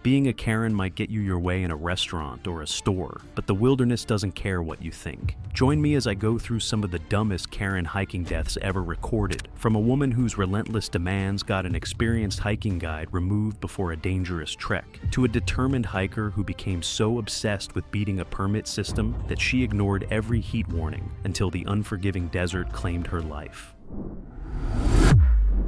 Being a Karen might get you your way in a restaurant or a store, but the wilderness doesn't care what you think. Join me as I go through some of the dumbest Karen hiking deaths ever recorded, from a woman whose relentless demands got an experienced hiking guide removed before a dangerous trek, to a determined hiker who became so obsessed with beating a permit system that she ignored every heat warning until the unforgiving desert claimed her life.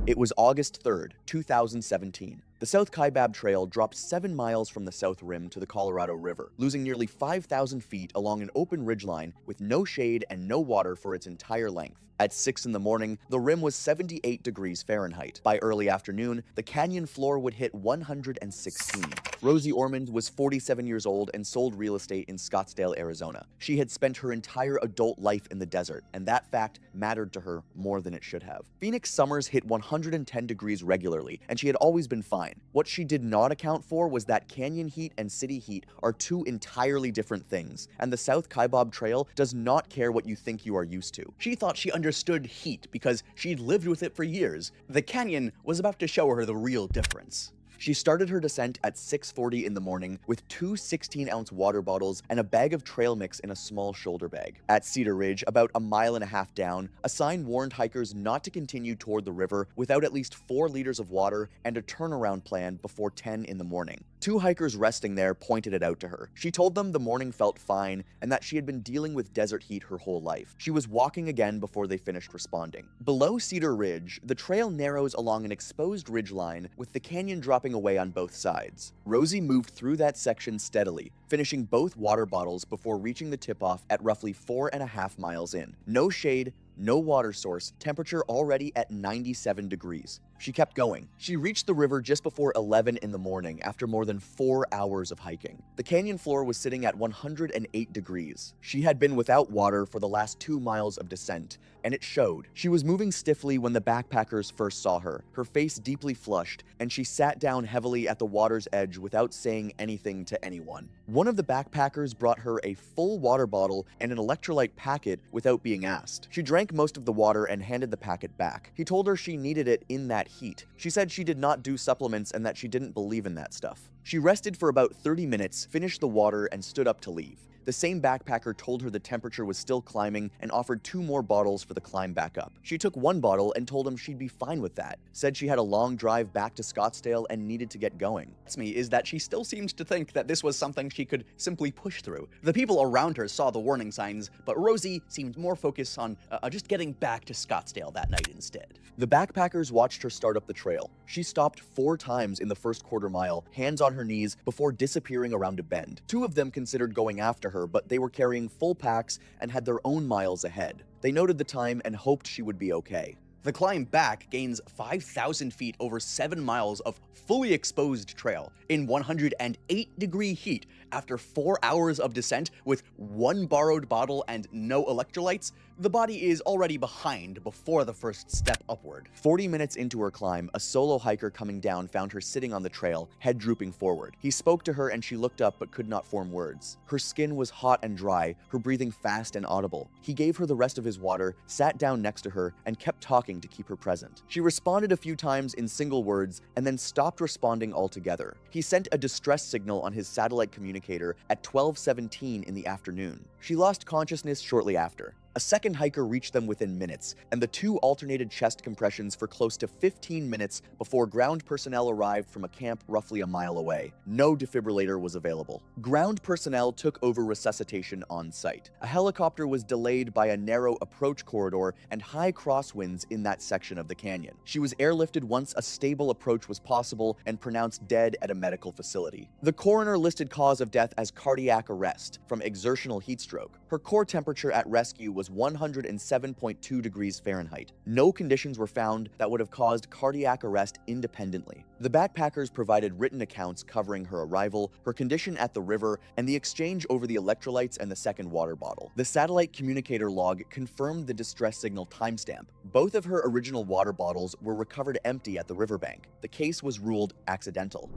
It was August 3rd, 2017. The South Kaibab Trail dropped 7 miles from the south rim to the Colorado River, losing nearly 5,000 feet along an open ridgeline with no shade and no water for its entire length. At 6 in the morning, the rim was 78 degrees Fahrenheit. By early afternoon, the canyon floor would hit 116. Rosie Ormond was 47 years old and sold real estate in Scottsdale, Arizona. She had spent her entire adult life in the desert, and that fact mattered to her more than it should have. Phoenix summers hit 110 degrees regularly, and she had always been fine. What she did not account for was that canyon heat and city heat are two entirely different things, and the South Kaibab Trail does not care what you think you are used to. She thought she understood heat because she'd lived with it for years. The canyon was about to show her the real difference. She started her descent at 6:40 in the morning with 2 16-ounce water bottles and a bag of trail mix in a small shoulder bag. At Cedar Ridge, about a mile and a half down, a sign warned hikers not to continue toward the river without at least 4 liters of water and a turnaround plan before 10 in the morning. 2 hikers resting there pointed it out to her. She told them the morning felt fine and that she had been dealing with desert heat her whole life. She was walking again before they finished responding. Below Cedar Ridge, the trail narrows along an exposed ridgeline with the canyon dropping away on both sides. Rosie moved through that section steadily, finishing both water bottles before reaching the tip-off at roughly 4.5 miles in. No shade, no water source, temperature already at 97 degrees. She kept going. She reached the river just before 11 in the morning after more than 4 hours of hiking. The canyon floor was sitting at 108 degrees. She had been without water for the last 2 miles of descent, and it showed. She was moving stiffly when the backpackers first saw her, her face deeply flushed, and she sat down heavily at the water's edge without saying anything to anyone. One of the backpackers brought her a full water bottle and an electrolyte packet without being asked. She drank most of the water and handed the packet back. He told her she needed it in that heat. She said she did not do supplements and that she didn't believe in that stuff. She rested for about 30 minutes, finished the water, and stood up to leave. The same backpacker told her the temperature was still climbing and offered 2 more bottles for the climb back up. She took 1 bottle and told him she'd be fine with that, said she had a long drive back to Scottsdale and needed to get going. What's me is that she still seems to think that this was something she could simply push through. The people around her saw the warning signs, but Rosie seemed more focused on just getting back to Scottsdale that night instead. The backpackers watched her start up the trail. She stopped 4 times in the first quarter mile, hands on her knees, before disappearing around a bend. 2 of them considered going after her, but they were carrying full packs and had their own miles ahead. They noted the time and hoped she would be okay. The climb back gains 5,000 feet over 7 miles of fully exposed trail in 108-degree heat after 4 hours of descent with 1 borrowed bottle and no electrolytes. The body is already behind before the first step upward. 40 minutes into her climb, a solo hiker coming down found her sitting on the trail, head drooping forward. He spoke to her and she looked up but could not form words. Her skin was hot and dry, her breathing fast and audible. He gave her the rest of his water, sat down next to her, and kept talking to keep her present. She responded a few times in single words and then stopped responding altogether. He sent a distress signal on his satellite communicator at 12:17 in the afternoon. She lost consciousness shortly after. A second hiker reached them within minutes, and the 2 alternated chest compressions for close to 15 minutes before ground personnel arrived from a camp roughly a mile away. No defibrillator was available. Ground personnel took over resuscitation on site. A helicopter was delayed by a narrow approach corridor and high crosswinds in that section of the canyon. She was airlifted once a stable approach was possible and pronounced dead at a medical facility. The coroner listed cause of death as cardiac arrest from exertional heat stroke. Her core temperature at rescue was 107.2 degrees Fahrenheit. No conditions were found that would have caused cardiac arrest independently. The backpackers provided written accounts covering her arrival, her condition at the river, and the exchange over the electrolytes and the second water bottle. The satellite communicator log confirmed the distress signal timestamp. Both of her original water bottles were recovered empty at the riverbank. The case was ruled accidental.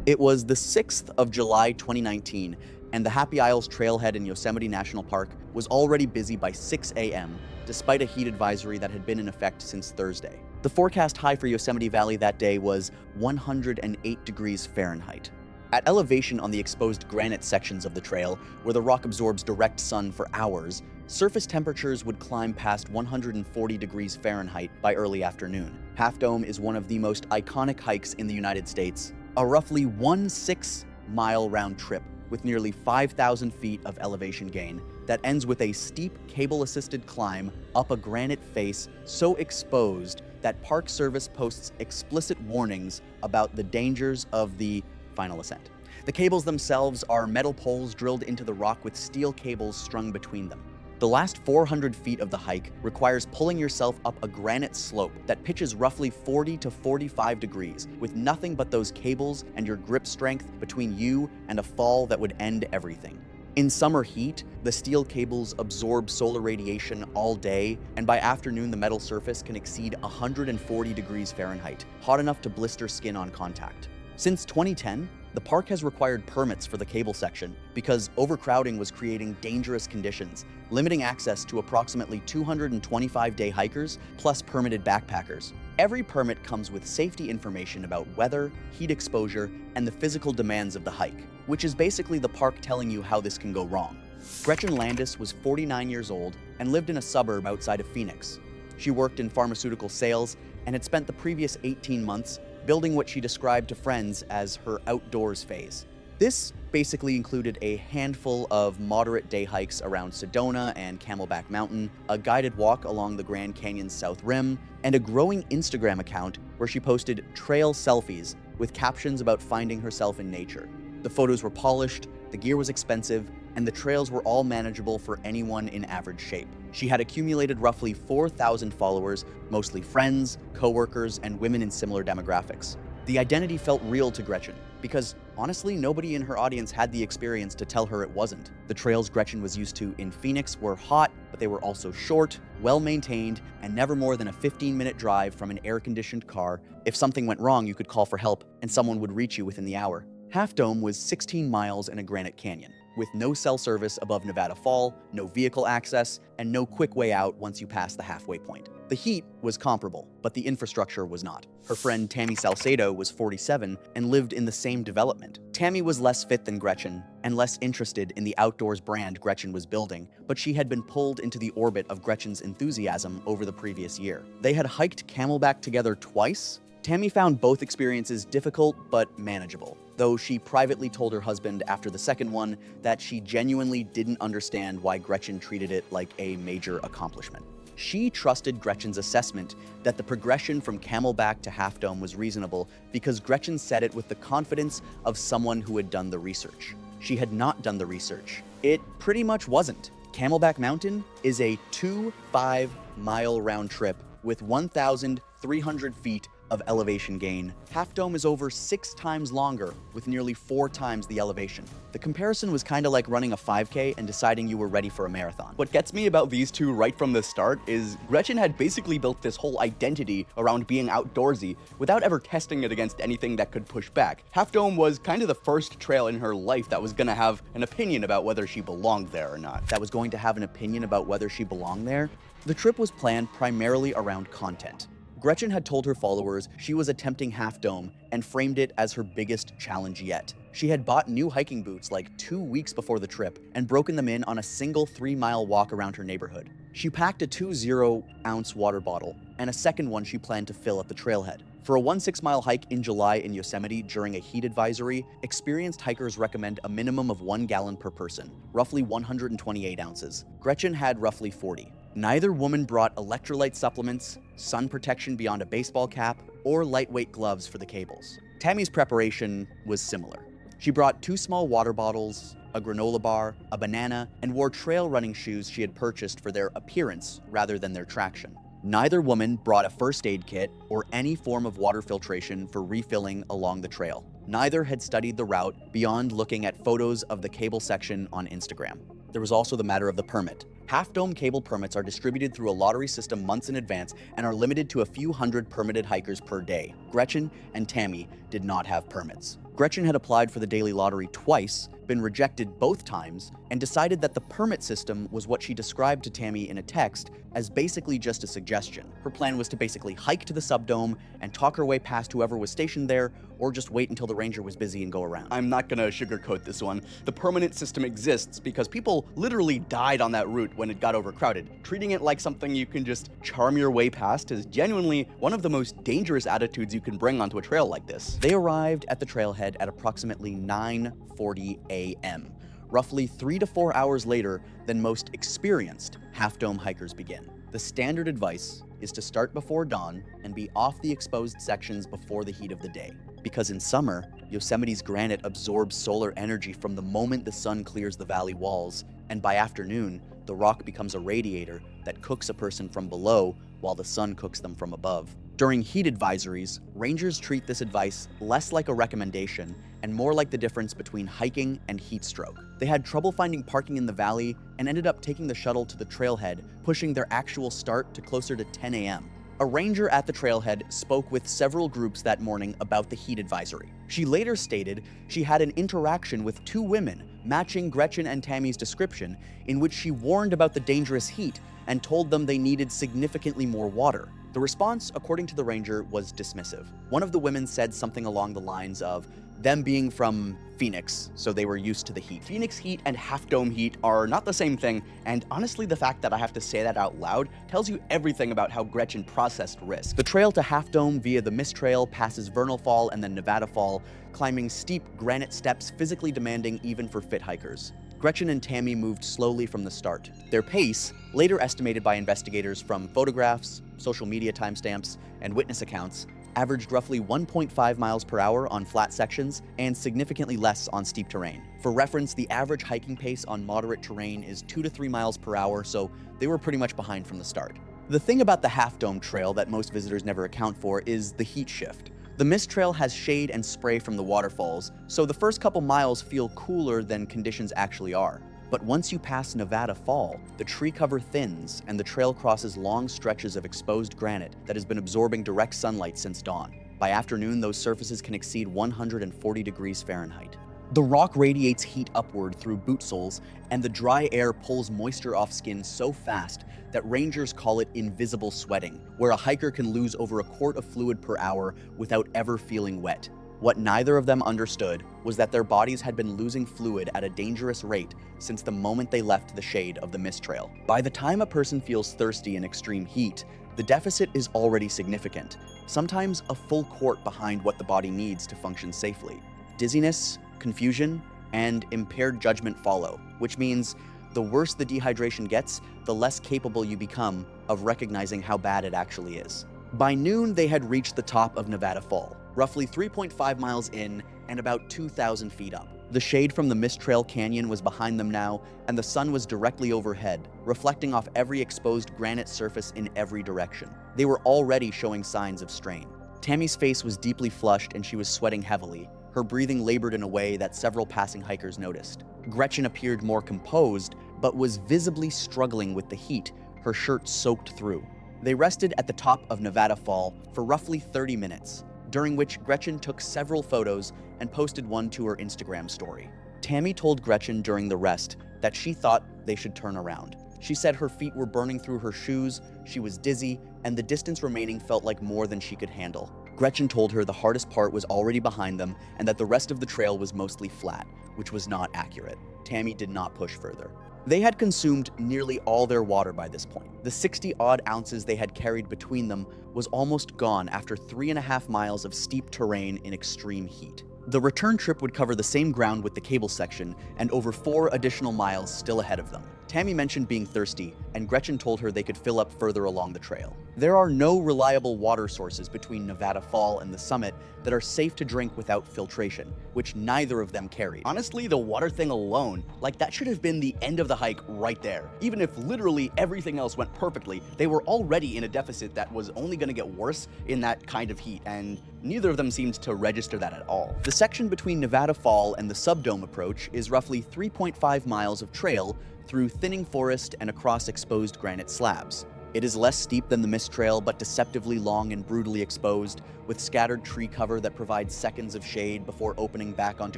It was the 6th of July 2019, and the Happy Isles trailhead in Yosemite National Park was already busy by 6 a.m., despite a heat advisory that had been in effect since Thursday. The forecast high for Yosemite Valley that day was 108 degrees Fahrenheit. At elevation on the exposed granite sections of the trail, where the rock absorbs direct sun for hours, surface temperatures would climb past 140 degrees Fahrenheit by early afternoon. Half Dome is one of the most iconic hikes in the United States, a roughly 1/6-mile round trip with nearly 5,000 feet of elevation gain that ends with a steep cable-assisted climb up a granite face so exposed that Park Service posts explicit warnings about the dangers of the final ascent. The cables themselves are metal poles drilled into the rock with steel cables strung between them. The last 400 feet of the hike requires pulling yourself up a granite slope that pitches roughly 40 to 45 degrees, with nothing but those cables and your grip strength between you and a fall that would end everything. In summer heat, the steel cables absorb solar radiation all day, and by afternoon the metal surface can exceed 140 degrees Fahrenheit, hot enough to blister skin on contact. Since 2010, the park has required permits for the cable section because overcrowding was creating dangerous conditions, limiting access to approximately 225-day hikers plus permitted backpackers. Every permit comes with safety information about weather, heat exposure, and the physical demands of the hike, which is basically the park telling you how this can go wrong. Gretchen Landis was 49 years old and lived in a suburb outside of Phoenix. She worked in pharmaceutical sales and had spent the previous 18 months building what she described to friends as her outdoors phase. This basically included a handful of moderate day hikes around Sedona and Camelback Mountain, a guided walk along the Grand Canyon's south rim, and a growing Instagram account where she posted trail selfies with captions about finding herself in nature. The photos were polished, the gear was expensive, and the trails were all manageable for anyone in average shape. She had accumulated roughly 4,000 followers, mostly friends, coworkers, and women in similar demographics. The identity felt real to Gretchen, because honestly, nobody in her audience had the experience to tell her it wasn't. The trails Gretchen was used to in Phoenix were hot, but they were also short, well-maintained, and never more than a 15-minute drive from an air-conditioned car. If something went wrong, you could call for help, and someone would reach you within the hour. Half Dome was 16 miles in a granite canyon, with no cell service above Nevada Fall, no vehicle access, and no quick way out once you pass the halfway point. The heat was comparable, but the infrastructure was not. Her friend Tammy Salcedo was 47 and lived in the same development. Tammy was less fit than Gretchen and less interested in the outdoors brand Gretchen was building, but she had been pulled into the orbit of Gretchen's enthusiasm over the previous year. They had hiked Camelback together twice. Tammy found both experiences difficult but manageable, though she privately told her husband after the second one that she genuinely didn't understand why Gretchen treated it like a major accomplishment. She trusted Gretchen's assessment that the progression from Camelback to Half Dome was reasonable because Gretchen said it with the confidence of someone who had done the research. She had not done the research. It pretty much wasn't. Camelback Mountain is a 5-mile round trip with 1,300 feet of elevation gain. Half Dome is over 6 times longer with nearly 4 times the elevation. The comparison was kind of like running a 5K and deciding you were ready for a marathon. What gets me about these two right from the start is Gretchen had basically built this whole identity around being outdoorsy without ever testing it against anything that could push back. Half Dome was kind of the first trail in her life that was gonna have an opinion about whether she belonged there or not. That was going to have an opinion about whether she belonged there? The trip was planned primarily around content. Gretchen had told her followers she was attempting Half Dome and framed it as her biggest challenge yet. She had bought new hiking boots like 2 weeks before the trip and broken them in on a single 3-mile walk around her neighborhood. She packed a 2 0-ounce water bottle and a second one she planned to fill at the trailhead. For a 1/6-mile hike in July in Yosemite during a heat advisory, experienced hikers recommend a minimum of 1 gallon per person, roughly 128 ounces. Gretchen had roughly 40. Neither woman brought electrolyte supplements, sun protection beyond a baseball cap, or lightweight gloves for the cables. Tammy's preparation was similar. She brought 2 small water bottles, a granola bar, a banana, and wore trail running shoes she had purchased for their appearance rather than their traction. Neither woman brought a first aid kit or any form of water filtration for refilling along the trail. Neither had studied the route beyond looking at photos of the cable section on Instagram. There was also the matter of the permit. Half Dome cable permits are distributed through a lottery system months in advance and are limited to a few hundred permitted hikers per day. Gretchen and Tammy did not have permits. Gretchen had applied for the daily lottery twice, been rejected both times, and decided that the permit system was what she described to Tammy in a text as basically just a suggestion. Her plan was to basically hike to the subdome and talk her way past whoever was stationed there, or just wait until the ranger was busy and go around. I'm not gonna sugarcoat this one. The permanent system exists because people literally died on that route when it got overcrowded. Treating it like something you can just charm your way past is genuinely one of the most dangerous attitudes you can bring onto a trail like this. They arrived at the trailhead at approximately 9:40 a.m., roughly 3 to 4 hours later than most experienced Half Dome hikers begin. The standard advice is to start before dawn and be off the exposed sections before the heat of the day. Because in summer, Yosemite's granite absorbs solar energy from the moment the sun clears the valley walls, and by afternoon, the rock becomes a radiator that cooks a person from below while the sun cooks them from above. During heat advisories, rangers treat this advice less like a recommendation and more like the difference between hiking and heat stroke. They had trouble finding parking in the valley and ended up taking the shuttle to the trailhead, pushing their actual start to closer to 10 a.m. A ranger at the trailhead spoke with several groups that morning about the heat advisory. She later stated she had an interaction with 2 women matching Gretchen and Tammy's description, in which she warned about the dangerous heat and told them they needed significantly more water. The response, according to the ranger, was dismissive. One of the women said something along the lines of them being from Phoenix, so they were used to the heat. Phoenix heat and Half Dome heat are not the same thing, and honestly the fact that I have to say that out loud tells you everything about how Gretchen processed risk. The trail to Half Dome via the Mist Trail passes Vernal Fall and then Nevada Fall, climbing steep granite steps physically demanding even for fit hikers. Gretchen and Tammy moved slowly from the start. Their pace, later estimated by investigators from photographs, social media timestamps, and witness accounts, averaged roughly 1.5 miles per hour on flat sections and significantly less on steep terrain. For reference, the average hiking pace on moderate terrain is 2 to 3 miles per hour, so they were pretty much behind from the start. The thing about the Half Dome trail that most visitors never account for is the heat shift. The Mist Trail has shade and spray from the waterfalls, so the first couple miles feel cooler than conditions actually are. But once you pass Nevada Fall, the tree cover thins and the trail crosses long stretches of exposed granite that has been absorbing direct sunlight since dawn. By afternoon, those surfaces can exceed 140 degrees Fahrenheit. The rock radiates heat upward through boot soles, and the dry air pulls moisture off skin so fast that rangers call it invisible sweating, where a hiker can lose over a quart of fluid per hour without ever feeling wet. What neither of them understood was that their bodies had been losing fluid at a dangerous rate since the moment they left the shade of the Mist Trail. By the time a person feels thirsty in extreme heat, the deficit is already significant, sometimes a full quart behind what the body needs to function safely. Dizziness, confusion, and impaired judgment follow, which means the worse the dehydration gets, the less capable you become of recognizing how bad it actually is. By noon, they had reached the top of Nevada Fall, roughly 3.5 miles in and about 2,000 feet up. The shade from the Mist Trail Canyon was behind them now, and the sun was directly overhead, reflecting off every exposed granite surface in every direction. They were already showing signs of strain. Tammy's face was deeply flushed and she was sweating heavily. Her breathing labored in a way that several passing hikers noticed. Gretchen appeared more composed, but was visibly struggling with the heat, her shirt soaked through. They rested at the top of Nevada Fall for roughly 30 minutes, during which Gretchen took several photos and posted one to her Instagram story. Tammy told Gretchen during the rest that she thought they should turn around. She said her feet were burning through her shoes, she was dizzy, and the distance remaining felt like more than she could handle. Gretchen told her the hardest part was already behind them and that the rest of the trail was mostly flat, which was not accurate. Tammy did not push further. They had consumed nearly all their water by this point. The 60-odd ounces they had carried between them was almost gone after 3.5 miles of steep terrain in extreme heat. The return trip would cover the same ground with the cable section and over 4 additional miles still ahead of them. Tammy mentioned being thirsty, and Gretchen told her they could fill up further along the trail. There are no reliable water sources between Nevada Fall and the summit that are safe to drink without filtration, which neither of them carried. Honestly, the water thing alone, that should have been the end of the hike right there. Even if literally everything else went perfectly, they were already in a deficit that was only going to get worse in that kind of heat, and neither of them seemed to register that at all. The section between Nevada Fall and the Subdome approach is roughly 3.5 miles of trail through thinning forest and across exposed granite slabs. It is less steep than the Mist Trail, but deceptively long and brutally exposed, with scattered tree cover that provides seconds of shade before opening back onto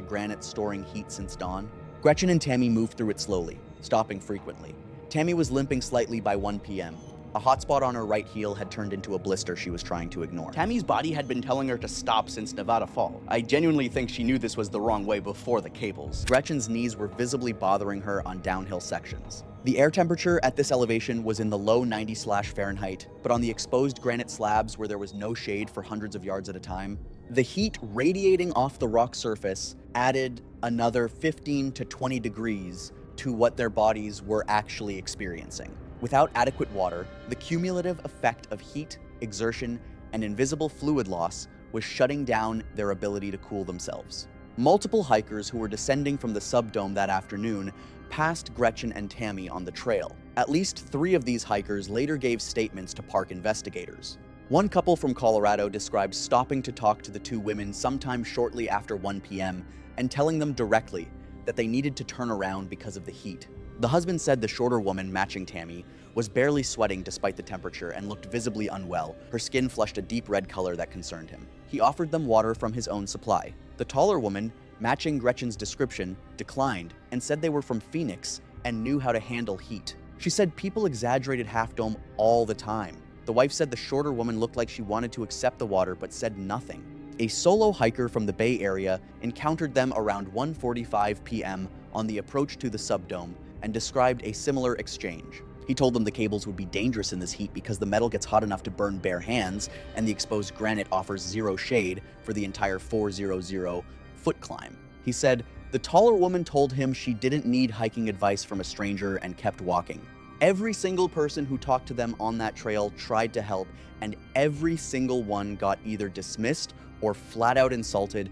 granite storing heat since dawn. Gretchen and Tammy moved through it slowly, stopping frequently. Tammy was limping slightly by 1 p.m. A hot spot on her right heel had turned into a blister she was trying to ignore. Tammy's body had been telling her to stop since Nevada Fall. I genuinely think she knew this was the wrong way before the cables. Gretchen's knees were visibly bothering her on downhill sections. The air temperature at this elevation was in the low 90°F, but on the exposed granite slabs where there was no shade for hundreds of yards at a time, the heat radiating off the rock surface added another 15 to 20 degrees to what their bodies were actually experiencing. Without adequate water, the cumulative effect of heat, exertion, and invisible fluid loss was shutting down their ability to cool themselves. Multiple hikers who were descending from the subdome that afternoon passed Gretchen and Tammy on the trail. At least 3 of these hikers later gave statements to park investigators. One couple from Colorado described stopping to talk to the 2 women sometime shortly after 1 p.m. and telling them directly that they needed to turn around because of the heat. The husband said the shorter woman, matching Tammy, was barely sweating despite the temperature and looked visibly unwell. Her skin flushed a deep red color that concerned him. He offered them water from his own supply. The taller woman, matching Gretchen's description, declined and said they were from Phoenix and knew how to handle heat. She said people exaggerated Half Dome all the time. The wife said the shorter woman looked like she wanted to accept the water but said nothing. A solo hiker from the Bay Area encountered them around 1:45 p.m. on the approach to the subdome and described a similar exchange. He told them the cables would be dangerous in this heat because the metal gets hot enough to burn bare hands and the exposed granite offers zero shade for the entire 400-foot climb. He said, the taller woman told him she didn't need hiking advice from a stranger and kept walking. Every single person who talked to them on that trail tried to help, and every single one got either dismissed or flat out insulted.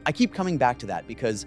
I keep coming back to that because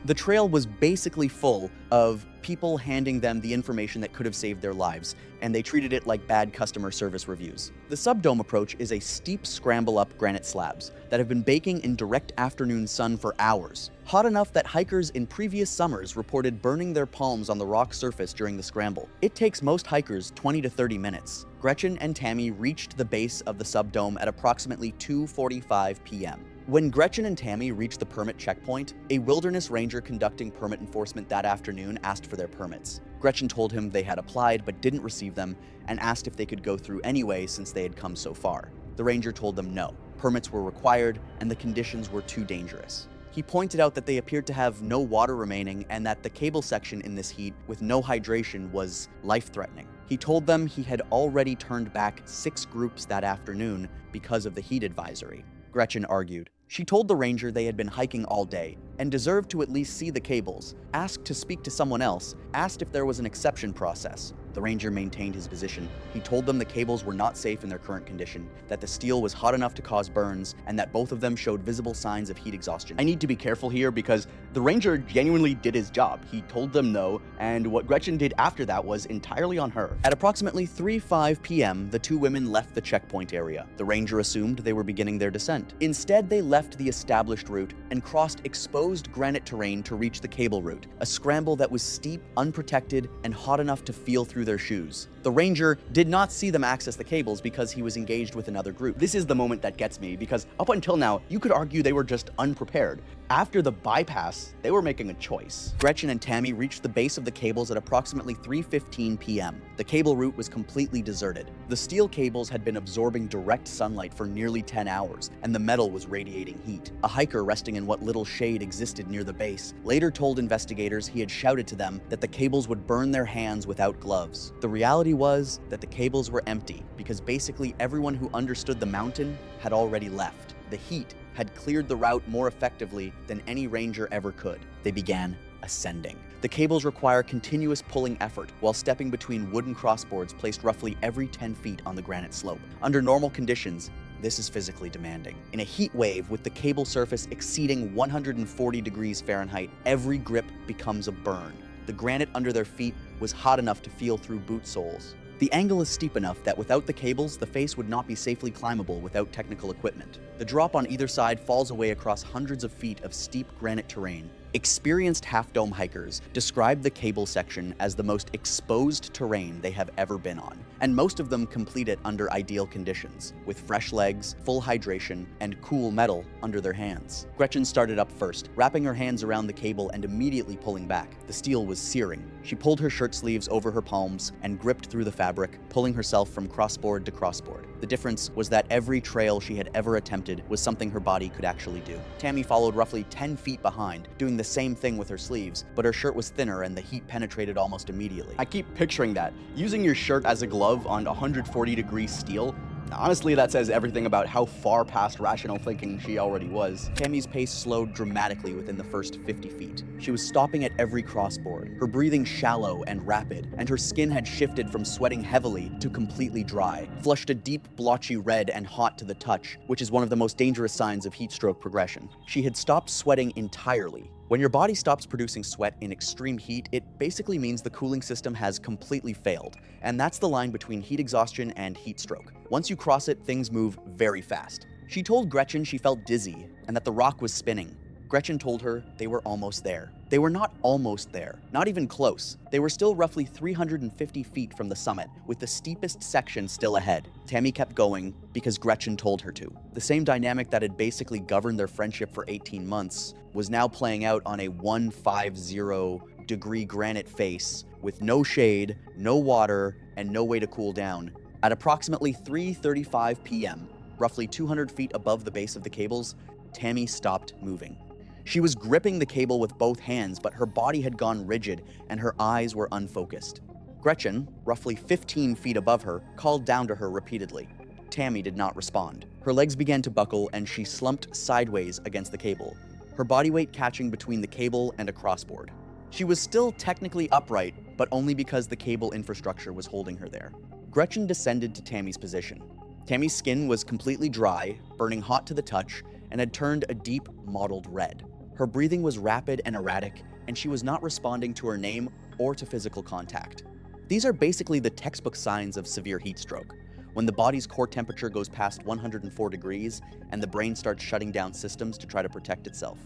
the trail was basically full of people handing them the information that could have saved their lives, and they treated it like bad customer service reviews. The subdome approach is a steep scramble up granite slabs that have been baking in direct afternoon sun for hours, hot enough that hikers in previous summers reported burning their palms on the rock surface during the scramble. It takes most hikers 20 to 30 minutes. Gretchen and Tammy reached the base of the subdome at approximately 2:45 p.m. When Gretchen and Tammy reached the permit checkpoint, a wilderness ranger conducting permit enforcement that afternoon asked for their permits. Gretchen told him they had applied but didn't receive them and asked if they could go through anyway since they had come so far. The ranger told them no. Permits were required and the conditions were too dangerous. He pointed out that they appeared to have no water remaining and that the cable section in this heat with no hydration was life-threatening. He told them he had already turned back 6 groups that afternoon because of the heat advisory. Gretchen argued. She told the ranger they had been hiking all day and deserved to at least see the cables, asked to speak to someone else, asked if there was an exception process. The ranger maintained his position. He told them the cables were not safe in their current condition, that the steel was hot enough to cause burns, and that both of them showed visible signs of heat exhaustion. I need to be careful here because the ranger genuinely did his job. He told them no, and what Gretchen did after that was entirely on her. At approximately 3:05 p.m., the 2 women left the checkpoint area. The ranger assumed they were beginning their descent. Instead, they left the established route and crossed exposed granite terrain to reach the cable route, a scramble that was steep, unprotected, and hot enough to feel through their shoes. The ranger did not see them access the cables because he was engaged with another group. This is the moment that gets me because up until now, you could argue they were just unprepared. After the bypass, they were making a choice. Gretchen and Tammy reached the base of the cables at approximately 3:15 p.m. The cable route was completely deserted. The steel cables had been absorbing direct sunlight for nearly 10 hours, and the metal was radiating heat. A hiker resting in what little shade existed near the base later told investigators he had shouted to them that the cables would burn their hands without gloves. The reality was that the cables were empty because basically everyone who understood the mountain had already left. The heat had cleared the route more effectively than any ranger ever could. They began ascending. The cables require continuous pulling effort while stepping between wooden crossboards placed roughly every 10 feet on the granite slope. Under normal conditions, this is physically demanding. In a heat wave with the cable surface exceeding 140 degrees Fahrenheit, every grip becomes a burn. The granite under their feet was hot enough to feel through boot soles. The angle is steep enough that without the cables, the face would not be safely climbable without technical equipment. The drop on either side falls away across hundreds of feet of steep granite terrain. Experienced Half Dome hikers describe the cable section as the most exposed terrain they have ever been on, and most of them complete it under ideal conditions, with fresh legs, full hydration, and cool metal under their hands. Gretchen started up first, wrapping her hands around the cable and immediately pulling back. The steel was searing. She pulled her shirt sleeves over her palms and gripped through the fabric, pulling herself from crossboard to crossboard. The difference was that every trail she had ever attempted was something her body could actually do. Tammy followed roughly 10 feet behind, doing the same thing with her sleeves, but her shirt was thinner and the heat penetrated almost immediately. I keep picturing that. Using your shirt as a glove on 140-degree steel. Honestly, that says everything about how far past rational thinking she already was. Tammy's pace slowed dramatically within the first 50 feet. She was stopping at every crossboard, her breathing shallow and rapid, and her skin had shifted from sweating heavily to completely dry, flushed a deep, blotchy red and hot to the touch, which is one of the most dangerous signs of heat stroke progression. She had stopped sweating entirely. When your body stops producing sweat in extreme heat, it basically means the cooling system has completely failed, and that's the line between heat exhaustion and heat stroke. Once you cross it, things move very fast. She told Gretchen she felt dizzy and that the rock was spinning. Gretchen told her they were almost there. They were not almost there, not even close. They were still roughly 350 feet from the summit, with the steepest section still ahead. Tammy kept going because Gretchen told her to. The same dynamic that had basically governed their friendship for 18 months was now playing out on a 150-degree granite face with no shade, no water, and no way to cool down. At approximately 3:35 p.m., roughly 200 feet above the base of the cables, Tammy stopped moving. She was gripping the cable with both hands, but her body had gone rigid and her eyes were unfocused. Gretchen, roughly 15 feet above her, called down to her repeatedly. Tammy did not respond. Her legs began to buckle and she slumped sideways against the cable, her body weight catching between the cable and a crossboard. She was still technically upright, but only because the cable infrastructure was holding her there. Gretchen descended to Tammy's position. Tammy's skin was completely dry, burning hot to the touch, and had turned a deep, mottled red. Her breathing was rapid and erratic, and she was not responding to her name or to physical contact. These are basically the textbook signs of severe heat stroke, when the body's core temperature goes past 104 degrees and the brain starts shutting down systems to try to protect itself.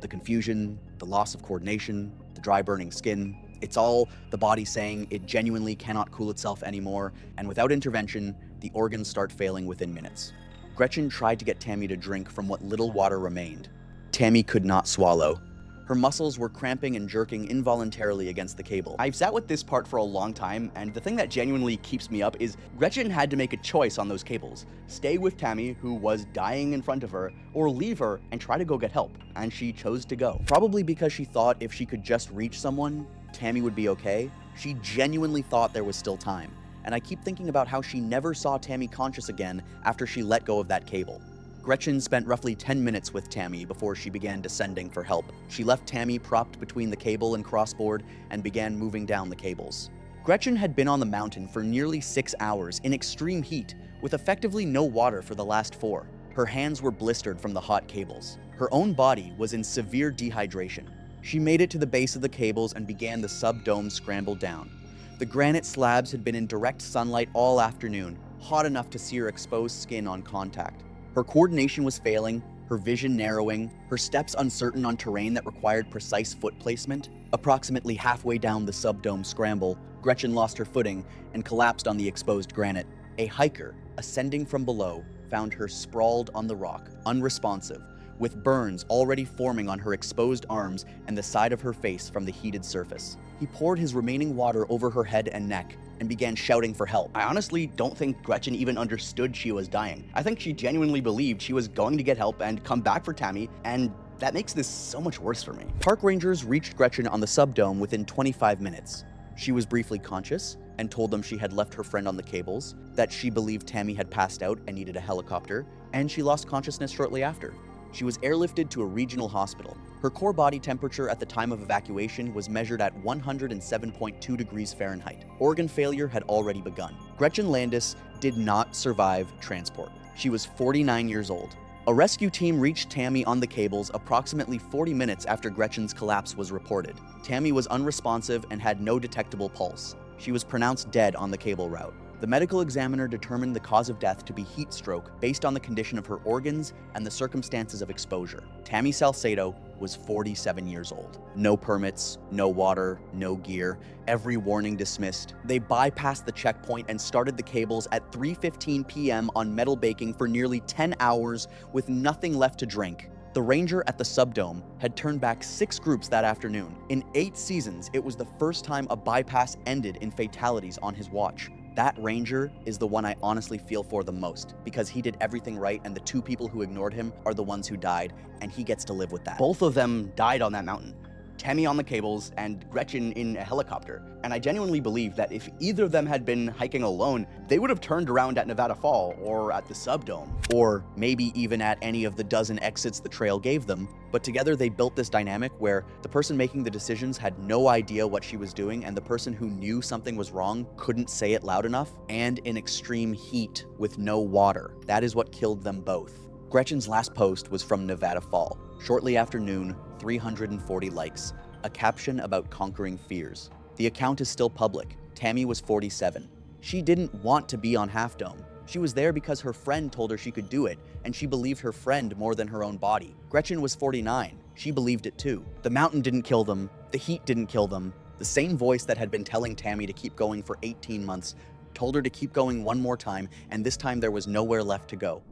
The confusion, the loss of coordination, the dry burning skin, it's all the body saying it genuinely cannot cool itself anymore, and without intervention, the organs start failing within minutes. Gretchen tried to get Tammy to drink from what little water remained. Tammy could not swallow. Her muscles were cramping and jerking involuntarily against the cable. I've sat with this part for a long time, and the thing that genuinely keeps me up is Gretchen had to make a choice on those cables. Stay with Tammy, who was dying in front of her, or leave her and try to go get help, and she chose to go. Probably because she thought if she could just reach someone, Tammy would be okay. She genuinely thought there was still time, and I keep thinking about how she never saw Tammy conscious again after she let go of that cable. Gretchen spent roughly 10 minutes with Tammy before she began descending for help. She left Tammy propped between the cable and crossboard and began moving down the cables. Gretchen had been on the mountain for nearly 6 hours in extreme heat, with effectively no water for the last 4. Her hands were blistered from the hot cables. Her own body was in severe dehydration. She made it to the base of the cables and began the sub-dome scramble down. The granite slabs had been in direct sunlight all afternoon, hot enough to sear exposed skin on contact. Her coordination was failing, her vision narrowing, her steps uncertain on terrain that required precise foot placement. Approximately halfway down the sub-dome scramble, Gretchen lost her footing and collapsed on the exposed granite. A hiker, ascending from below, found her sprawled on the rock, unresponsive, with burns already forming on her exposed arms and the side of her face from the heated surface. He poured his remaining water over her head and neck and began shouting for help. I honestly don't think Gretchen even understood she was dying. I think she genuinely believed she was going to get help and come back for Tammy, and that makes this so much worse for me. Park rangers reached Gretchen on the sub-dome within 25 minutes. She was briefly conscious and told them she had left her friend on the cables, that she believed Tammy had passed out and needed a helicopter, and she lost consciousness shortly after. She was airlifted to a regional hospital. Her core body temperature at the time of evacuation was measured at 107.2 degrees Fahrenheit. Organ failure had already begun. Gretchen Landis did not survive transport. She was 49 years old. A rescue team reached Tammy on the cables approximately 40 minutes after Gretchen's collapse was reported. Tammy was unresponsive and had no detectable pulse. She was pronounced dead on the cable route. The medical examiner determined the cause of death to be heat stroke based on the condition of her organs and the circumstances of exposure. Tammy Salcedo was 47 years old. No permits, no water, no gear, every warning dismissed. They bypassed the checkpoint and started the cables at 3:15 p.m. on metal baking for nearly 10 hours with nothing left to drink. The ranger at the Subdome had turned back 6 groups that afternoon. In 8 seasons, it was the first time a bypass ended in fatalities on his watch. That ranger is the one I honestly feel for the most, because he did everything right and the 2 people who ignored him are the ones who died, and he gets to live with that. Both of them died on that mountain. Tammy on the cables and Gretchen in a helicopter. And I genuinely believe that if either of them had been hiking alone, they would have turned around at Nevada Fall or at the Subdome. Or maybe even at any of the dozen exits the trail gave them. But together they built this dynamic where the person making the decisions had no idea what she was doing, and the person who knew something was wrong couldn't say it loud enough, and in extreme heat with no water. That is what killed them both. Gretchen's last post was from Nevada Fall. Shortly after noon, 340 likes, a caption about conquering fears. The account is still public. Tammy was 47. She didn't want to be on Half Dome. She was there because her friend told her she could do it, and she believed her friend more than her own body. Gretchen was 49. She believed it too. The mountain didn't kill them. The heat didn't kill them. The same voice that had been telling Tammy to keep going for 18 months told her to keep going one more time, and this time there was nowhere left to go.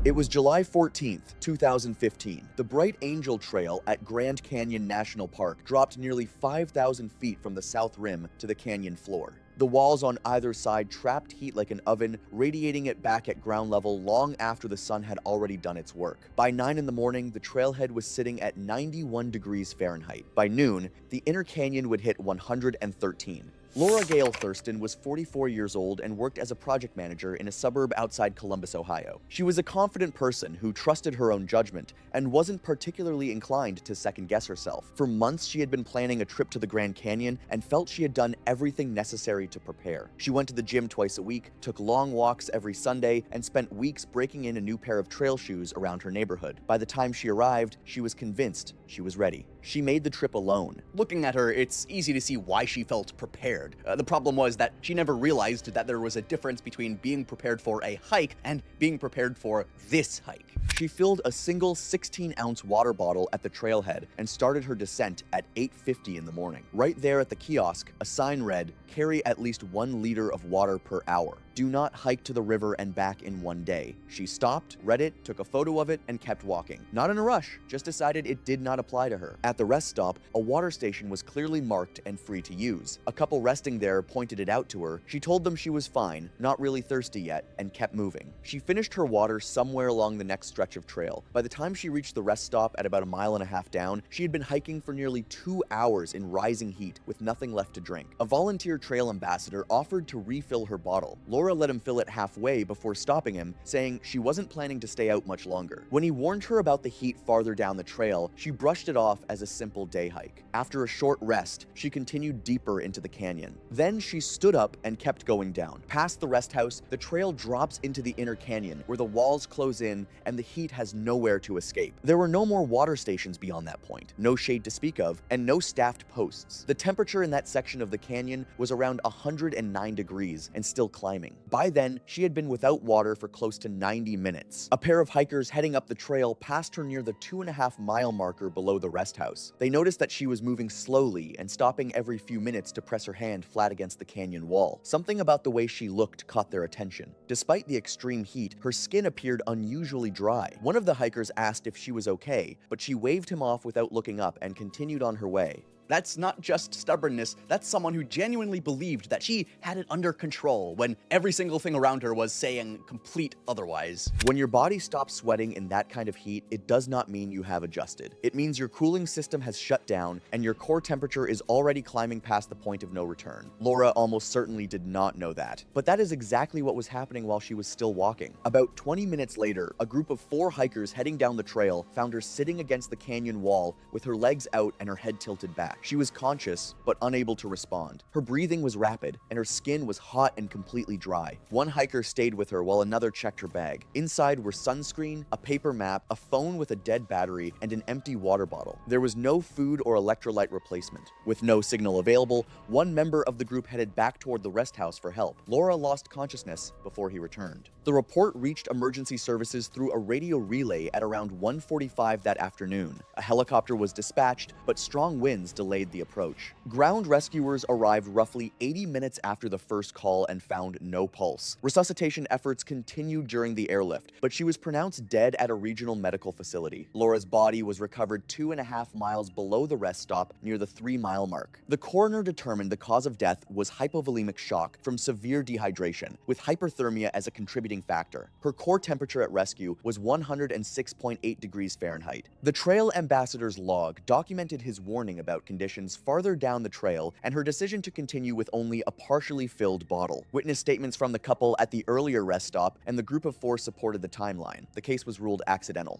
It was July 14th, 2015. The Bright Angel Trail at Grand Canyon National Park dropped nearly 5,000 feet from the south rim to the canyon floor. The walls on either side trapped heat like an oven, radiating it back at ground level long after the sun had already done its work. By 9 in the morning, the trailhead was sitting at 91 degrees Fahrenheit. By noon, the inner canyon would hit 113. Laura Gale Thurston was 44 years old and worked as a project manager in a suburb outside Columbus, Ohio. She was a confident person who trusted her own judgment and wasn't particularly inclined to second-guess herself. For months, she had been planning a trip to the Grand Canyon and felt she had done everything necessary to prepare. She went to the gym twice a week, took long walks every Sunday, and spent weeks breaking in a new pair of trail shoes around her neighborhood. By the time she arrived, she was convinced she was ready. She made the trip alone. Looking at her, it's easy to see why she felt prepared. The problem was that she never realized that there was a difference between being prepared for a hike and being prepared for this hike. She filled a single 16-ounce water bottle at the trailhead and started her descent at 8:50 in the morning. Right there at the kiosk, a sign read, "Carry at least 1 liter of water per hour. Do not hike to the river and back in one day." She stopped, read it, took a photo of it, and kept walking. Not in a rush, just decided it did not apply to her. At the rest stop, a water station was clearly marked and free to use. A couple resting there pointed it out to her. She told them she was fine, not really thirsty yet, and kept moving. She finished her water somewhere along the next stretch of trail. By the time she reached the rest stop at about 1.5 miles down, she had been hiking for nearly 2 hours in rising heat with nothing left to drink. A volunteer trail ambassador offered to refill her bottle. Laura let him fill it halfway before stopping him, saying she wasn't planning to stay out much longer. When he warned her about the heat farther down the trail, she brushed it off as a simple day hike. After a short rest, she continued deeper into the canyon. Then she stood up and kept going down. Past the rest house, the trail drops into the inner canyon, where the walls close in and the heat has nowhere to escape. There were no more water stations beyond that point, no shade to speak of, and no staffed posts. The temperature in that section of the canyon was around 109 degrees and still climbing. By then, she had been without water for close to 90 minutes. A pair of hikers heading up the trail passed her near the 2.5-mile marker below the rest house. They noticed that she was moving slowly and stopping every few minutes to press her hand flat against the canyon wall. Something about the way she looked caught their attention. Despite the extreme heat, her skin appeared unusually dry. One of the hikers asked if she was okay, but she waved him off without looking up and continued on her way. That's not just stubbornness, that's someone who genuinely believed that she had it under control when every single thing around her was saying complete otherwise. When your body stops sweating in that kind of heat, it does not mean you have adjusted. It means your cooling system has shut down and your core temperature is already climbing past the point of no return. Laura almost certainly did not know that, but that is exactly what was happening while she was still walking. About 20 minutes later, a group of 4 hikers heading down the trail found her sitting against the canyon wall with her legs out and her head tilted back. She was conscious, but unable to respond. Her breathing was rapid, and her skin was hot and completely dry. One hiker stayed with her while another checked her bag. Inside were sunscreen, a paper map, a phone with a dead battery, and an empty water bottle. There was no food or electrolyte replacement. With no signal available, one member of the group headed back toward the rest house for help. Laura lost consciousness before he returned. The report reached emergency services through a radio relay at around 1:45 that afternoon. A helicopter was dispatched, but strong winds delayed the approach. Ground rescuers arrived roughly 80 minutes after the first call and found no pulse. Resuscitation efforts continued during the airlift, but she was pronounced dead at a regional medical facility. Laura's body was recovered 2.5 miles below the rest stop near the 3-mile mark. The coroner determined the cause of death was hypovolemic shock from severe dehydration, with hyperthermia as a contributing factor. Her core temperature at rescue was 106.8 degrees Fahrenheit. The trail ambassador's log documented his warning about conditions farther down the trail and her decision to continue with only a partially filled bottle. Witness statements from the couple at the earlier rest stop and the group of 4 supported the timeline. The case was ruled accidental.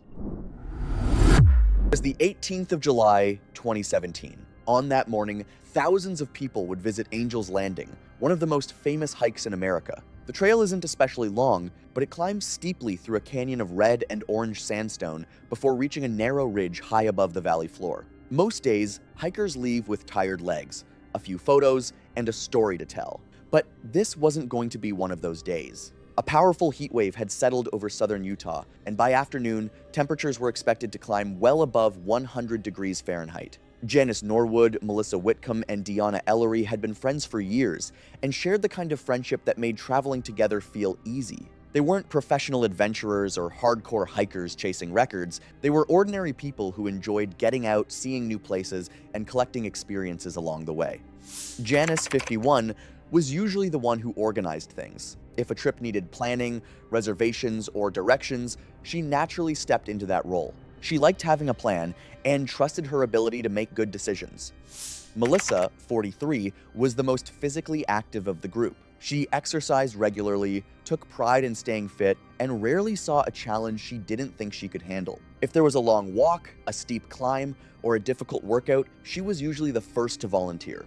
It was the 18th of July, 2017. On that morning, thousands of people would visit Angel's Landing, one of the most famous hikes in America. The trail isn't especially long, but it climbs steeply through a canyon of red and orange sandstone before reaching a narrow ridge high above the valley floor. Most days, hikers leave with tired legs, a few photos, and a story to tell. But this wasn't going to be one of those days. A powerful heat wave had settled over southern Utah, and by afternoon, temperatures were expected to climb well above 100 degrees Fahrenheit. Janice Norwood, Melissa Whitcomb, and Deanna Ellery had been friends for years and shared the kind of friendship that made traveling together feel easy. They weren't professional adventurers or hardcore hikers chasing records. They were ordinary people who enjoyed getting out, seeing new places, and collecting experiences along the way. Janice, 51, was usually the one who organized things. If a trip needed planning, reservations, or directions, she naturally stepped into that role. She liked having a plan and trusted her ability to make good decisions. Melissa, 43, was the most physically active of the group. She exercised regularly, took pride in staying fit, and rarely saw a challenge she didn't think she could handle. If there was a long walk, a steep climb, or a difficult workout, she was usually the first to volunteer.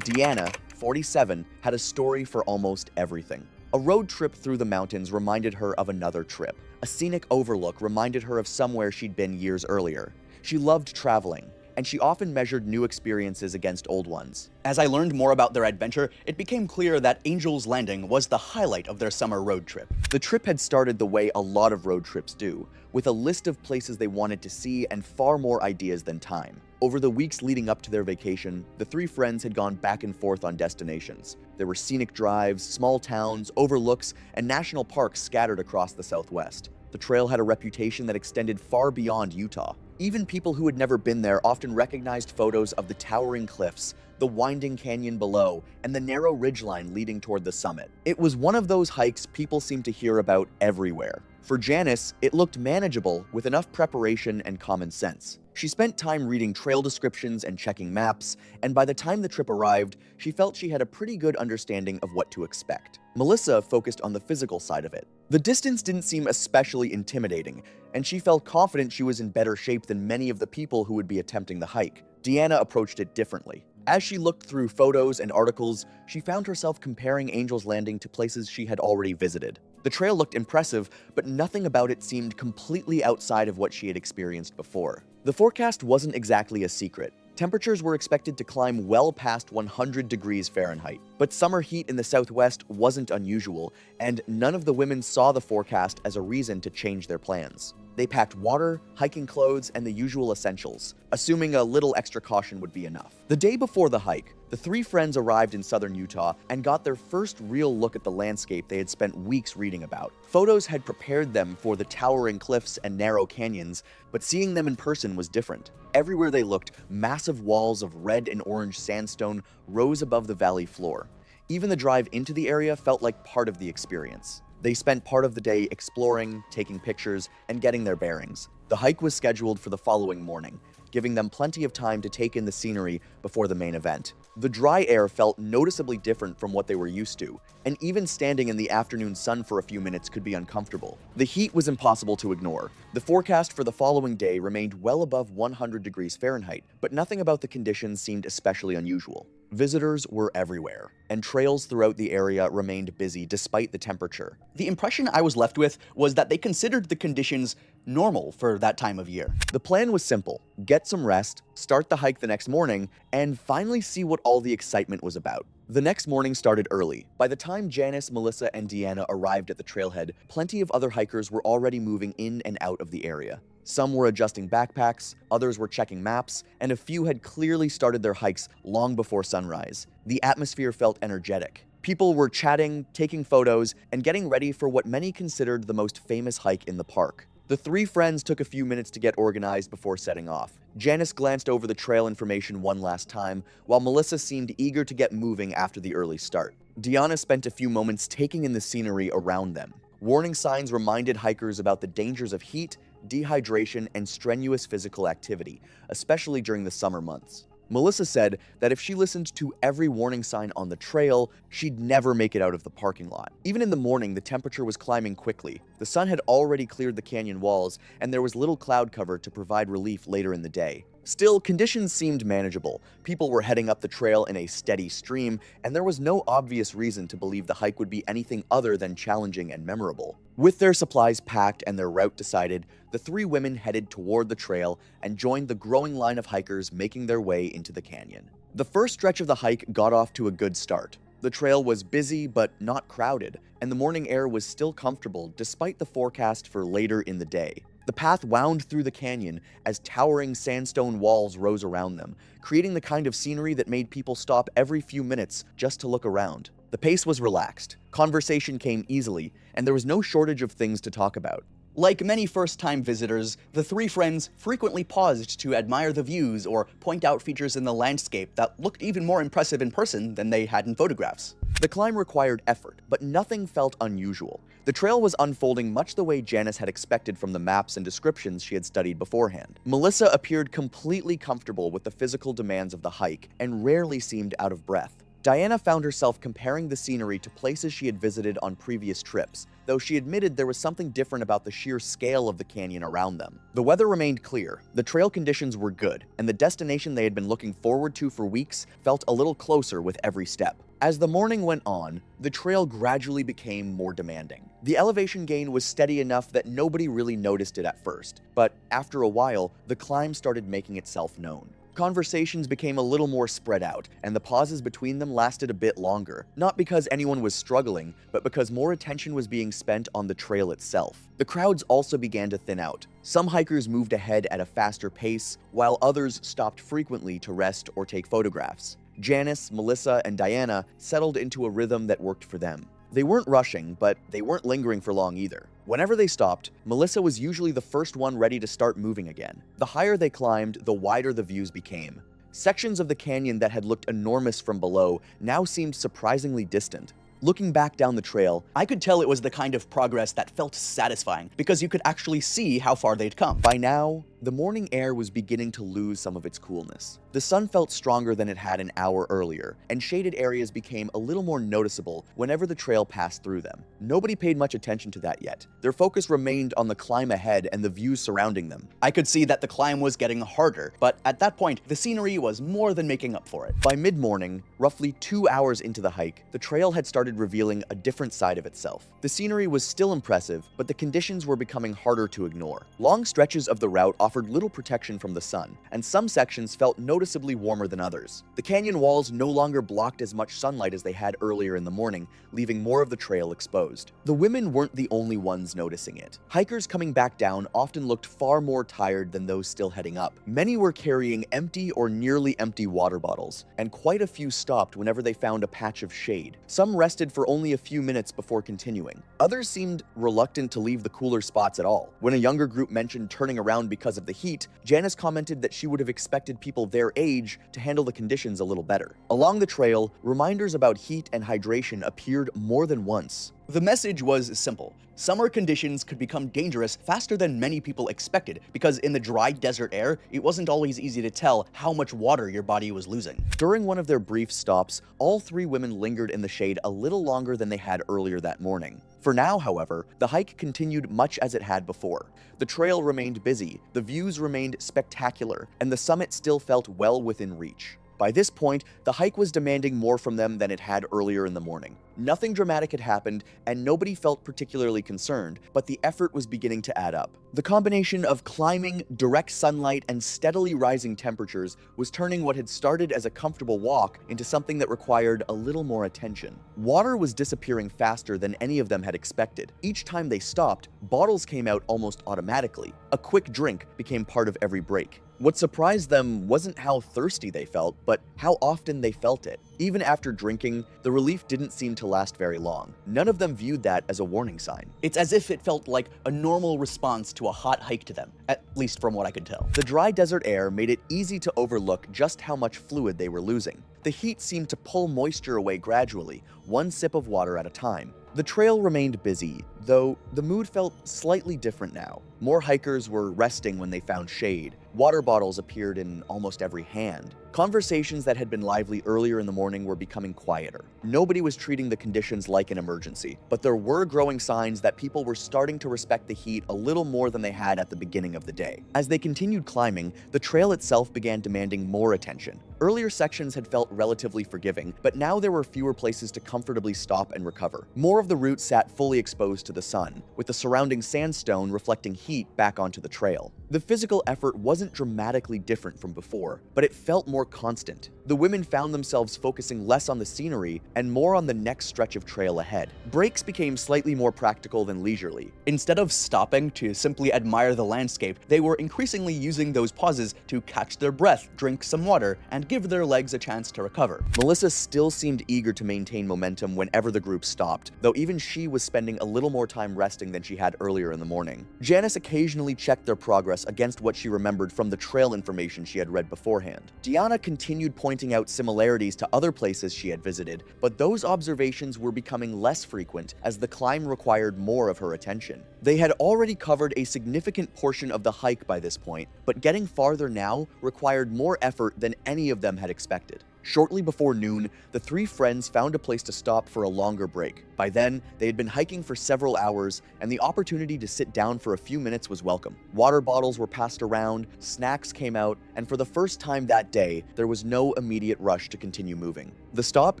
Deanna, 47, had a story for almost everything. A road trip through the mountains reminded her of another trip. A scenic overlook reminded her of somewhere she'd been years earlier. She loved traveling, and she often measured new experiences against old ones. As I learned more about their adventure, it became clear that Angel's Landing was the highlight of their summer road trip. The trip had started the way a lot of road trips do, with a list of places they wanted to see and far more ideas than time. Over the weeks leading up to their vacation, the 3 friends had gone back and forth on destinations. There were scenic drives, small towns, overlooks, and national parks scattered across the Southwest. The trail had a reputation that extended far beyond Utah. Even people who had never been there often recognized photos of the towering cliffs, the winding canyon below, and the narrow ridgeline leading toward the summit. It was one of those hikes people seemed to hear about everywhere. For Janice, it looked manageable with enough preparation and common sense. She spent time reading trail descriptions and checking maps, and by the time the trip arrived, she felt she had a pretty good understanding of what to expect. Melissa focused on the physical side of it. The distance didn't seem especially intimidating, and she felt confident she was in better shape than many of the people who would be attempting the hike. Deanna approached it differently. As she looked through photos and articles, she found herself comparing Angel's Landing to places she had already visited. The trail looked impressive, but nothing about it seemed completely outside of what she had experienced before. The forecast wasn't exactly a secret. Temperatures were expected to climb well past 100 degrees Fahrenheit. But summer heat in the Southwest wasn't unusual, and none of the women saw the forecast as a reason to change their plans. They packed water, hiking clothes, and the usual essentials, assuming a little extra caution would be enough. The day before the hike, the 3 friends arrived in southern Utah and got their first real look at the landscape they had spent weeks reading about. Photos had prepared them for the towering cliffs and narrow canyons, but seeing them in person was different. Everywhere they looked, massive walls of red and orange sandstone rose above the valley floor. Even the drive into the area felt like part of the experience. They spent part of the day exploring, taking pictures, and getting their bearings. The hike was scheduled for the following morning, giving them plenty of time to take in the scenery before the main event. The dry air felt noticeably different from what they were used to, and even standing in the afternoon sun for a few minutes could be uncomfortable. The heat was impossible to ignore. The forecast for the following day remained well above 100 degrees Fahrenheit, but nothing about the conditions seemed especially unusual. Visitors were everywhere, and trails throughout the area remained busy despite the temperature. The impression I was left with was that they considered the conditions normal for that time of year. The plan was simple: get some rest, start the hike the next morning, and finally see what all the excitement was about. The next morning started early. By the time Janice, Melissa, and Deanna arrived at the trailhead, plenty of other hikers were already moving in and out of the area. Some were adjusting backpacks, others were checking maps, and a few had clearly started their hikes long before sunrise. The atmosphere felt energetic. People were chatting, taking photos, and getting ready for what many considered the most famous hike in the park. The three friends took a few minutes to get organized before setting off. Janice glanced over the trail information one last time, while Melissa seemed eager to get moving after the early start. Deanna spent a few moments taking in the scenery around them. Warning signs reminded hikers about the dangers of heat, dehydration, and strenuous physical activity, especially during the summer months. Melissa said that if she listened to every warning sign on the trail, she'd never make it out of the parking lot. Even in the morning, the temperature was climbing quickly. The sun had already cleared the canyon walls, and there was little cloud cover to provide relief later in the day. Still, conditions seemed manageable. People were heading up the trail in a steady stream, and there was no obvious reason to believe the hike would be anything other than challenging and memorable. With their supplies packed and their route decided, the three women headed toward the trail and joined the growing line of hikers making their way into the canyon. The first stretch of the hike got off to a good start. The trail was busy but not crowded, and the morning air was still comfortable despite the forecast for later in the day. The path wound through the canyon as towering sandstone walls rose around them, creating the kind of scenery that made people stop every few minutes just to look around. The pace was relaxed, conversation came easily, and there was no shortage of things to talk about. Like many first-time visitors, the three friends frequently paused to admire the views or point out features in the landscape that looked even more impressive in person than they had in photographs. The climb required effort, but nothing felt unusual. The trail was unfolding much the way Janice had expected from the maps and descriptions she had studied beforehand. Melissa appeared completely comfortable with the physical demands of the hike and rarely seemed out of breath. Diana found herself comparing the scenery to places she had visited on previous trips, though she admitted there was something different about the sheer scale of the canyon around them. The weather remained clear, the trail conditions were good, and the destination they had been looking forward to for weeks felt a little closer with every step. As the morning went on, the trail gradually became more demanding. The elevation gain was steady enough that nobody really noticed it at first, but after a while, the climb started making itself known. Conversations became a little more spread out, and the pauses between them lasted a bit longer, not because anyone was struggling, but because more attention was being spent on the trail itself. The crowds also began to thin out. Some hikers moved ahead at a faster pace, while others stopped frequently to rest or take photographs. Janice, Melissa, and Diana settled into a rhythm that worked for them. They weren't rushing, but they weren't lingering for long either. Whenever they stopped, Melissa was usually the first one ready to start moving again. The higher they climbed, the wider the views became. Sections of the canyon that had looked enormous from below now seemed surprisingly distant. Looking back down the trail, I could tell it was the kind of progress that felt satisfying, because you could actually see how far they'd come. By now, the morning air was beginning to lose some of its coolness. The sun felt stronger than it had an hour earlier, and shaded areas became a little more noticeable whenever the trail passed through them. Nobody paid much attention to that yet. Their focus remained on the climb ahead and the views surrounding them. I could see that the climb was getting harder, but at that point, the scenery was more than making up for it. By mid-morning, roughly 2 hours into the hike, the trail had started revealing a different side of itself. The scenery was still impressive, but the conditions were becoming harder to ignore. Long stretches of the route offered little protection from the sun, and some sections felt noticeably warmer than others. The canyon walls no longer blocked as much sunlight as they had earlier in the morning, leaving more of the trail exposed. The women weren't the only ones noticing it. Hikers coming back down often looked far more tired than those still heading up. Many were carrying empty or nearly empty water bottles, and quite a few stopped whenever they found a patch of shade. Some rested for only a few minutes before continuing. Others seemed reluctant to leave the cooler spots at all. When a younger group mentioned turning around because of the heat, Janice commented that she would have expected people their age to handle the conditions a little better. Along the trail, reminders about heat and hydration appeared more than once. The message was simple. Summer conditions could become dangerous faster than many people expected, because in the dry desert air, it wasn't always easy to tell how much water your body was losing. During one of their brief stops, all three women lingered in the shade a little longer than they had earlier that morning. For now, however, the hike continued much as it had before. The trail remained busy, the views remained spectacular, and the summit still felt well within reach. By this point, the hike was demanding more from them than it had earlier in the morning. Nothing dramatic had happened, and nobody felt particularly concerned, but the effort was beginning to add up. The combination of climbing, direct sunlight, and steadily rising temperatures was turning what had started as a comfortable walk into something that required a little more attention. Water was disappearing faster than any of them had expected. Each time they stopped, bottles came out almost automatically. A quick drink became part of every break. What surprised them wasn't how thirsty they felt, but how often they felt it. Even after drinking, the relief didn't seem to last very long. None of them viewed that as a warning sign. It's as if it felt like a normal response to a hot hike to them, at least from what I could tell. The dry desert air made it easy to overlook just how much fluid they were losing. The heat seemed to pull moisture away gradually, one sip of water at a time. The trail remained busy, though the mood felt slightly different now. More hikers were resting when they found shade. Water bottles appeared in almost every hand. Conversations that had been lively earlier in the morning were becoming quieter. Nobody was treating the conditions like an emergency, but there were growing signs that people were starting to respect the heat a little more than they had at the beginning of the day. As they continued climbing, the trail itself began demanding more attention. Earlier sections had felt relatively forgiving, but now there were fewer places to comfortably stop and recover. More of the route sat fully exposed to the sun, with the surrounding sandstone reflecting heat back onto the trail. The physical effort wasn't dramatically different from before, but it felt more constant. The women found themselves focusing less on the scenery and more on the next stretch of trail ahead. Breaks became slightly more practical than leisurely. Instead of stopping to simply admire the landscape, they were increasingly using those pauses to catch their breath, drink some water, and give their legs a chance to recover. Melissa still seemed eager to maintain momentum whenever the group stopped, though even she was spending a little more time resting than she had earlier in the morning. Janice occasionally checked their progress against what she remembered from the trail information she had read beforehand. Deanna continued pointing out similarities to other places she had visited, but those observations were becoming less frequent as the climb required more of her attention. They had already covered a significant portion of the hike by this point, but getting farther now required more effort than any of them had expected. Shortly before noon, the three friends found a place to stop for a longer break. By then, they had been hiking for several hours, and the opportunity to sit down for a few minutes was welcome. Water bottles were passed around, snacks came out, and for the first time that day, there was no immediate rush to continue moving. The stop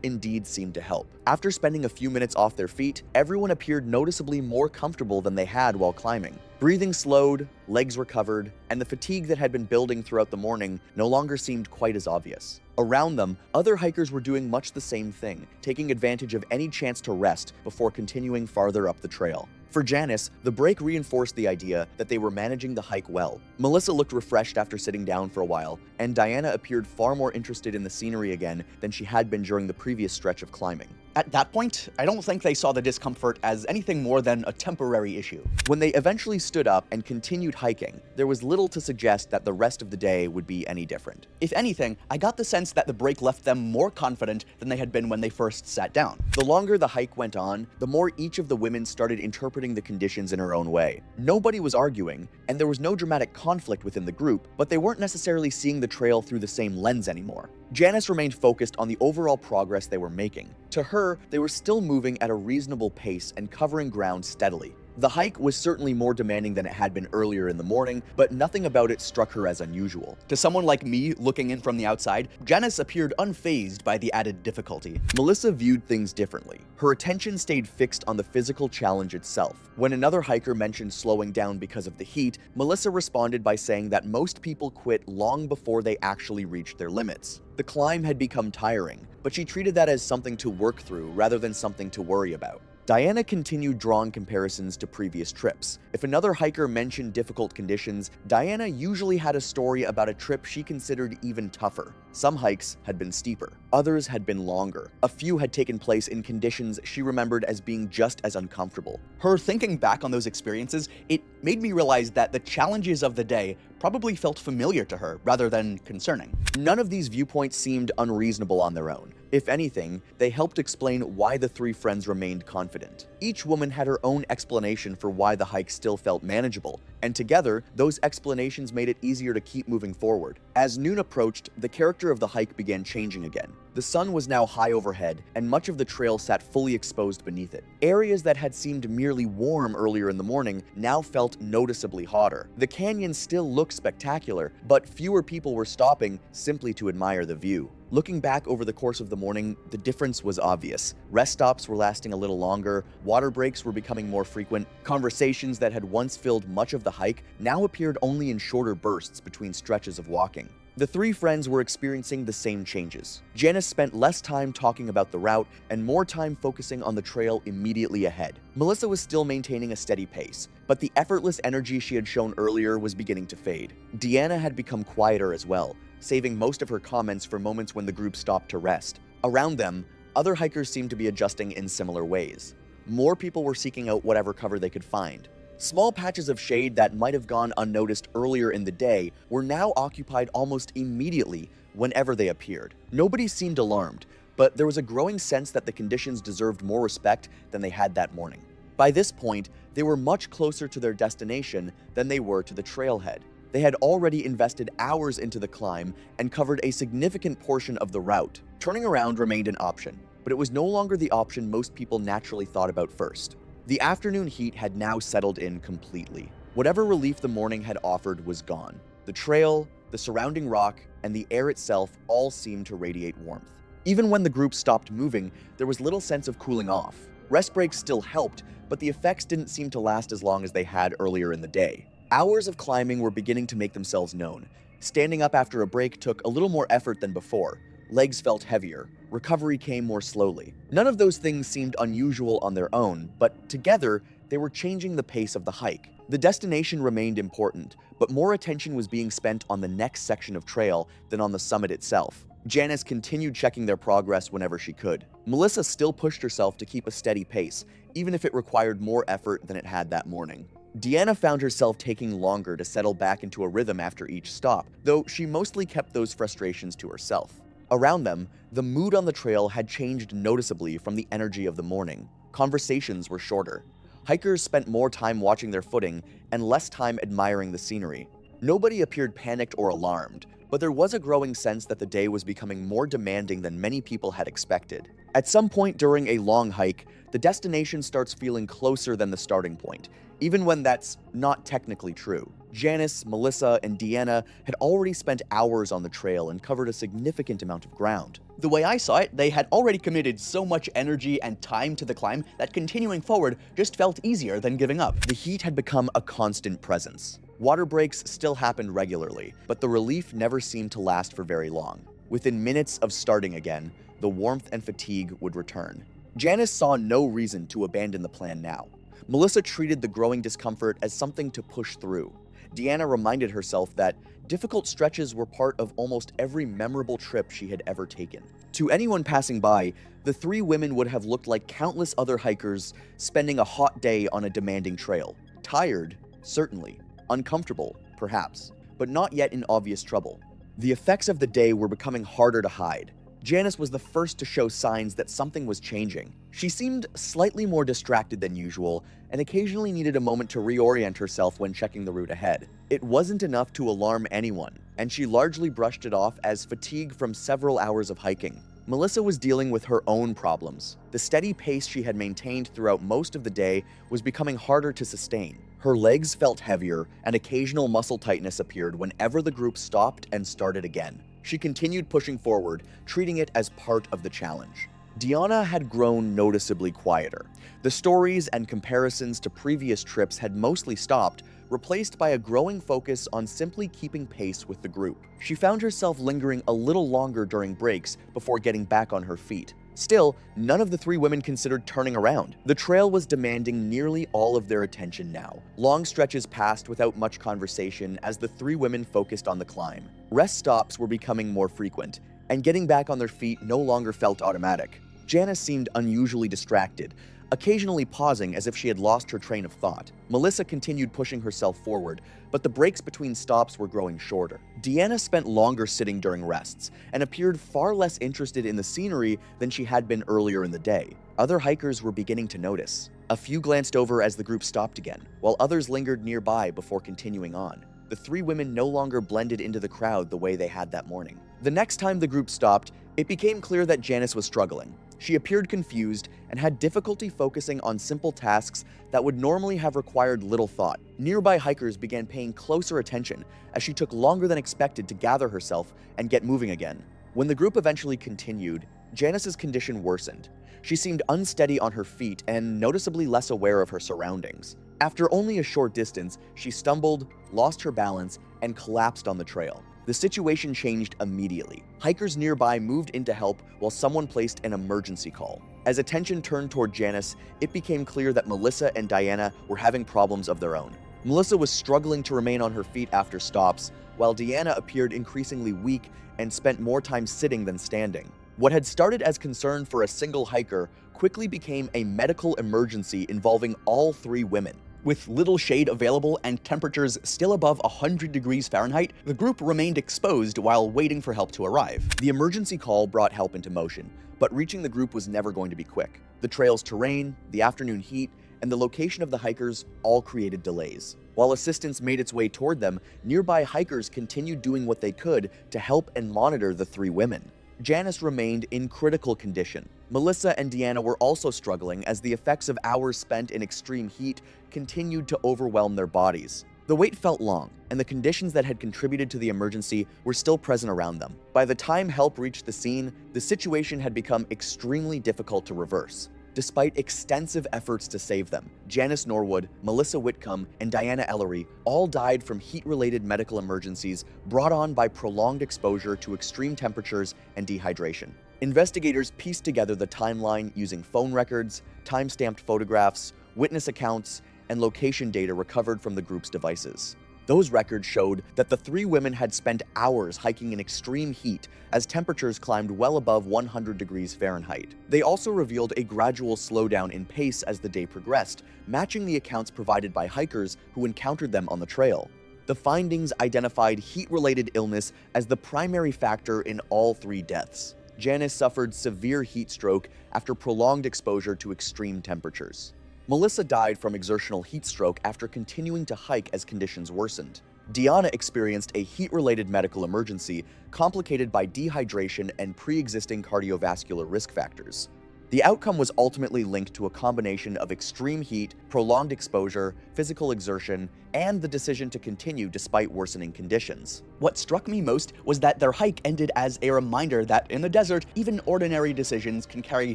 indeed seemed to help. After spending a few minutes off their feet, everyone appeared noticeably more comfortable than they had while climbing. Breathing slowed, legs recovered, and the fatigue that had been building throughout the morning no longer seemed quite as obvious. Around them, other hikers were doing much the same thing, taking advantage of any chance to rest before continuing farther up the trail. For Janice, the break reinforced the idea that they were managing the hike well. Melissa looked refreshed after sitting down for a while, and Diana appeared far more interested in the scenery again than she had been during the previous stretch of climbing. At that point, I don't think they saw the discomfort as anything more than a temporary issue. When they eventually stood up and continued hiking, there was little to suggest that the rest of the day would be any different. If anything, I got the sense that the break left them more confident than they had been when they first sat down. The longer the hike went on, the more each of the women started interpreting the conditions in her own way. Nobody was arguing, and there was no dramatic conflict within the group, but they weren't necessarily seeing the trail through the same lens anymore. Janice remained focused on the overall progress they were making. To her, they were still moving at a reasonable pace and covering ground steadily. The hike was certainly more demanding than it had been earlier in the morning, but nothing about it struck her as unusual. To someone like me looking in from the outside, Janice appeared unfazed by the added difficulty. Melissa viewed things differently. Her attention stayed fixed on the physical challenge itself. When another hiker mentioned slowing down because of the heat, Melissa responded by saying that most people quit long before they actually reached their limits. The climb had become tiring, but she treated that as something to work through rather than something to worry about. Diana continued drawing comparisons to previous trips. If another hiker mentioned difficult conditions, Diana usually had a story about a trip she considered even tougher. Some hikes had been steeper, others had been longer. A few had taken place in conditions she remembered as being just as uncomfortable. Her thinking back on those experiences, it made me realize that the challenges of the day probably felt familiar to her rather than concerning. None of these viewpoints seemed unreasonable on their own. If anything, they helped explain why the three friends remained confident. Each woman had her own explanation for why the hike still felt manageable, and together, those explanations made it easier to keep moving forward. As noon approached, the character of the hike began changing again. The sun was now high overhead, and much of the trail sat fully exposed beneath it. Areas that had seemed merely warm earlier in the morning now felt noticeably hotter. The canyon still looked spectacular, but fewer people were stopping simply to admire the view. Looking back over the course of the morning, the difference was obvious. Rest stops were lasting a little longer, water breaks were becoming more frequent, conversations that had once filled much of the hike now appeared only in shorter bursts between stretches of walking. The three friends were experiencing the same changes. Janice spent less time talking about the route and more time focusing on the trail immediately ahead. Melissa was still maintaining a steady pace, but the effortless energy she had shown earlier was beginning to fade. Deanna had become quieter as well, saving most of her comments for moments when the group stopped to rest. Around them, other hikers seemed to be adjusting in similar ways. More people were seeking out whatever cover they could find. Small patches of shade that might have gone unnoticed earlier in the day were now occupied almost immediately whenever they appeared. Nobody seemed alarmed, but there was a growing sense that the conditions deserved more respect than they had that morning. By this point, they were much closer to their destination than they were to the trailhead. They had already invested hours into the climb and covered a significant portion of the route. Turning around remained an option, but it was no longer the option most people naturally thought about first. The afternoon heat had now settled in completely. Whatever relief the morning had offered was gone. The trail, the surrounding rock, and the air itself all seemed to radiate warmth. Even when the group stopped moving, there was little sense of cooling off. Rest breaks still helped, but the effects didn't seem to last as long as they had earlier in the day. Hours of climbing were beginning to make themselves known. Standing up after a break took a little more effort than before. Legs felt heavier. Recovery came more slowly. None of those things seemed unusual on their own, but together, they were changing the pace of the hike. The destination remained important, but more attention was being spent on the next section of trail than on the summit itself. Janice continued checking their progress whenever she could. Melissa still pushed herself to keep a steady pace, even if it required more effort than it had that morning. Deanna found herself taking longer to settle back into a rhythm after each stop, though she mostly kept those frustrations to herself. Around them, the mood on the trail had changed noticeably from the energy of the morning. Conversations were shorter. Hikers spent more time watching their footing and less time admiring the scenery. Nobody appeared panicked or alarmed, but there was a growing sense that the day was becoming more demanding than many people had expected. At some point during a long hike, the destination starts feeling closer than the starting point, even when that's not technically true. Janice, Melissa, and Deanna had already spent hours on the trail and covered a significant amount of ground. The way I saw it, they had already committed so much energy and time to the climb that continuing forward just felt easier than giving up. The heat had become a constant presence. Water breaks still happened regularly, but the relief never seemed to last for very long. Within minutes of starting again, the warmth and fatigue would return. Janice saw no reason to abandon the plan now. Melissa treated the growing discomfort as something to push through. Deanna reminded herself that difficult stretches were part of almost every memorable trip she had ever taken. To anyone passing by, the three women would have looked like countless other hikers spending a hot day on a demanding trail. Tired, certainly. Uncomfortable, perhaps, but not yet in obvious trouble. The effects of the day were becoming harder to hide. Janice was the first to show signs that something was changing. She seemed slightly more distracted than usual and occasionally needed a moment to reorient herself when checking the route ahead. It wasn't enough to alarm anyone, and she largely brushed it off as fatigue from several hours of hiking. Melissa was dealing with her own problems. The steady pace she had maintained throughout most of the day was becoming harder to sustain. Her legs felt heavier, and occasional muscle tightness appeared whenever the group stopped and started again. She continued pushing forward, treating it as part of the challenge. Deanna had grown noticeably quieter. The stories and comparisons to previous trips had mostly stopped, replaced by a growing focus on simply keeping pace with the group. She found herself lingering a little longer during breaks before getting back on her feet. Still, none of the three women considered turning around. The trail was demanding nearly all of their attention now. Long stretches passed without much conversation as the three women focused on the climb. Rest stops were becoming more frequent, and getting back on their feet no longer felt automatic. Janice seemed unusually distracted, occasionally pausing as if she had lost her train of thought. Melissa continued pushing herself forward, but the breaks between stops were growing shorter. Deanna spent longer sitting during rests and appeared far less interested in the scenery than she had been earlier in the day. Other hikers were beginning to notice. A few glanced over as the group stopped again, while others lingered nearby before continuing on. The three women no longer blended into the crowd the way they had that morning. The next time the group stopped, it became clear that Janice was struggling. She appeared confused and had difficulty focusing on simple tasks that would normally have required little thought. Nearby hikers began paying closer attention as she took longer than expected to gather herself and get moving again. When the group eventually continued, Janice's condition worsened. She seemed unsteady on her feet and noticeably less aware of her surroundings. After only a short distance, she stumbled, lost her balance, and collapsed on the trail. The situation changed immediately. Hikers nearby moved in to help while someone placed an emergency call. As attention turned toward Janice, it became clear that Melissa and Diana were having problems of their own. Melissa was struggling to remain on her feet after stops, while Deanna appeared increasingly weak and spent more time sitting than standing. What had started as concern for a single hiker quickly became a medical emergency involving all three women. With little shade available and temperatures still above 100 degrees Fahrenheit, the group remained exposed while waiting for help to arrive. The emergency call brought help into motion, but reaching the group was never going to be quick. The trail's terrain, the afternoon heat, and the location of the hikers all created delays. While assistance made its way toward them, nearby hikers continued doing what they could to help and monitor the three women. Janice remained in critical condition. Melissa and Deanna were also struggling as the effects of hours spent in extreme heat continued to overwhelm their bodies. The wait felt long, and the conditions that had contributed to the emergency were still present around them. By the time help reached the scene, the situation had become extremely difficult to reverse. Despite extensive efforts to save them, Janice Norwood, Melissa Whitcomb, and Diana Ellery all died from heat-related medical emergencies brought on by prolonged exposure to extreme temperatures and dehydration. Investigators pieced together the timeline using phone records, time-stamped photographs, witness accounts, and location data recovered from the group's devices. Those records showed that the three women had spent hours hiking in extreme heat as temperatures climbed well above 100 degrees Fahrenheit. They also revealed a gradual slowdown in pace as the day progressed, matching the accounts provided by hikers who encountered them on the trail. The findings identified heat-related illness as the primary factor in all three deaths. Janice suffered severe heat stroke after prolonged exposure to extreme temperatures. Melissa died from exertional heat stroke after continuing to hike as conditions worsened. Deanna experienced a heat-related medical emergency complicated by dehydration and pre-existing cardiovascular risk factors. The outcome was ultimately linked to a combination of extreme heat, prolonged exposure, physical exertion, and the decision to continue despite worsening conditions. What struck me most was that their hike ended as a reminder that in the desert, even ordinary decisions can carry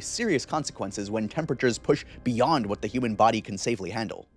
serious consequences when temperatures push beyond what the human body can safely handle.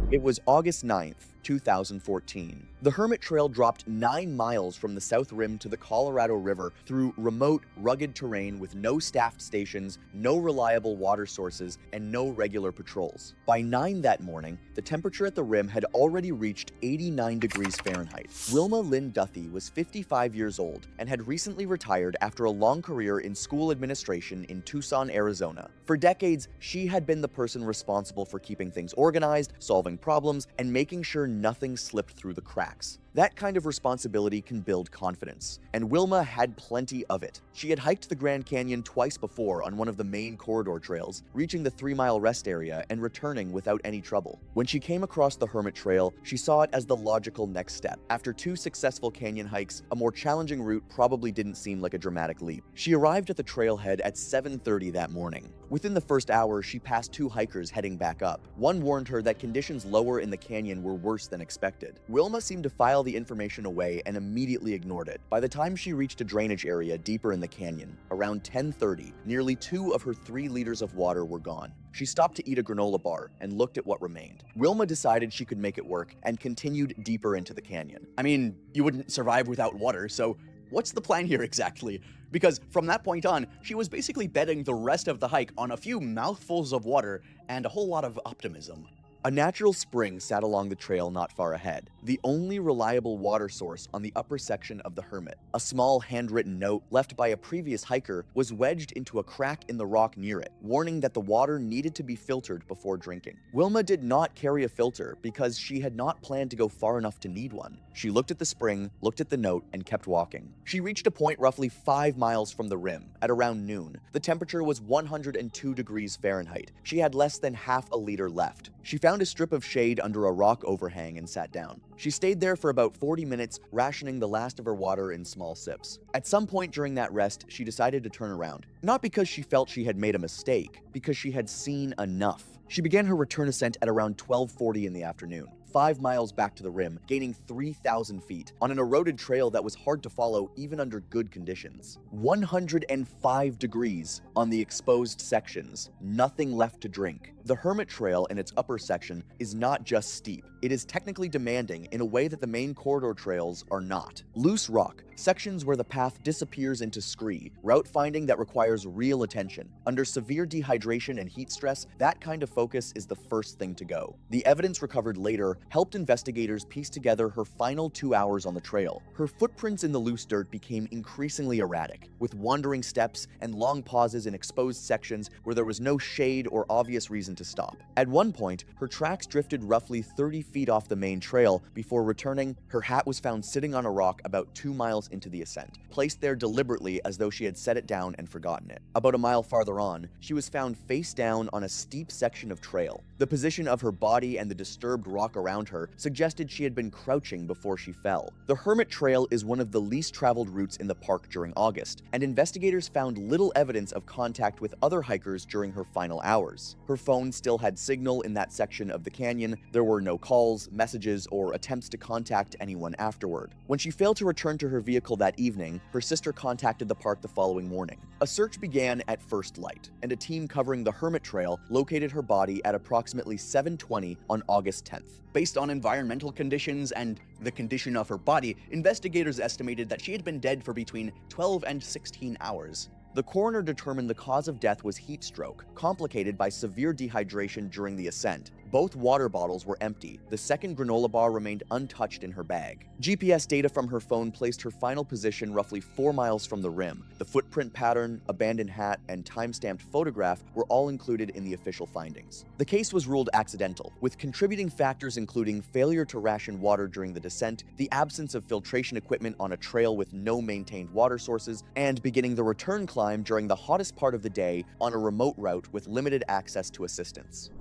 It was August 9th, 2014. The Hermit Trail dropped 9 miles from the South Rim to the Colorado River through remote, rugged terrain with no staffed stations, no reliable water sources, and no regular patrols. By 9 that morning, the temperature at the rim had already reached 89 degrees Fahrenheit. Wilma Lynn Duthie was 55 years old and had recently retired after a long career in school administration in Tucson, Arizona. For decades, she had been the person responsible for keeping things organized, solving problems, and making sure nothing slipped through the cracks. That kind of responsibility can build confidence, and Wilma had plenty of it. She had hiked the Grand Canyon twice before on one of the main corridor trails, reaching the 3-mile rest area and returning without any trouble. When she came across the Hermit Trail, she saw it as the logical next step. After 2 successful canyon hikes, a more challenging route probably didn't seem like a dramatic leap. She arrived at the trailhead at 7:30 that morning. Within the first hour, she passed 2 hikers heading back up. One warned her that conditions lower in the canyon were worse than expected. Wilma seemed to file the information away and immediately ignored it. By the time she reached a drainage area deeper in the canyon, around 10:30, nearly 2 of her 3 liters of water were gone. She stopped to eat a granola bar and looked at what remained. Wilma decided she could make it work and continued deeper into the canyon. I mean, you wouldn't survive without water, so what's the plan here exactly? because from that point on, she was basically betting the rest of the hike on a few mouthfuls of water and a whole lot of optimism. A natural spring sat along the trail not far ahead, the only reliable water source on the upper section of the Hermit. A small handwritten note left by a previous hiker was wedged into a crack in the rock near it, warning that the water needed to be filtered before drinking. Wilma did not carry a filter because she had not planned to go far enough to need one. She looked at the spring, looked at the note, and kept walking. She reached a point roughly 5 miles from the rim at around noon. The temperature was 102 degrees Fahrenheit. She had less than half a liter left. She found a strip of shade under a rock overhang and sat down. She stayed there for about 40 minutes, rationing the last of her water in small sips. At some point during that rest, she decided to turn around. Not because she felt she had made a mistake, because she had seen enough. She began her return ascent at around 12:40 in the afternoon, 5 miles back to the rim, gaining 3,000 feet on an eroded trail that was hard to follow even under good conditions. 105 degrees on the exposed sections, nothing left to drink. The Hermit Trail in its upper section is not just steep, it is technically demanding in a way that the main corridor trails are not. Loose rock, sections where the path disappears into scree, route finding that requires real attention. Under severe dehydration and heat stress, that kind of focus is the first thing to go. The evidence recovered later helped investigators piece together her final 2 hours on the trail. Her footprints in the loose dirt became increasingly erratic, with wandering steps and long pauses in exposed sections where there was no shade or obvious reason to stop. At one point, her tracks drifted roughly 30 feet off the main trail before returning. Her hat was found sitting on a rock about 2 miles into the ascent, placed there deliberately as though she had set it down and forgotten it. About a mile farther on, she was found face down on a steep section of trail. The position of her body and the disturbed rock around her suggested she had been crouching before she fell. The Hermit Trail is one of the least traveled routes in the park during August, and investigators found little evidence of contact with other hikers during her final hours. Her phone still had signal in that section of the canyon. There were no calls, messages, or attempts to contact anyone afterward. When she failed to return to her vehicle that evening, her sister contacted the park the following morning. A search began at first light, and a team covering the Hermit Trail located her body at approximately 7:20 on August 10th. Based on environmental conditions and the condition of her body, investigators estimated that she had been dead for between 12 and 16 hours. The coroner determined the cause of death was heat stroke, complicated by severe dehydration during the ascent. Both water bottles were empty. The second granola bar remained untouched in her bag. GPS data from her phone placed her final position roughly 4 miles from the rim. The footprint pattern, abandoned hat, and time-stamped photograph were all included in the official findings. The case was ruled accidental, with contributing factors including failure to ration water during the descent, the absence of filtration equipment on a trail with no maintained water sources, and beginning the return climb during the hottest part of the day on a remote route with limited access to assistance.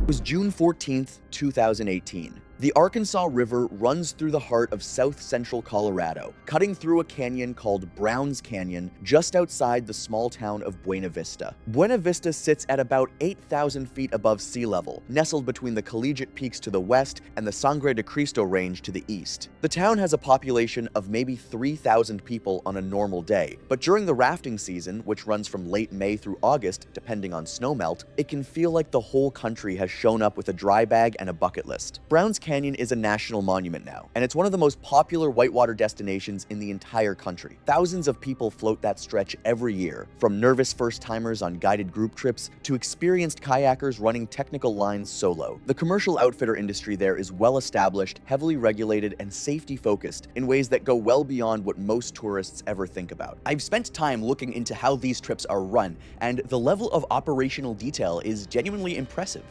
It was June 14th, 2018. The Arkansas River runs through the heart of south-central Colorado, cutting through a canyon called Browns Canyon just outside the small town of Buena Vista. Buena Vista sits at about 8,000 feet above sea level, nestled between the Collegiate Peaks to the west and the Sangre de Cristo Range to the east. The town has a population of maybe 3,000 people on a normal day, but during the rafting season, which runs from late May through August, depending on snowmelt, it can feel like the whole country has shown up with a dry bag and a bucket list. Browns Canyon is a national monument now, and it's one of the most popular whitewater destinations in the entire country. Thousands of people float that stretch every year, from nervous first-timers on guided group trips to experienced kayakers running technical lines solo. The commercial outfitter industry there is well-established, heavily regulated, and safety-focused in ways that go well beyond what most tourists ever think about. I've spent time looking into how these trips are run, and the level of operational detail is genuinely impressive.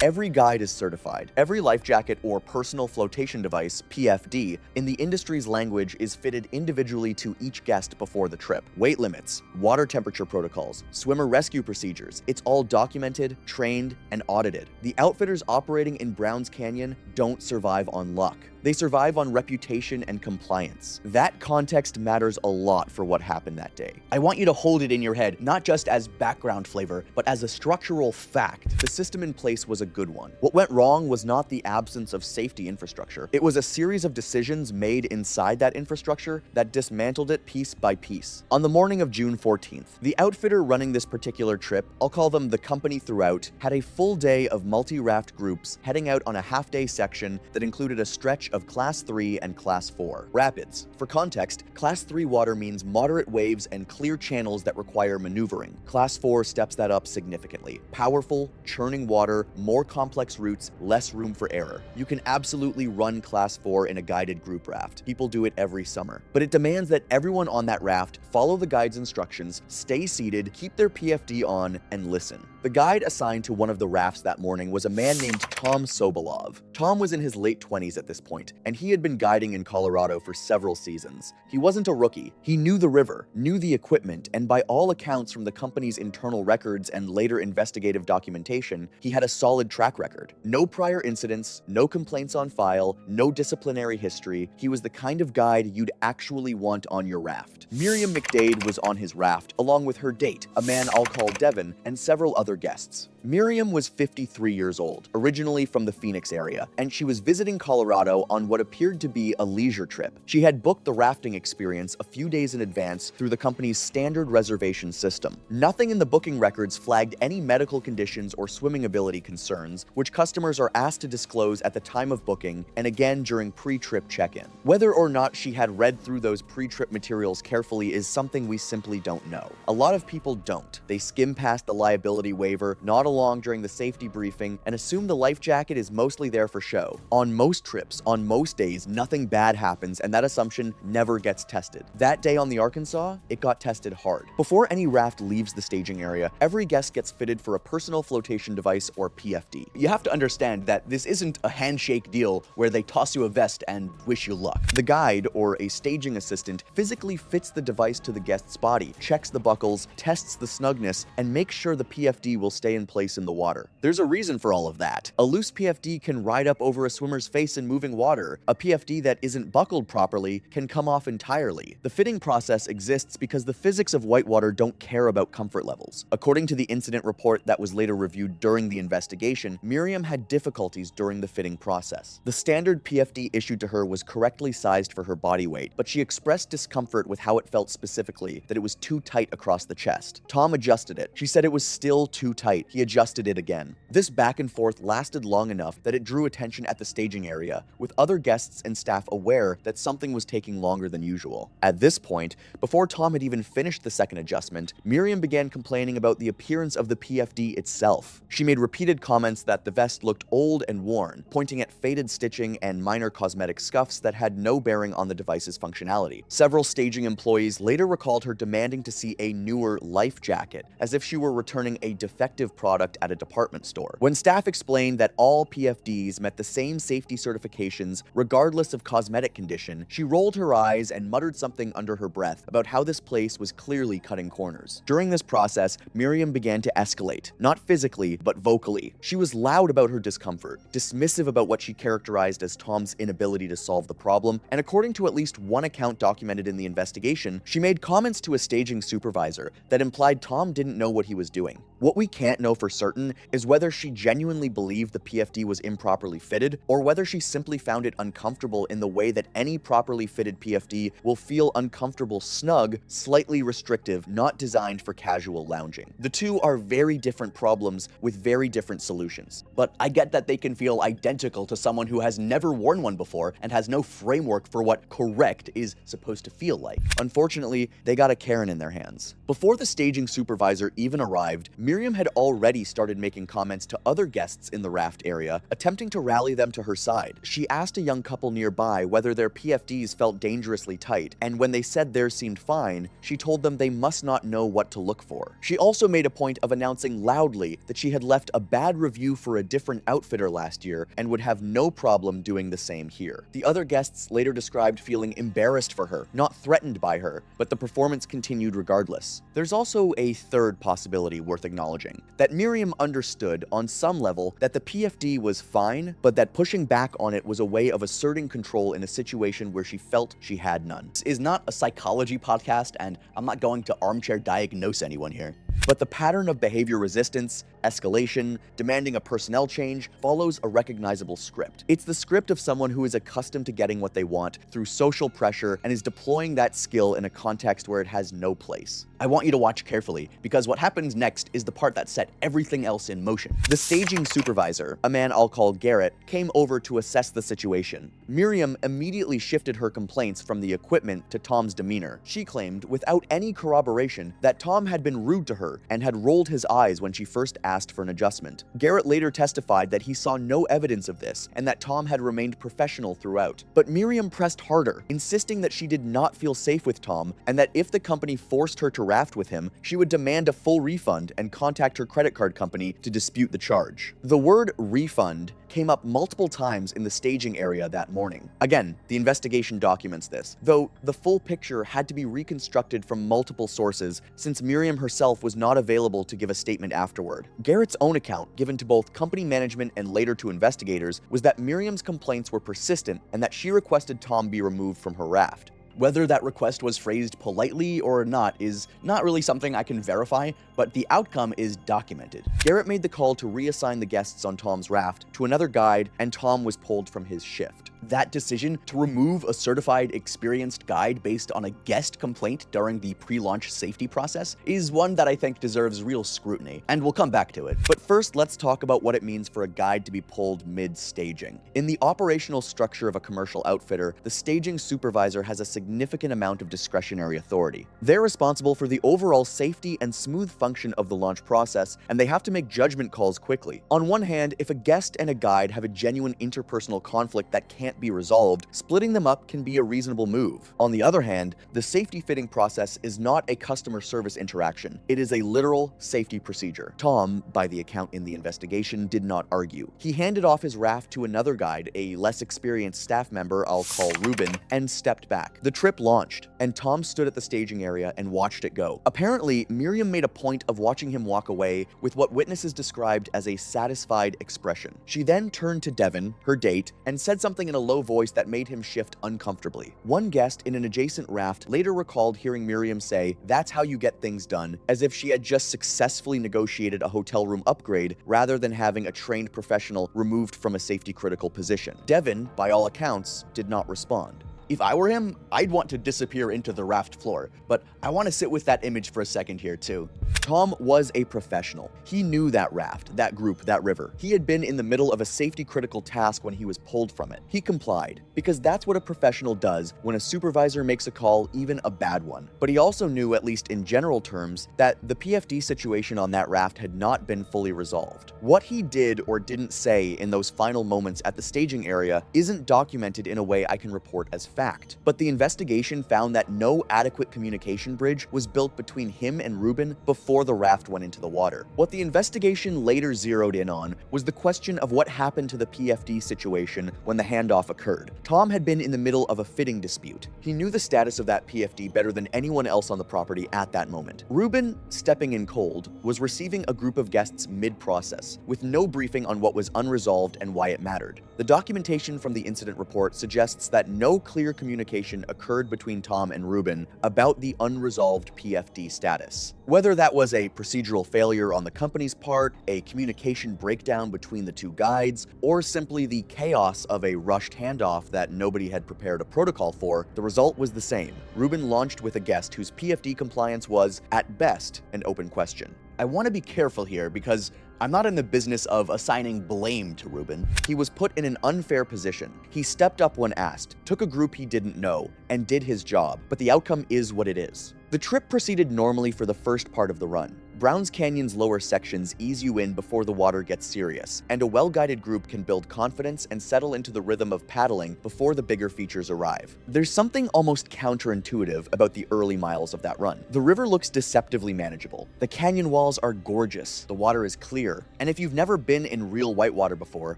Every guide is certified. Every life jacket or personal flotation device, PFD, in the industry's language is fitted individually to each guest before the trip. Weight limits, water temperature protocols, swimmer rescue procedures, it's all documented, trained, and audited. The outfitters operating in Browns Canyon don't survive on luck. They survive on reputation and compliance. That context matters a lot for what happened that day. I want you to hold it in your head, not just as background flavor, but as a structural fact. The system in place was a good one. What went wrong was not the absence of safety infrastructure. It was a series of decisions made inside that infrastructure that dismantled it piece by piece. On the morning of June 14th, the outfitter running this particular trip, I'll call them the company throughout, had a full day of multi-raft groups heading out on a half-day section that included a stretch of Class 3 and Class 4. Rapids. For context, Class 3 water means moderate waves and clear channels that require maneuvering. Class 4 steps that up significantly. Powerful, churning water, more complex routes, less room for error. You can absolutely run Class 4 in a guided group raft. People do it every summer. But it demands that everyone on that raft follow the guide's instructions, stay seated, keep their PFD on, and listen. The guide assigned to one of the rafts that morning was a man named Tom Sobolov. Tom was in his late 20s at this point, and he had been guiding in Colorado for several seasons. He wasn't a rookie. He knew the river, knew the equipment, and by all accounts from the company's internal records and later investigative documentation, he had a solid track record. No prior incidents, no complaints on file, no disciplinary history. He was the kind of guide you'd actually want on your raft. Miriam McDade was on his raft, along with her date, a man I'll call Devin, and several other guests. Miriam was 53 years old, originally from the Phoenix area, and she was visiting Colorado on what appeared to be a leisure trip. She had booked the rafting experience a few days in advance through the company's standard reservation system. Nothing in the booking records flagged any medical conditions or swimming ability concerns, which customers are asked to disclose at the time of booking and again during pre-trip check-in. Whether or not she had read through those pre-trip materials carefully is something we simply don't know. A lot of people don't. They skim past the liability waiver, nod along during the safety briefing, and assume the life jacket is mostly there for show. On most trips, on most days, nothing bad happens, and that assumption never gets tested. That day on the Arkansas, it got tested hard. Before any raft leaves the staging area, every guest gets fitted for a personal flotation device, or PFD. You have to understand that this isn't a handshake deal where they toss you a vest and wish you luck. The guide, or a staging assistant, physically fits the device to the guest's body, checks the buckles, tests the snugness, and makes sure the PFD will stay in place in the water. There's a reason for all of that. A loose PFD can ride up over a swimmer's face in moving water. A PFD that isn't buckled properly can come off entirely. The fitting process exists because the physics of whitewater don't care about comfort levels. According to the incident report that was later reviewed during the investigation, Miriam had difficulties during the fitting process. The standard PFD issued to her was correctly sized for her body weight, but she expressed discomfort with how it felt specifically, that it was too tight across the chest. Tom adjusted it. She said it was still too tight. He adjusted it again. This back and forth lasted long enough that it drew attention at the staging area, with other guests and staff aware that something was taking longer than usual. At this point, before Tom had even finished the second adjustment, Miriam began complaining about the appearance of the PFD itself. She made repeated comments that the vest looked old and worn, pointing at faded stitching and minor cosmetic scuffs that had no bearing on the device's functionality. Several staging employees later recalled her demanding to see a newer life jacket, as if she were returning a defective product at a department store. When staff explained that all PFDs met the same safety certifications regardless of cosmetic condition, she rolled her eyes and muttered something under her breath about how this place was clearly cutting corners. During this process, Miriam began to escalate, not physically, but vocally. She was loud about her discomfort, dismissive about what she characterized as Tom's inability to solve the problem, and according to at least one account documented in the investigation, she made comments to a staging supervisor that implied Tom didn't know what he was doing. What we can't know for certain is whether she genuinely believed the PFD was improperly fitted, or whether she simply found it uncomfortable in the way that any properly fitted PFD will feel uncomfortable, snug, slightly restrictive, not designed for casual lounging. The two are very different problems with very different solutions. But I get that they can feel identical to someone who has never worn one before and has no framework for what correct is supposed to feel like. Unfortunately, they got a Karen in their hands. Before the staging supervisor even arrived, Miriam had already started making comments to other guests in the raft area, attempting to rally them to her side. She asked a young couple nearby whether their PFDs felt dangerously tight, and when they said theirs seemed fine, she told them they must not know what to look for. She also made a point of announcing loudly that she had left a bad review for a different outfitter last year and would have no problem doing the same here. The other guests later described feeling embarrassed for her, not threatened by her, but the performance continued regardless. There's also a third possibility worth acknowledging, that Miriam understood on some level that the PFD was fine, but that pushing back on it was a way of asserting control in a situation where she felt she had none. This is not a psychology podcast, and I'm not going to armchair diagnose anyone here. But the pattern of behavior resistance, escalation, demanding a personnel change follows a recognizable script. It's the script of someone who is accustomed to getting what they want through social pressure and is deploying that skill in a context where it has no place. I want you to watch carefully, because what happens next is the part that set everything else in motion. The staging supervisor, a man I'll call Garrett, came over to assess the situation. Miriam immediately shifted her complaints from the equipment to Tom's demeanor. She claimed, without any corroboration, that Tom had been rude to her and had rolled his eyes when she first asked for an adjustment. Garrett later testified that he saw no evidence of this and that Tom had remained professional throughout. But Miriam pressed harder, insisting that she did not feel safe with Tom and that if the company forced her to raft with him, she would demand a full refund and contact her credit card company to dispute the charge. The word refund came up multiple times in the staging area that morning. Again, the investigation documents this, though the full picture had to be reconstructed from multiple sources since Miriam herself was not available to give a statement afterward. Garrett's own account, given to both company management and later to investigators, was that Miriam's complaints were persistent and that she requested Tom be removed from her raft. Whether that request was phrased politely or not is not really something I can verify, but the outcome is documented. Garrett made the call to reassign the guests on Tom's raft to another guide, and Tom was pulled from his shift. That decision to remove a certified, experienced guide based on a guest complaint during the pre-launch safety process is one that I think deserves real scrutiny, and we'll come back to it. But first, let's talk about what it means for a guide to be pulled mid-staging. In the operational structure of a commercial outfitter, the staging supervisor has a significant amount of discretionary authority. They're responsible for the overall safety and smooth function of the launch process, and they have to make judgment calls quickly. On one hand, if a guest and a guide have a genuine interpersonal conflict that can't be resolved, splitting them up can be a reasonable move. On the other hand, the safety fitting process is not a customer service interaction. It is a literal safety procedure. Tom, by the account in the investigation, did not argue. He handed off his raft to another guide, a less experienced staff member I'll call Ruben, and stepped back. The trip launched, and Tom stood at the staging area and watched it go. Apparently, Miriam made a point of watching him walk away with what witnesses described as a satisfied expression. She then turned to Devin, her date, and said something in a low voice that made him shift uncomfortably. One guest in an adjacent raft later recalled hearing Miriam say, "That's how you get things done," as if she had just successfully negotiated a hotel room upgrade rather than having a trained professional removed from a safety-critical position. Devin, by all accounts, did not respond. If I were him, I'd want to disappear into the raft floor, but I want to sit with that image for a second here too. Tom was a professional. He knew that raft, that group, that river. He had been in the middle of a safety-critical task when he was pulled from it. He complied, because that's what a professional does when a supervisor makes a call, even a bad one. But he also knew, at least in general terms, that the PFD situation on that raft had not been fully resolved. What he did or didn't say in those final moments at the staging area isn't documented in a way I can report as fact. But the investigation found that no adequate communication bridge was built between him and Ruben before the raft went into the water. What the investigation later zeroed in on was the question of what happened to the PFD situation when the handoff occurred. Tom had been in the middle of a fitting dispute. He knew the status of that PFD better than anyone else on the property at that moment. Ruben, stepping in cold, was receiving a group of guests mid-process, with no briefing on what was unresolved and why it mattered. The documentation from the incident report suggests that no clear communication occurred between Tom and Ruben about the unresolved PFD status. Whether that was a procedural failure on the company's part, a communication breakdown between the two guides, or simply the chaos of a rushed handoff that nobody had prepared a protocol for, the result was the same. Ruben launched with a guest whose PFD compliance was, at best, an open question. I want to be careful here because I'm not in the business of assigning blame to Ruben. He was put in an unfair position. He stepped up when asked, took a group he didn't know, and did his job, but the outcome is what it is. The trip proceeded normally for the first part of the run. Browns Canyon's lower sections ease you in before the water gets serious, and a well-guided group can build confidence and settle into the rhythm of paddling before the bigger features arrive. There's something almost counterintuitive about the early miles of that run. The river looks deceptively manageable. The canyon walls are gorgeous, the water is clear, and if you've never been in real whitewater before,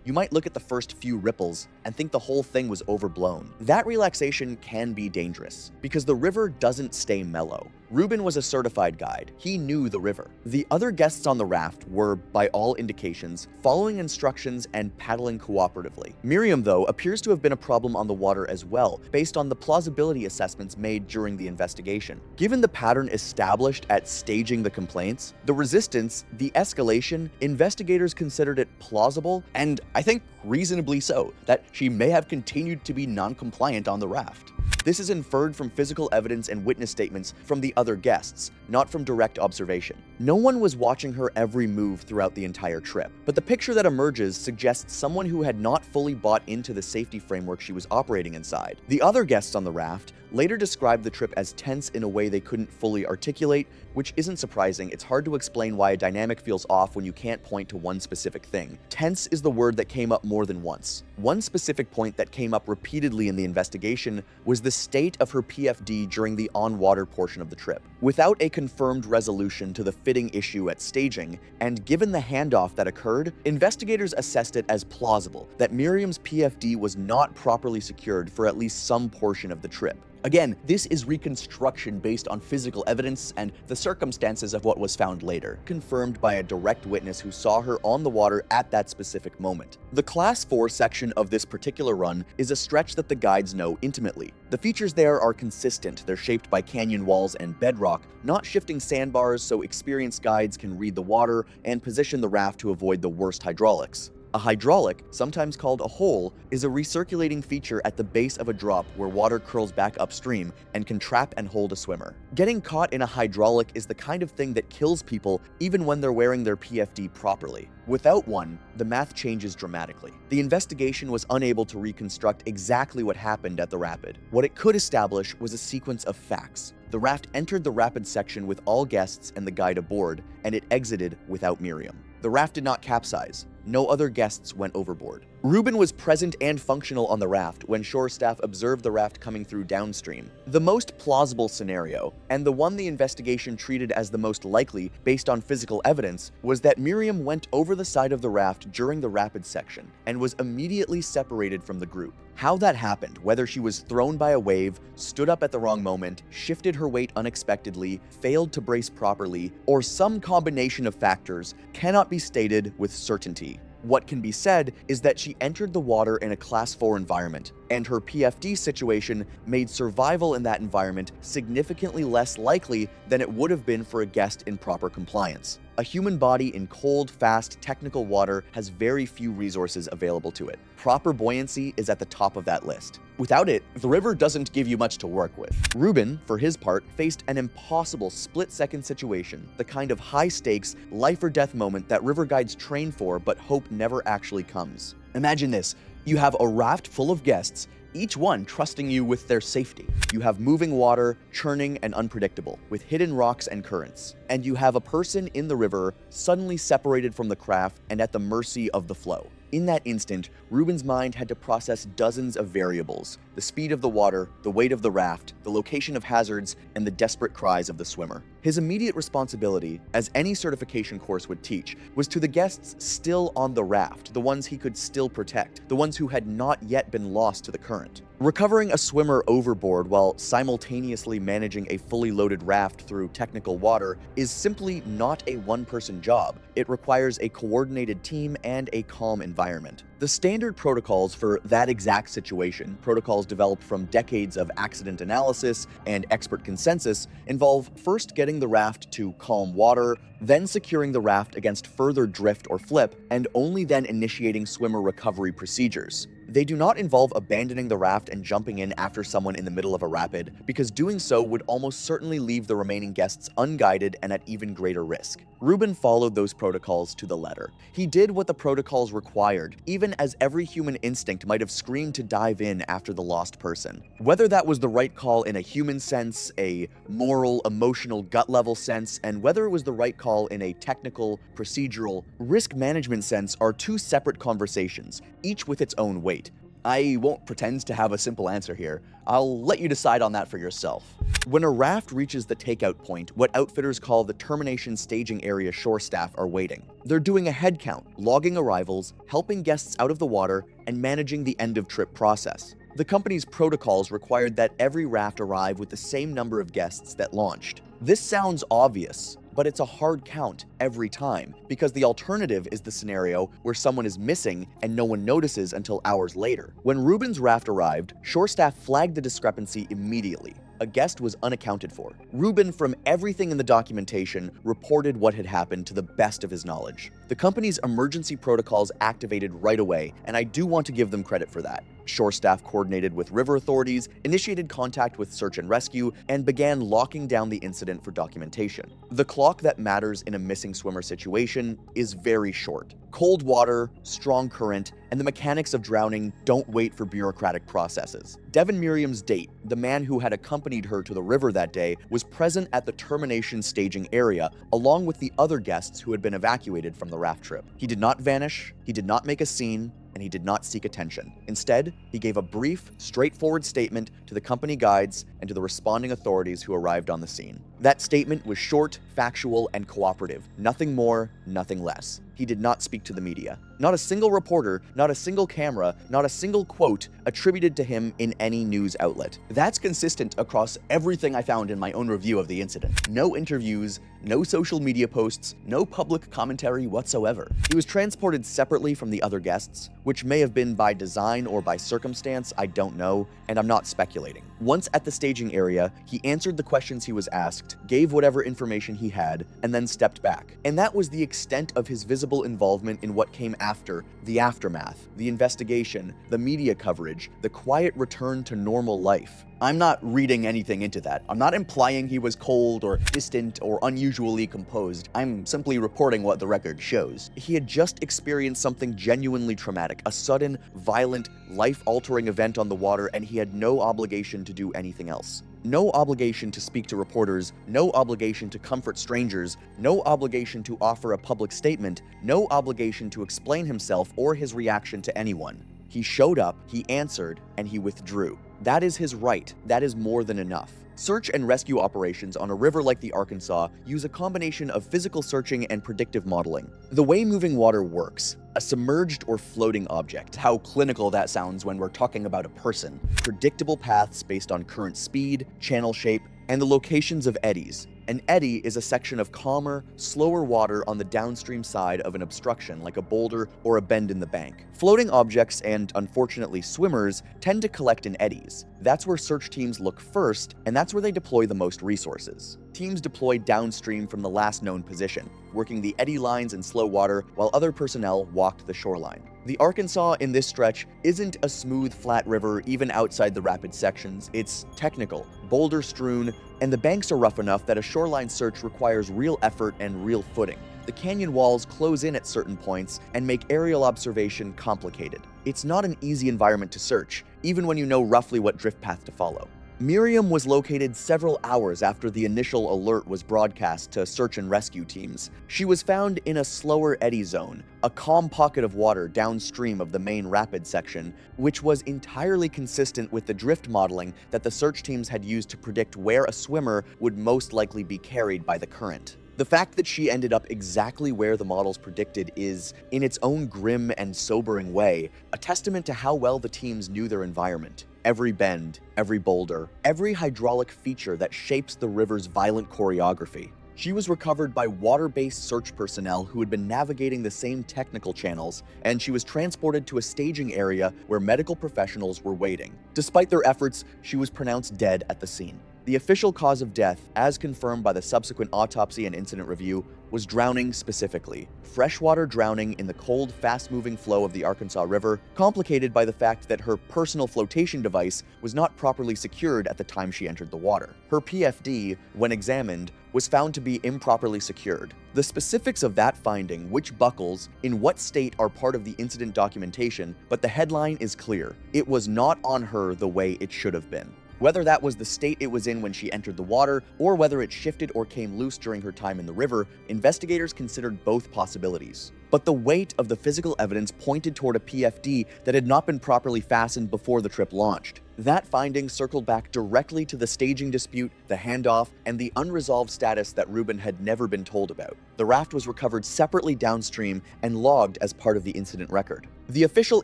you might look at the first few ripples and think the whole thing was overblown. That relaxation can be dangerous, because the river doesn't stay mellow. Ruben was a certified guide. He knew the river. The other guests on the raft were, by all indications, following instructions and paddling cooperatively. Miriam, though, appears to have been a problem on the water as well, based on the plausibility assessments made during the investigation. Given the pattern established at staging the complaints, the resistance, the escalation, investigators considered it plausible, and I think reasonably so, that she may have continued to be non-compliant on the raft. This is inferred from physical evidence and witness statements from the other guests, not from direct observation. No one was watching her every move throughout the entire trip, but the picture that emerges suggests someone who had not fully bought into the safety framework she was operating inside. The other guests on the raft later described the trip as tense in a way they couldn't fully articulate, which isn't surprising. It's hard to explain why a dynamic feels off when you can't point to one specific thing. Tense is the word that came up more than once. One specific point that came up repeatedly in the investigation was the state of her PFD during the on-water portion of the trip. Without a confirmed resolution to the fitting issue at staging, and given the handoff that occurred, investigators assessed it as plausible that Miriam's PFD was not properly secured for at least some portion of the trip. Again, this is reconstruction based on physical evidence and the circumstances of what was found later, confirmed by a direct witness who saw her on the water at that specific moment. The Class 4 section of this particular run is a stretch that the guides know intimately. The features there are consistent. They're shaped by canyon walls and bedrock, not shifting sandbars, so experienced guides can read the water and position the raft to avoid the worst hydraulics. A hydraulic, sometimes called a hole, is a recirculating feature at the base of a drop where water curls back upstream and can trap and hold a swimmer. Getting caught in a hydraulic is the kind of thing that kills people even when they're wearing their PFD properly. Without one, the math changes dramatically. The investigation was unable to reconstruct exactly what happened at the rapid. What it could establish was a sequence of facts. The raft entered the rapid section with all guests and the guide aboard, and it exited without Miriam. The raft did not capsize. No other guests went overboard. Ruben was present and functional on the raft when shore staff observed the raft coming through downstream. The most plausible scenario, and the one the investigation treated as the most likely based on physical evidence, was that Miriam went over the side of the raft during the rapid section and was immediately separated from the group. How that happened, whether she was thrown by a wave, stood up at the wrong moment, shifted her weight unexpectedly, failed to brace properly, or some combination of factors, cannot be stated with certainty. What can be said is that she entered the water in a Class 4 environment, and her PFD situation made survival in that environment significantly less likely than it would have been for a guest in proper compliance. A human body in cold, fast, technical water has very few resources available to it. Proper buoyancy is at the top of that list. Without it, the river doesn't give you much to work with. Ruben, for his part, faced an impossible split-second situation, the kind of high-stakes, life-or-death moment that river guides train for but hope never actually comes. Imagine this. You have a raft full of guests, each one trusting you with their safety. You have moving water, churning and unpredictable, with hidden rocks and currents. And you have a person in the river suddenly separated from the craft and at the mercy of the flow. In that instant, Ruben's mind had to process dozens of variables: the speed of the water, the weight of the raft, the location of hazards, and the desperate cries of the swimmer. His immediate responsibility, as any certification course would teach, was to the guests still on the raft, the ones he could still protect, the ones who had not yet been lost to the current. Recovering a swimmer overboard while simultaneously managing a fully loaded raft through technical water is simply not a one-person job. It requires a coordinated team and a calm environment. The standard protocols for that exact situation, protocols developed from decades of accident analysis and expert consensus, involve first getting the raft to calm water, then securing the raft against further drift or flip, and only then initiating swimmer recovery procedures. They do not involve abandoning the raft and jumping in after someone in the middle of a rapid, because doing so would almost certainly leave the remaining guests unguided and at even greater risk. Ruben followed those protocols to the letter. He did what the protocols required, even as every human instinct might have screamed to dive in after the lost person. Whether that was the right call in a human sense, a moral, emotional, gut-level sense, and whether it was the right call in a technical, procedural, risk management sense are two separate conversations, each with its own weight. I won't pretend to have a simple answer here. I'll let you decide on that for yourself. When a raft reaches the takeout point, what outfitters call the termination staging area shore staff are waiting. They're doing a head count, logging arrivals, helping guests out of the water, and managing the end-of-trip process. The company's protocols required that every raft arrive with the same number of guests that launched. This sounds obvious, but it's a hard count every time, because the alternative is the scenario where someone is missing and no one notices until hours later. When Rubin's raft arrived, shore staff flagged the discrepancy immediately. A guest was unaccounted for. Rubin, from everything in the documentation, reported what had happened to the best of his knowledge. The company's emergency protocols activated right away, and I do want to give them credit for that. Shore staff coordinated with river authorities, initiated contact with search and rescue, and began locking down the incident for documentation. The clock that matters in a missing swimmer situation is very short. Cold water, strong current, and the mechanics of drowning don't wait for bureaucratic processes. Devin Miriam's date, the man who had accompanied her to the river that day, was present at the termination staging area, along with the other guests who had been evacuated from the raft trip. He did not vanish, he did not make a scene, and he did not seek attention. Instead, he gave a brief, straightforward statement to the company guides and to the responding authorities who arrived on the scene. That statement was short, factual, and cooperative. Nothing more, nothing less. He did not speak to the media. Not a single reporter, not a single camera, not a single quote attributed to him in any news outlet. That's consistent across everything I found in my own review of the incident. No interviews, no social media posts, no public commentary whatsoever. He was transported separately from the other guests, which may have been by design or by circumstance, I don't know, and I'm not speculating. Once at the staging area, he answered the questions he was asked, gave whatever information he had, and then stepped back. And that was the extent of his visible involvement in what came after, the aftermath, the investigation, the media coverage, the quiet return to normal life. I'm not reading anything into that. I'm not implying he was cold or distant or unusually composed. I'm simply reporting what the record shows. He had just experienced something genuinely traumatic, a sudden, violent, life-altering event on the water, and he had no obligation to do anything else. No obligation to speak to reporters, no obligation to comfort strangers, no obligation to offer a public statement, no obligation to explain himself or his reaction to anyone. He showed up, he answered, and he withdrew. That is his right. That is more than enough. Search and rescue operations on a river like the Arkansas use a combination of physical searching and predictive modeling. The way moving water works, a submerged or floating object. How clinical that sounds when we're talking about a person. Predictable paths based on current speed, channel shape, and the locations of eddies. An eddy is a section of calmer, slower water on the downstream side of an obstruction like a boulder or a bend in the bank. Floating objects and, unfortunately, swimmers tend to collect in eddies. That's where search teams look first, and that's where they deploy the most resources. Teams deploy downstream from the last known position, working the eddy lines in slow water while other personnel walked the shoreline. The Arkansas in this stretch isn't a smooth, flat river even outside the rapid sections. It's technical, boulder-strewn, and the banks are rough enough that a shoreline search requires real effort and real footing. The canyon walls close in at certain points and make aerial observation complicated. It's not an easy environment to search, even when you know roughly what drift path to follow. Miriam was located several hours after the initial alert was broadcast to search and rescue teams. She was found in a slower eddy zone, a calm pocket of water downstream of the main rapid section, which was entirely consistent with the drift modeling that the search teams had used to predict where a swimmer would most likely be carried by the current. The fact that she ended up exactly where the models predicted is, in its own grim and sobering way, a testament to how well the teams knew their environment. Every bend, every boulder, every hydraulic feature that shapes the river's violent choreography. She was recovered by water-based search personnel who had been navigating the same technical channels, and she was transported to a staging area where medical professionals were waiting. Despite their efforts, she was pronounced dead at the scene. The official cause of death, as confirmed by the subsequent autopsy and incident review, was drowning specifically. Freshwater drowning in the cold, fast-moving flow of the Arkansas River, complicated by the fact that her personal flotation device was not properly secured at the time she entered the water. Her PFD, when examined, was found to be improperly secured. The specifics of that finding, which buckles, in what state are part of the incident documentation, but the headline is clear. It was not on her the way it should have been. Whether that was the state it was in when she entered the water, or whether it shifted or came loose during her time in the river, investigators considered both possibilities. But the weight of the physical evidence pointed toward a PFD that had not been properly fastened before the trip launched. That finding circled back directly to the staging dispute, the handoff, and the unresolved status that Rubin had never been told about. The raft was recovered separately downstream and logged as part of the incident record. The official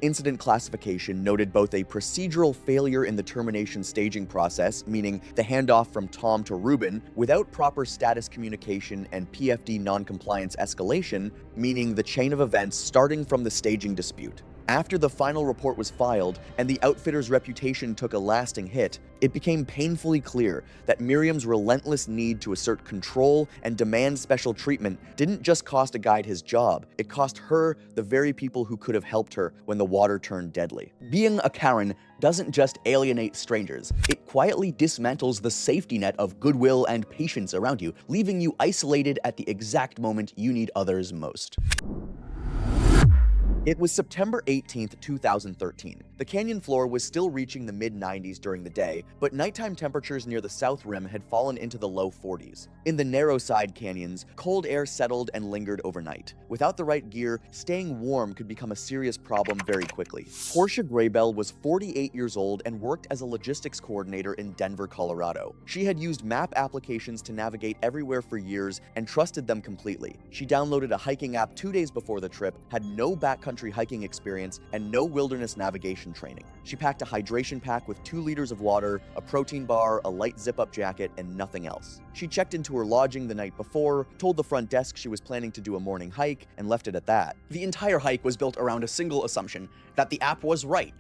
incident classification noted both a procedural failure in the termination staging process, meaning the handoff from Tom to Ruben, without proper status communication, and PFD noncompliance escalation, meaning the chain of events starting from the staging dispute. After the final report was filed and the outfitter's reputation took a lasting hit, it became painfully clear that Miriam's relentless need to assert control and demand special treatment didn't just cost a guide his job, it cost her the very people who could have helped her when the water turned deadly. Being a Karen doesn't just alienate strangers, it quietly dismantles the safety net of goodwill and patience around you, leaving you isolated at the exact moment you need others most. It was September 18th, 2013. The canyon floor was still reaching the mid-90s during the day, but nighttime temperatures near the south rim had fallen into the low 40s. In the narrow side canyons, cold air settled and lingered overnight. Without the right gear, staying warm could become a serious problem very quickly. Portia Graybell was 48 years old and worked as a logistics coordinator in Denver, Colorado. She had used map applications to navigate everywhere for years and trusted them completely. She downloaded a hiking app 2 days before the trip, had no backcountry hiking experience, and no wilderness navigation training. She packed a hydration pack with 2 liters of water, a protein bar, a light zip-up jacket, and nothing else. She checked into her lodging the night before, told the front desk she was planning to do a morning hike, and left it at that. The entire hike was built around a single assumption, that the app was right.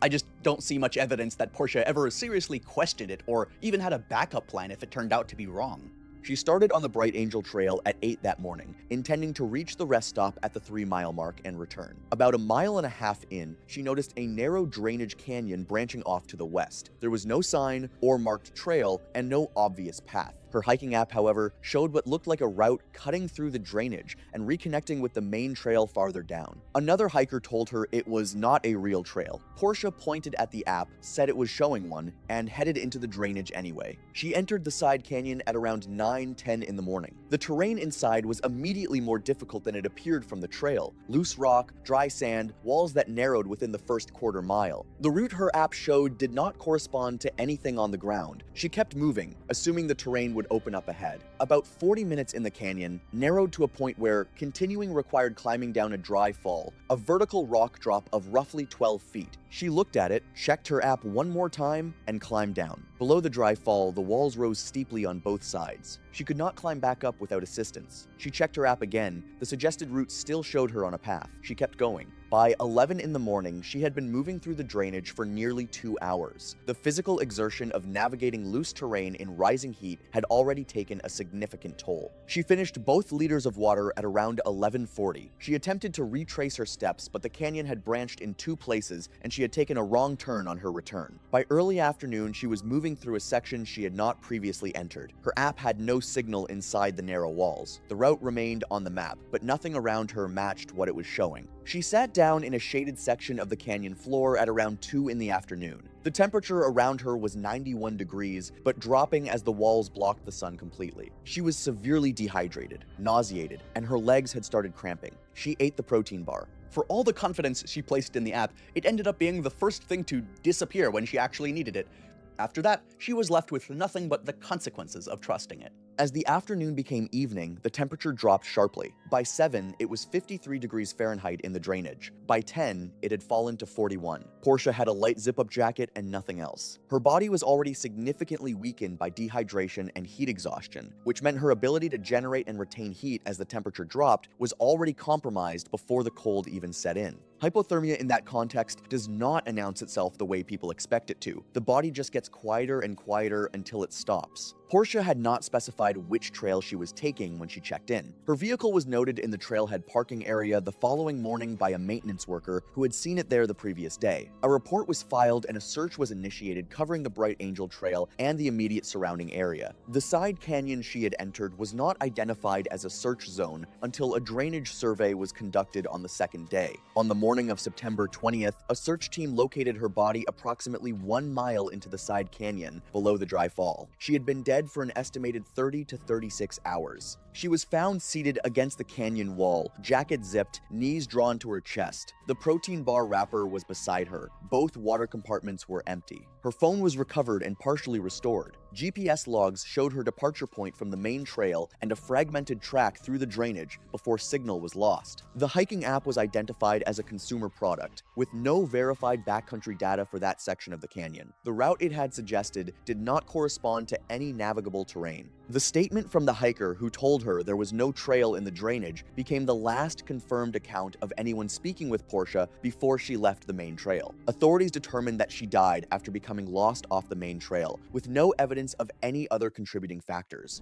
I just don't see much evidence that Portia ever seriously questioned it or even had a backup plan if it turned out to be wrong. She started on the Bright Angel Trail at 8 that morning, intending to reach the rest stop at the 3-mile mark and return. About a mile and a half in, she noticed a narrow drainage canyon branching off to the west. There was no sign or marked trail and no obvious path. Her hiking app, however, showed what looked like a route cutting through the drainage and reconnecting with the main trail farther down. Another hiker told her it was not a real trail. Portia pointed at the app, said it was showing one, and headed into the drainage anyway. She entered the side canyon at around 9:10 in the morning. The terrain inside was immediately more difficult than it appeared from the trail. Loose rock, dry sand, walls that narrowed within the first quarter mile. The route her app showed did not correspond to anything on the ground. She kept moving, assuming the terrain would open up ahead. About 40 minutes in the canyon, narrowed to a point where continuing required climbing down a dry fall, a vertical rock drop of roughly 12 feet. She looked at it, checked her app one more time, and climbed down. Below the dry fall, the walls rose steeply on both sides. She could not climb back up without assistance. She checked her app again. The suggested route still showed her on a path. She kept going. By 11 in the morning, she had been moving through the drainage for nearly 2 hours. The physical exertion of navigating loose terrain in rising heat had already taken a significant toll. She finished both liters of water at around 11:40. She attempted to retrace her steps, but the canyon had branched in 2 places and she had taken a wrong turn on her return. By early afternoon, she was moving through a section she had not previously entered. Her app had no signal inside the narrow walls. The route remained on the map, but nothing around her matched what it was showing. She sat down in a shaded section of the canyon floor at around 2 in the afternoon. The temperature around her was 91 degrees, but dropping as the walls blocked the sun completely. She was severely dehydrated, nauseated, and her legs had started cramping. She ate the protein bar. For all the confidence she placed in the app, it ended up being the first thing to disappear when she actually needed it. After that, she was left with nothing but the consequences of trusting it. As the afternoon became evening, the temperature dropped sharply. By 7, it was 53 degrees Fahrenheit in the drainage. By 10, it had fallen to 41. Portia had a light zip-up jacket and nothing else. Her body was already significantly weakened by dehydration and heat exhaustion, which meant her ability to generate and retain heat as the temperature dropped was already compromised before the cold even set in. Hypothermia in that context does not announce itself the way people expect it to. The body just gets quieter and quieter until it stops. Portia had not specified which trail she was taking when she checked in. Her vehicle was noted in the trailhead parking area the following morning by a maintenance worker who had seen it there the previous day. A report was filed and a search was initiated covering the Bright Angel Trail and the immediate surrounding area. The side canyon she had entered was not identified as a search zone until a drainage survey was conducted on the second day. On the morning of September 20th, a search team located her body approximately 1 mile into the side canyon below the dry fall. She had been dead for an estimated 30 to 36 hours. She was found seated against the canyon wall, jacket zipped, knees drawn to her chest. The protein bar wrapper was beside her. Both water compartments were empty. Her phone was recovered and partially restored. GPS logs showed her departure point from the main trail and a fragmented track through the drainage before signal was lost. The hiking app was identified as a consumer product, with no verified backcountry data for that section of the canyon. The route it had suggested did not correspond to any navigable terrain. The statement from the hiker who told her there was no trail in the drainage became the last confirmed account of anyone speaking with Portia before she left the main trail. Authorities determined that she died after becoming lost off the main trail, with no evidence of any other contributing factors.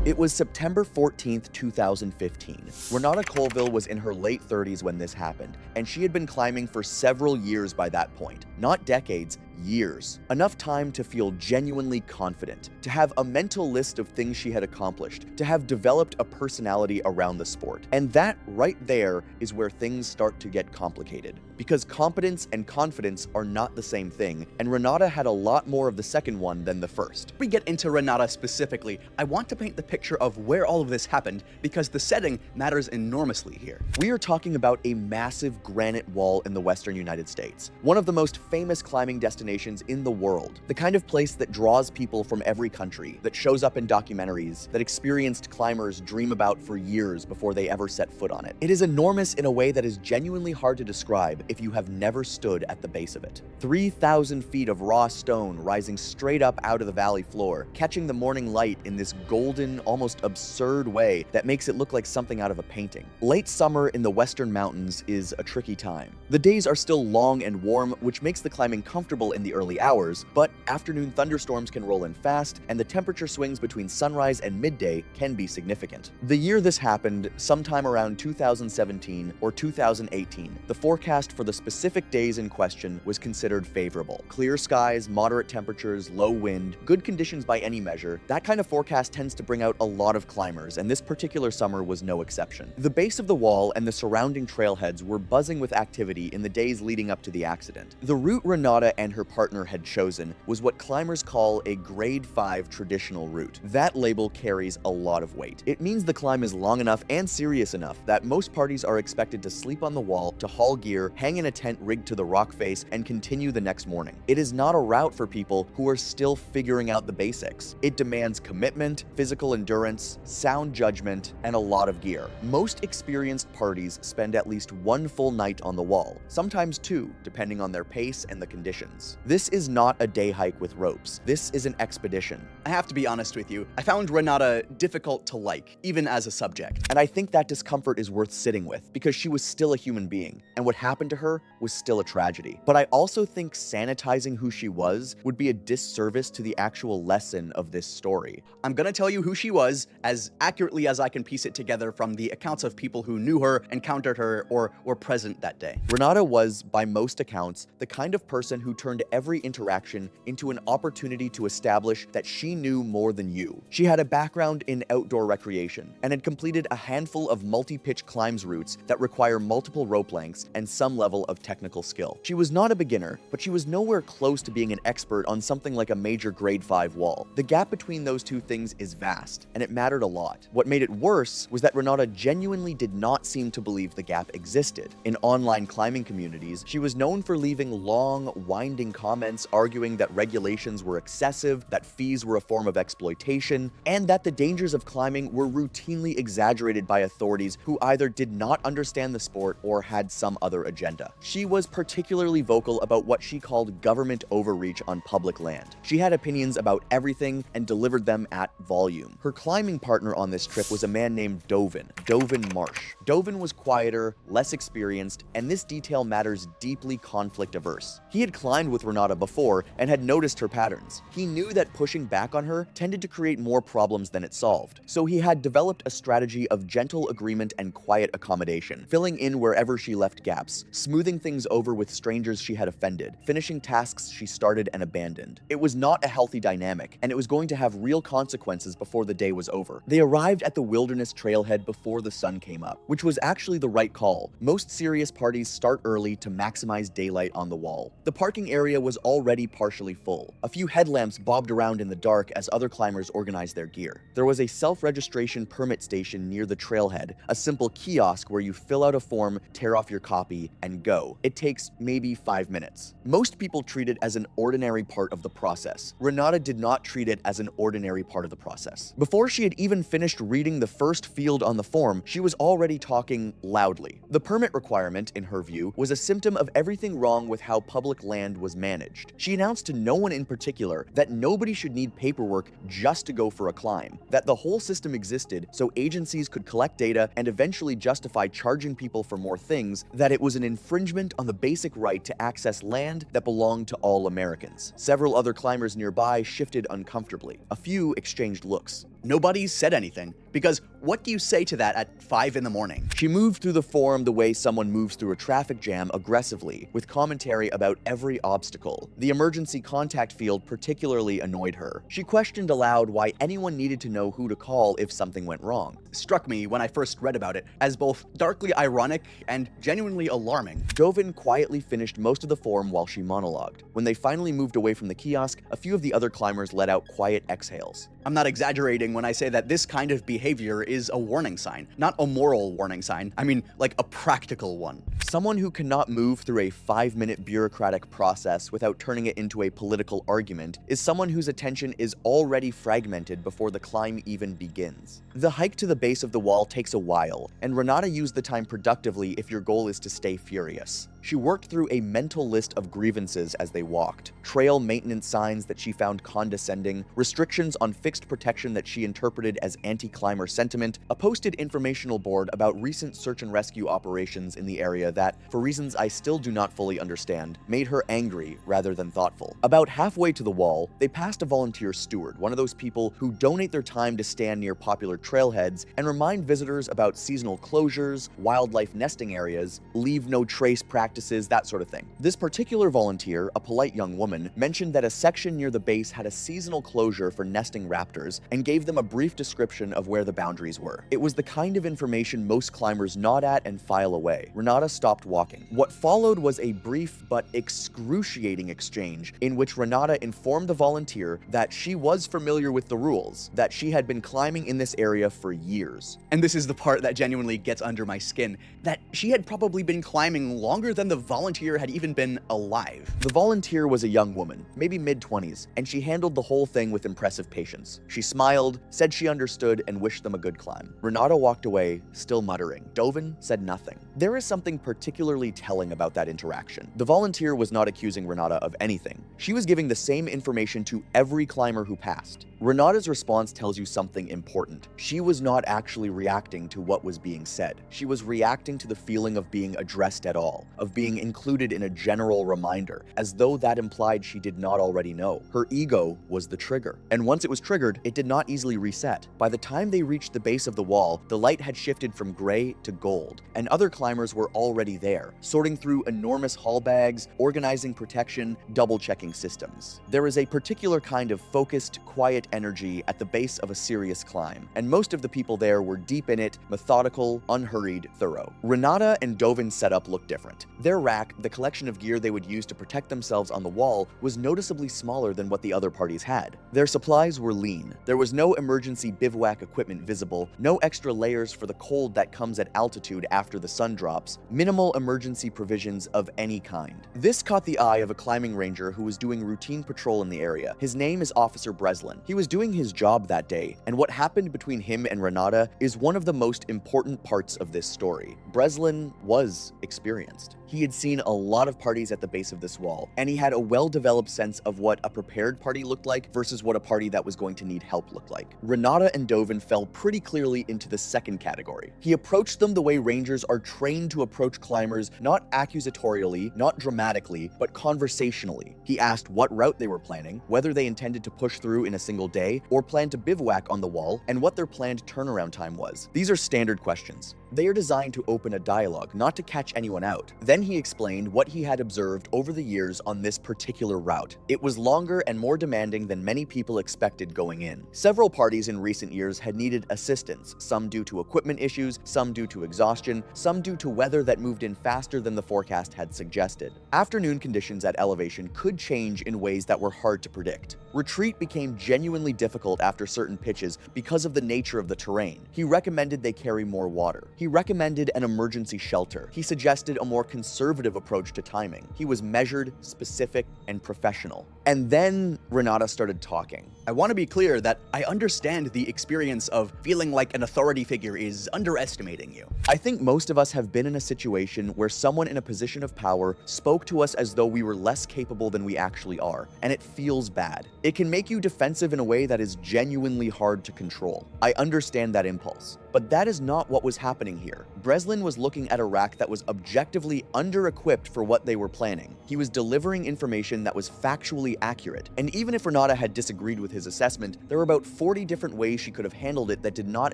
It was September 14th, 2015. Renata Colville was in her late 30s when this happened, and she had been climbing for several years by that point. Not decades, years. Enough time to feel genuinely confident, to have a mental list of things she had accomplished, to have developed a personality around the sport. And that right there is where things start to get complicated. Because competence and confidence are not the same thing, and Renata had a lot more of the second one than the first. Before we get into Renata specifically, I want to paint the picture of where all of this happened because the setting matters enormously here. We are talking about a massive granite wall in the western United States, one of the most famous climbing destinations in the world, the kind of place that draws people from every country, that shows up in documentaries, that experienced climbers dream about for years before they ever set foot on it. It is enormous in a way that is genuinely hard to describe if you have never stood at the base of it. 3,000 feet of raw stone rising straight up out of the valley floor, catching the morning light in this golden, almost absurd way that makes it look like something out of a painting. Late summer in the western mountains is a tricky time. The days are still long and warm, which makes the climbing comfortable in the early hours, but afternoon thunderstorms can roll in fast, and the temperature swings between sunrise and midday can be significant. The year this happened, sometime around 2017 or 2018, the forecast for the specific days in question was considered favorable. Clear skies, moderate temperatures, low wind, good conditions by any measure. That kind of forecast tends to bring out a lot of climbers, and this particular summer was no exception. The base of the wall and the surrounding trailheads were buzzing with activity in the days leading up to the accident. The route Renata and her partner had chosen was what climbers call a grade 5 traditional route. That label carries a lot of weight. It means the climb is long enough and serious enough that most parties are expected to sleep on the wall, to haul gear, hang in a tent rigged to the rock face, and continue the next morning. It is not a route for people who are still figuring out the basics. It demands commitment, physical endurance, sound judgment, and a lot of gear. Most experienced parties spend at least one full night on the wall, sometimes two, depending on their pace and the conditions. This is not a day hike with ropes. This is an expedition. I have to be honest with you, I found Renata difficult to like, even as a subject. And I think that discomfort is worth sitting with, because she was still a human being, and what happened to her was still a tragedy. But I also think sanitizing who she was would be a disservice to the actual lesson of this story. I'm gonna tell you who she was as accurately as I can piece it together from the accounts of people who knew her, encountered her, or were present that day. Renata was, by most accounts, the kind of person who turned every interaction into an opportunity to establish that she knew more than you. She had a background in outdoor recreation and had completed a handful of multi-pitch climbs routes that require multiple rope lengths and some level of technical skill. She was not a beginner, but she was nowhere close to being an expert on something like a major grade 5 wall. The gap between those two things is vast, and it mattered a lot. What made it worse was that Renata genuinely did not seem to believe the gap existed. In online climbing communities, she was known for leaving long, winding comments arguing that regulations were excessive, that fees were a form of exploitation, and that the dangers of climbing were routinely exaggerated by authorities who either did not understand the sport or had some other agenda. She was particularly vocal about what she called government overreach on public land. She had opinions about everything and delivered them at volume. Her climbing partner on this trip was a man named Dovin Marsh. Dovin was quieter, less experienced, and this detail matters deeply conflict averse. He had climbed with Renata before and had noticed her patterns. He knew that pushing back on her tended to create more problems than it solved, so he had developed a strategy of gentle agreement and quiet accommodation, filling in wherever she left gaps, smoothing things over with strangers she had offended, finishing tasks she started and abandoned. It was not a healthy dynamic, and it was going to have real consequences before the day was over. They arrived at the wilderness trailhead before the sun came up, which was actually the right call. Most serious parties start early to maximize daylight on the wall. The parking area area was already partially full. A few headlamps bobbed around in the dark as other climbers organized their gear. There was a self-registration permit station near the trailhead, a simple kiosk where you fill out a form, tear off your copy, and go. It takes maybe 5 minutes. Most people treat it as an ordinary part of the process. Renata did not treat it as an ordinary part of the process. Before she had even finished reading the first field on the form, she was already talking loudly. The permit requirement, in her view, was a symptom of everything wrong with how public land was managed. She announced to no one in particular that nobody should need paperwork just to go for a climb, that the whole system existed so agencies could collect data and eventually justify charging people for more things, that it was an infringement on the basic right to access land that belonged to all Americans. Several other climbers nearby shifted uncomfortably. A few exchanged looks. Nobody said anything, because what do you say to that at 5 in the morning? She moved through the form the way someone moves through a traffic jam aggressively, with commentary about every obstacle. The emergency contact field particularly annoyed her. She questioned aloud why anyone needed to know who to call if something went wrong. It struck me when I first read about it as both darkly ironic and genuinely alarming. Dovin quietly finished most of the form while she monologued. When they finally moved away from the kiosk, a few of the other climbers let out quiet exhales. I'm not exaggerating when I say that this kind of behavior is a warning sign. Not a moral warning sign, I mean like a practical one. Someone who cannot move through a 5-minute bureaucratic process without turning it into a political argument is someone whose attention is already fragmented before the climb even begins. The hike to the base of the wall takes a while, and Renata used the time productively if your goal is to stay furious. She worked through a mental list of grievances as they walked. Trail maintenance signs that she found condescending, restrictions on fixed protection that she interpreted as anti-climber sentiment, a posted informational board about recent search and rescue operations in the area that, for reasons I still do not fully understand, made her angry rather than thoughtful. About halfway to the wall, they passed a volunteer steward, one of those people who donate their time to stand near popular trailheads and remind visitors about seasonal closures, wildlife nesting areas, leave no trace practices, that sort of thing. This particular volunteer, a polite young woman, mentioned that a section near the base had a seasonal closure for nesting raptors and gave them a brief description of where the boundaries were. It was the kind of information most climbers nod at and file away. Renata stopped walking. What followed was a brief but excruciating exchange in which Renata informed the volunteer that she was familiar with the rules, that she had been climbing in this area for years. And this is the part that genuinely gets under my skin, that she had probably been climbing longer than the volunteer had even been alive. The volunteer was a young woman, maybe mid-20s, and she handled the whole thing with impressive patience. She smiled, said she understood, and wished them a good climb. Renata walked away, still muttering. Dovin said nothing. There is something particularly telling about that interaction. The volunteer was not accusing Renata of anything. She was giving the same information to every climber who passed. Renata's response tells you something important. She was not actually reacting to what was being said. She was reacting to the feeling of being addressed at all, of being included in a general reminder, as though that implied she did not already know. Her ego was the trigger. And once it was triggered, it did not easily reset. By the time they reached the base of the wall, the light had shifted from gray to gold, and other climbers were already there, sorting through enormous haul bags, organizing protection, double-checking systems. There is a particular kind of focused, quiet energy at the base of a serious climb, and most of the people there were deep in it, methodical, unhurried, thorough. Renata and Dovin's setup looked different. Their rack, the collection of gear they would use to protect themselves on the wall, was noticeably smaller than what the other parties had. Their supplies were lean. There was no emergency bivouac equipment visible, no extra layers for the cold that comes at altitude after the sun drops, minimal emergency provisions of any kind. This caught the eye of a climbing ranger who was doing routine patrol in the area. His name is Officer Breslin. He was doing his job that day, and what happened between him and Renata is one of the most important parts of this story. Breslin was experienced. He had seen a lot of parties at the base of this wall, and he had a well-developed sense of what a prepared party looked like versus what a party that was going to need help looked like. Renata and Dovin fell pretty clearly into the second category. He approached them the way rangers are trained to approach climbers, not accusatorially, not dramatically, but conversationally. He asked what route they were planning, whether they intended to push through in a single day, or planned to bivouac on the wall, and what their planned turnaround time was. These are standard questions. They are designed to open a dialogue, not to catch anyone out. Then he explained what he had observed over the years on this particular route. It was longer and more demanding than many people expected going in. Several parties in recent years had needed assistance, some due to equipment issues, some due to exhaustion, some due to weather that moved in faster than the forecast had suggested. Afternoon conditions at elevation could change in ways that were hard to predict. Retreat became genuinely difficult after certain pitches because of the nature of the terrain. He recommended they carry more water. He recommended an emergency shelter. He suggested a more conservative approach to timing. He was measured, specific, and professional. And then Renata started talking. I want to be clear that I understand the experience of feeling like an authority figure is underestimating you. I think most of us have been in a situation where someone in a position of power spoke to us as though we were less capable than we actually are, and it feels bad. It can make you defensive in a way that is genuinely hard to control. I understand that impulse. But that is not what was happening here. Breslin was looking at Iraq that was objectively under-equipped for what they were planning. He was delivering information that was factually accurate. And even if Renata had disagreed with his assessment, there were about 40 different ways she could have handled it that did not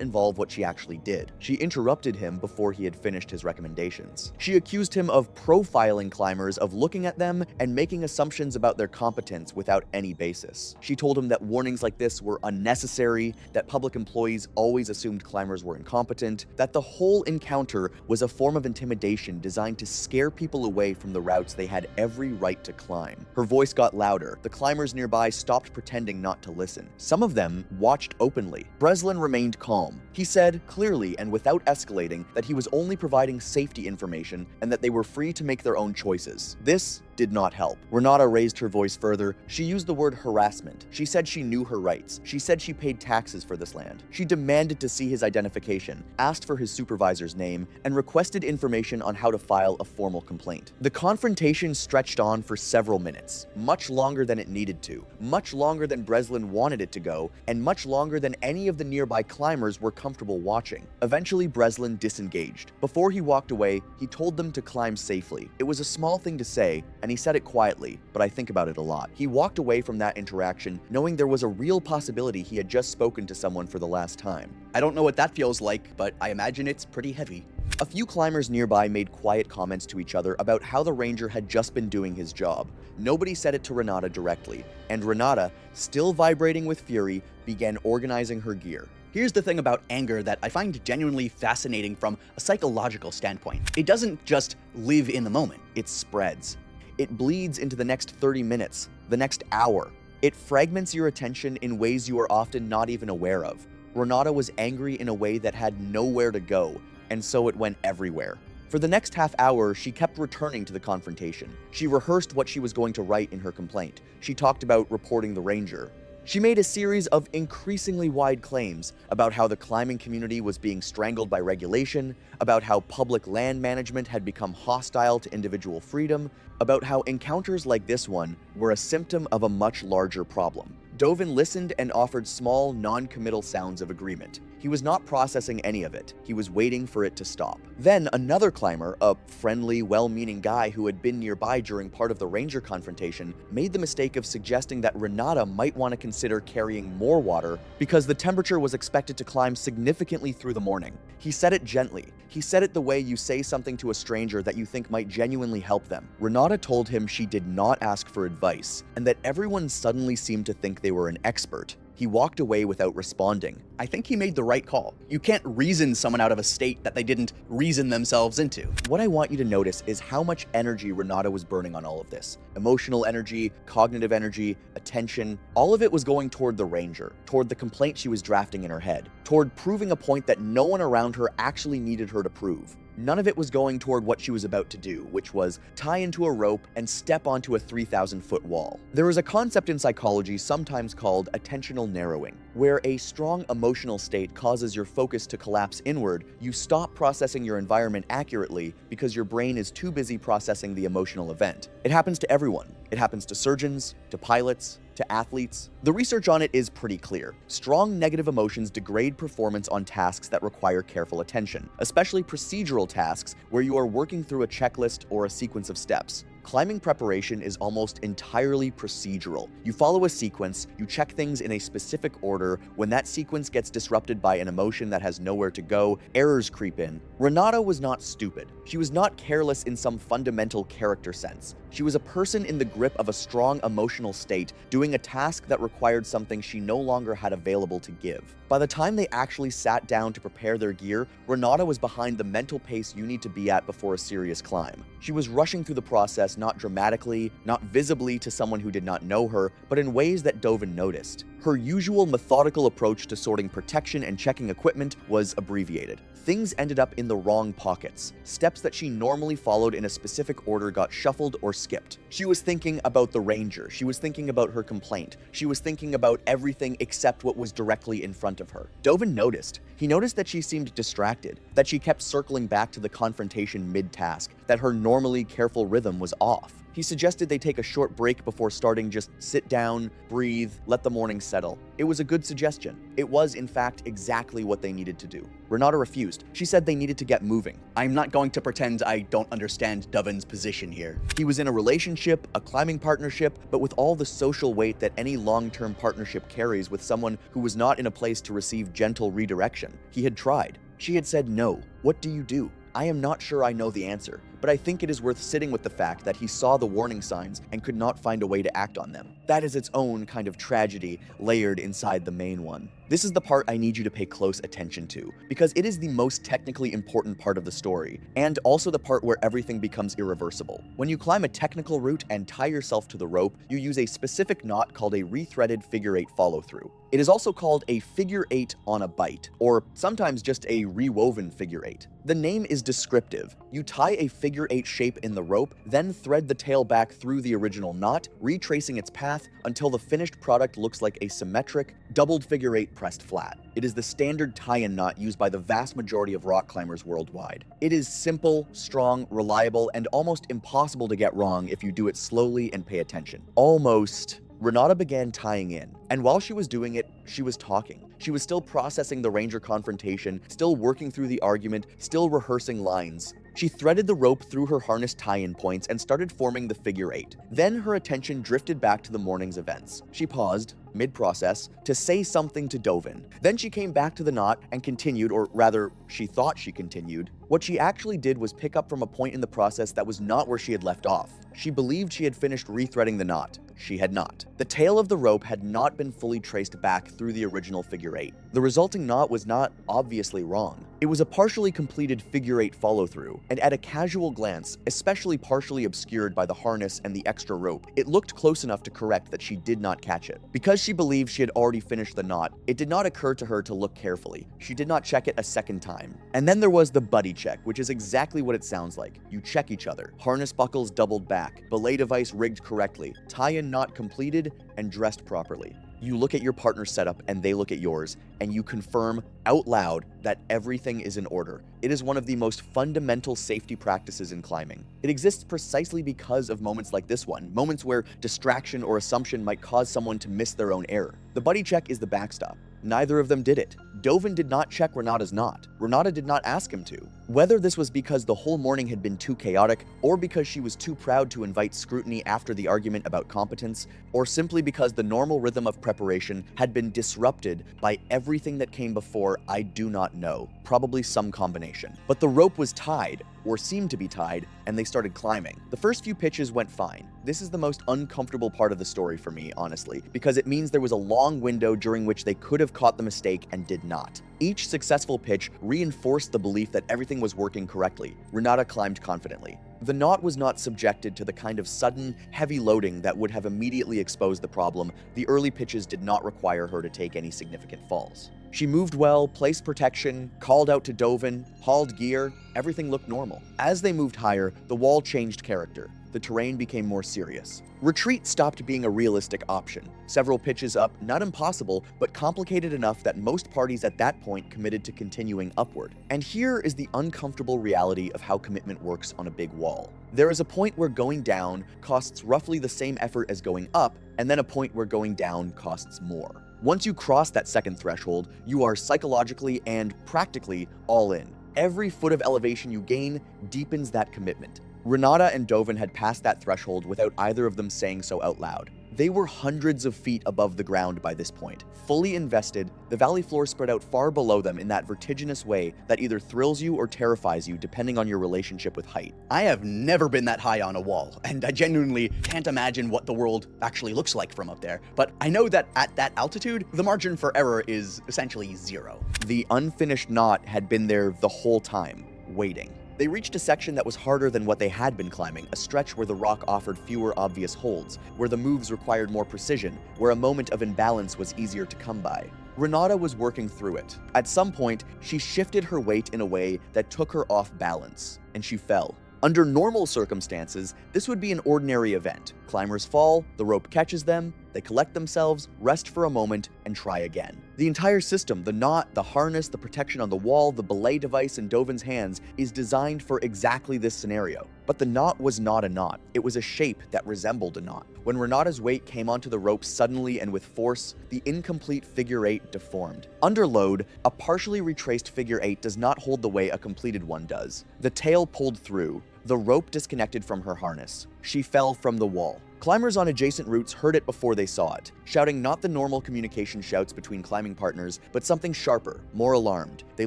involve what she actually did. She interrupted him before he had finished his recommendations. She accused him of profiling climbers, of looking at them and making assumptions about their competence without any basis. She told him that warnings like this were unnecessary, that public employees always assumed climbers were incompetent, that the whole encounter was a form of intimidation designed to scare people away from the routes they had every right to climb. Her voice got louder. The climbers nearby stopped pretending not to listen. Some of them watched openly. Breslin remained calm. He said, clearly and without escalating, that he was only providing safety information and that they were free to make their own choices. This did not help. Renata raised her voice further. She used the word harassment. She said she knew her rights. She said she paid taxes for this land. She demanded to see his identification, asked for his supervisor's name, and requested information on how to file a formal complaint. The confrontation stretched on for several minutes, much longer than it needed to, much longer than Breslin wanted it to go, and much longer than any of the nearby climbers were comfortable watching. Eventually, Breslin disengaged. Before he walked away, he told them to climb safely. It was a small thing to say, and he said it quietly, but I think about it a lot. He walked away from that interaction knowing there was a real possibility he had just spoken to someone for the last time. I don't know what that feels like, but I imagine it's pretty heavy. A few climbers nearby made quiet comments to each other about how the ranger had just been doing his job. Nobody said it to Renata directly, and Renata, still vibrating with fury, began organizing her gear. Here's the thing about anger that I find genuinely fascinating from a psychological standpoint. It doesn't just live in the moment. It spreads. It bleeds into the next 30 minutes, the next hour. It fragments your attention in ways you are often not even aware of. Renata was angry in a way that had nowhere to go, and so it went everywhere. For the next half hour, she kept returning to the confrontation. She rehearsed what she was going to write in her complaint. She talked about reporting the ranger. She made a series of increasingly wide claims about how the climbing community was being strangled by regulation, about how public land management had become hostile to individual freedom, about how encounters like this one were a symptom of a much larger problem. Dovin listened and offered small, non-committal sounds of agreement. He was not processing any of it. He was waiting for it to stop. Then another climber, a friendly, well-meaning guy who had been nearby during part of the ranger confrontation, made the mistake of suggesting that Renata might want to consider carrying more water because the temperature was expected to climb significantly through the morning. He said it gently. He said it the way you say something to a stranger that you think might genuinely help them. Renata told him she did not ask for advice, and that everyone suddenly seemed to think they were an expert. He walked away without responding. I think he made the right call. You can't reason someone out of a state that they didn't reason themselves into. What I want you to notice is how much energy Renata was burning on all of this. Emotional energy, cognitive energy, attention, all of it was going toward the ranger, toward the complaint she was drafting in her head, toward proving a point that no one around her actually needed her to prove. None of it was going toward what she was about to do, which was tie into a rope and step onto a 3,000-foot wall. There is a concept in psychology sometimes called attentional narrowing, where a strong emotional state causes your focus to collapse inward. You stop processing your environment accurately because your brain is too busy processing the emotional event. It happens to everyone. It happens to surgeons, to pilots, to athletes. The research on it is pretty clear. Strong negative emotions degrade performance on tasks that require careful attention, especially procedural tasks where you are working through a checklist or a sequence of steps. Climbing preparation is almost entirely procedural. You follow a sequence, you check things in a specific order. When that sequence gets disrupted by an emotion that has nowhere to go, errors creep in. Renata was not stupid. She was not careless in some fundamental character sense. She was a person in the grip of a strong emotional state, doing a task that required something she no longer had available to give. By the time they actually sat down to prepare their gear, Renata was behind the mental pace you need to be at before a serious climb. She was rushing through the process not dramatically, not visibly to someone who did not know her, but in ways that Dovin noticed. Her usual methodical approach to sorting protection and checking equipment was abbreviated. Things ended up in the wrong pockets. Steps that she normally followed in a specific order got shuffled or skipped. She was thinking about the ranger. She was thinking about her complaint. She was thinking about everything except what was directly in front of her. Dovin noticed. He noticed that she seemed distracted, that she kept circling back to the confrontation mid-task, that her normally careful rhythm was off. He suggested they take a short break before starting, just sit down, breathe, let the morning settle. It was a good suggestion. It was, in fact, exactly what they needed to do. Renata refused. She said they needed to get moving. I'm not going to pretend I don't understand Dovin's position here. He was in a relationship, a climbing partnership, but with all the social weight that any long-term partnership carries with someone who was not in a place to receive gentle redirection. He had tried. She had said no. What do you do? I am not sure I know the answer, but I think it is worth sitting with the fact that he saw the warning signs and could not find a way to act on them. That is its own kind of tragedy layered inside the main one. This is the part I need you to pay close attention to, because it is the most technically important part of the story, and also the part where everything becomes irreversible. When you climb a technical route and tie yourself to the rope, you use a specific knot called a rethreaded figure-8 follow-through. It is also called a figure-8 on a bite, or sometimes just a rewoven figure-8. The name is descriptive. You tie a figure-8 shape in the rope, then thread the tail back through the original knot, retracing its path until the finished product looks like a symmetric, doubled figure-8 pressed flat. It is the standard tie-in knot used by the vast majority of rock climbers worldwide. It is simple, strong, reliable, and almost impossible to get wrong if you do it slowly and pay attention. Almost. Renata began tying in, and while she was doing it, she was talking. She was still processing the ranger confrontation, still working through the argument, still rehearsing lines. She threaded the rope through her harness tie-in points and started forming the figure-8. Then her attention drifted back to the morning's events. She paused, mid-process, to say something to Dovin. Then she came back to the knot and continued, or rather, she thought she continued. What she actually did was pick up from a point in the process that was not where she had left off. She believed she had finished rethreading the knot. She had not. The tail of the rope had not been fully traced back through the original figure-8. The resulting knot was not obviously wrong. It was a partially completed figure-8 follow-through, and at a casual glance, especially partially obscured by the harness and the extra rope, it looked close enough to correct that she did not catch it. Because she believed she had already finished the knot, it did not occur to her to look carefully. She did not check it a second time. And then there was the buddy check, which is exactly what it sounds like. You check each other. Harness buckles doubled back, belay device rigged correctly, tie-in knot completed, and dressed properly. You look at your partner's setup and they look at yours, and you confirm out loud that everything is in order. It is one of the most fundamental safety practices in climbing. It exists precisely because of moments like this one, moments where distraction or assumption might cause someone to miss their own error. The buddy check is the backstop. Neither of them did it. Dovin did not check Renata's knot. Renata did not ask him to. Whether this was because the whole morning had been too chaotic, or because she was too proud to invite scrutiny after the argument about competence, or simply because the normal rhythm of preparation had been disrupted by everything that came before, I do not know. Probably some combination. But the rope was tied, or seemed to be tied, and they started climbing. The first few pitches went fine. This is the most uncomfortable part of the story for me, honestly, because it means there was a long window during which they could have caught the mistake and did not. Each successful pitch reinforced the belief that everything was working correctly. Renata climbed confidently. The knot was not subjected to the kind of sudden, heavy loading that would have immediately exposed the problem. The early pitches did not require her to take any significant falls. She moved well, placed protection, called out to Dovin, hauled gear, everything looked normal. As they moved higher, the wall changed character. The terrain became more serious. Retreat stopped being a realistic option. Several pitches up, not impossible, but complicated enough that most parties at that point committed to continuing upward. And here is the uncomfortable reality of how commitment works on a big wall. There is a point where going down costs roughly the same effort as going up, and then a point where going down costs more. Once you cross that second threshold, you are psychologically and practically all in. Every foot of elevation you gain deepens that commitment. Renata and Dovin had passed that threshold without either of them saying so out loud. They were hundreds of feet above the ground by this point. Fully invested, the valley floor spread out far below them in that vertiginous way that either thrills you or terrifies you depending on your relationship with height. I have never been that high on a wall, and I genuinely can't imagine what the world actually looks like from up there. But I know that at that altitude, the margin for error is essentially zero. The unfinished knot had been there the whole time, waiting. They reached a section that was harder than what they had been climbing, a stretch where the rock offered fewer obvious holds, where the moves required more precision, where a moment of imbalance was easier to come by. Renata was working through it. At some point, she shifted her weight in a way that took her off balance, and she fell. Under normal circumstances, this would be an ordinary event. Climbers fall, the rope catches them, they collect themselves, rest for a moment, and try again. The entire system, the knot, the harness, the protection on the wall, the belay device in Dovin's hands, is designed for exactly this scenario. But the knot was not a knot. It was a shape that resembled a knot. When Renata's weight came onto the rope suddenly and with force, the incomplete figure eight deformed. Under load, a partially retraced figure eight does not hold the way a completed one does. The tail pulled through, the rope disconnected from her harness. She fell from the wall. Climbers on adjacent routes heard it before they saw it, shouting not the normal communication shouts between climbing partners, but something sharper, more alarmed. They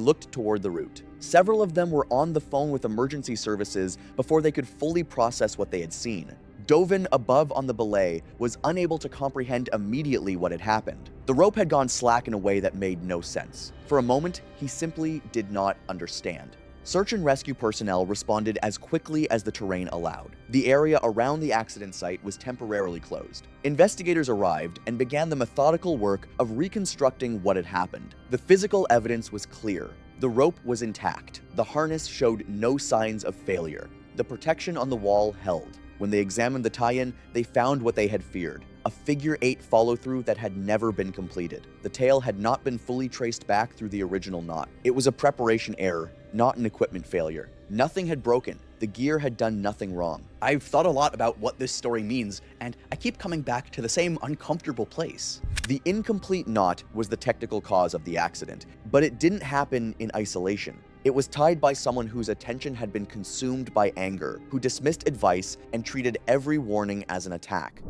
looked toward the route. Several of them were on the phone with emergency services before they could fully process what they had seen. Dovin, above on the belay, was unable to comprehend immediately what had happened. The rope had gone slack in a way that made no sense. For a moment, he simply did not understand. Search and rescue personnel responded as quickly as the terrain allowed. The area around the accident site was temporarily closed. Investigators arrived and began the methodical work of reconstructing what had happened. The physical evidence was clear. The rope was intact. The harness showed no signs of failure. The protection on the wall held. When they examined the tie-in, they found what they had feared: a figure eight follow-through that had never been completed. The tail had not been fully traced back through the original knot. It was a preparation error, not an equipment failure. Nothing had broken. The gear had done nothing wrong. I've thought a lot about what this story means, and I keep coming back to the same uncomfortable place. The incomplete knot was the technical cause of the accident, but it didn't happen in isolation. It was tied by someone whose attention had been consumed by anger, who dismissed advice and treated every warning as an attack.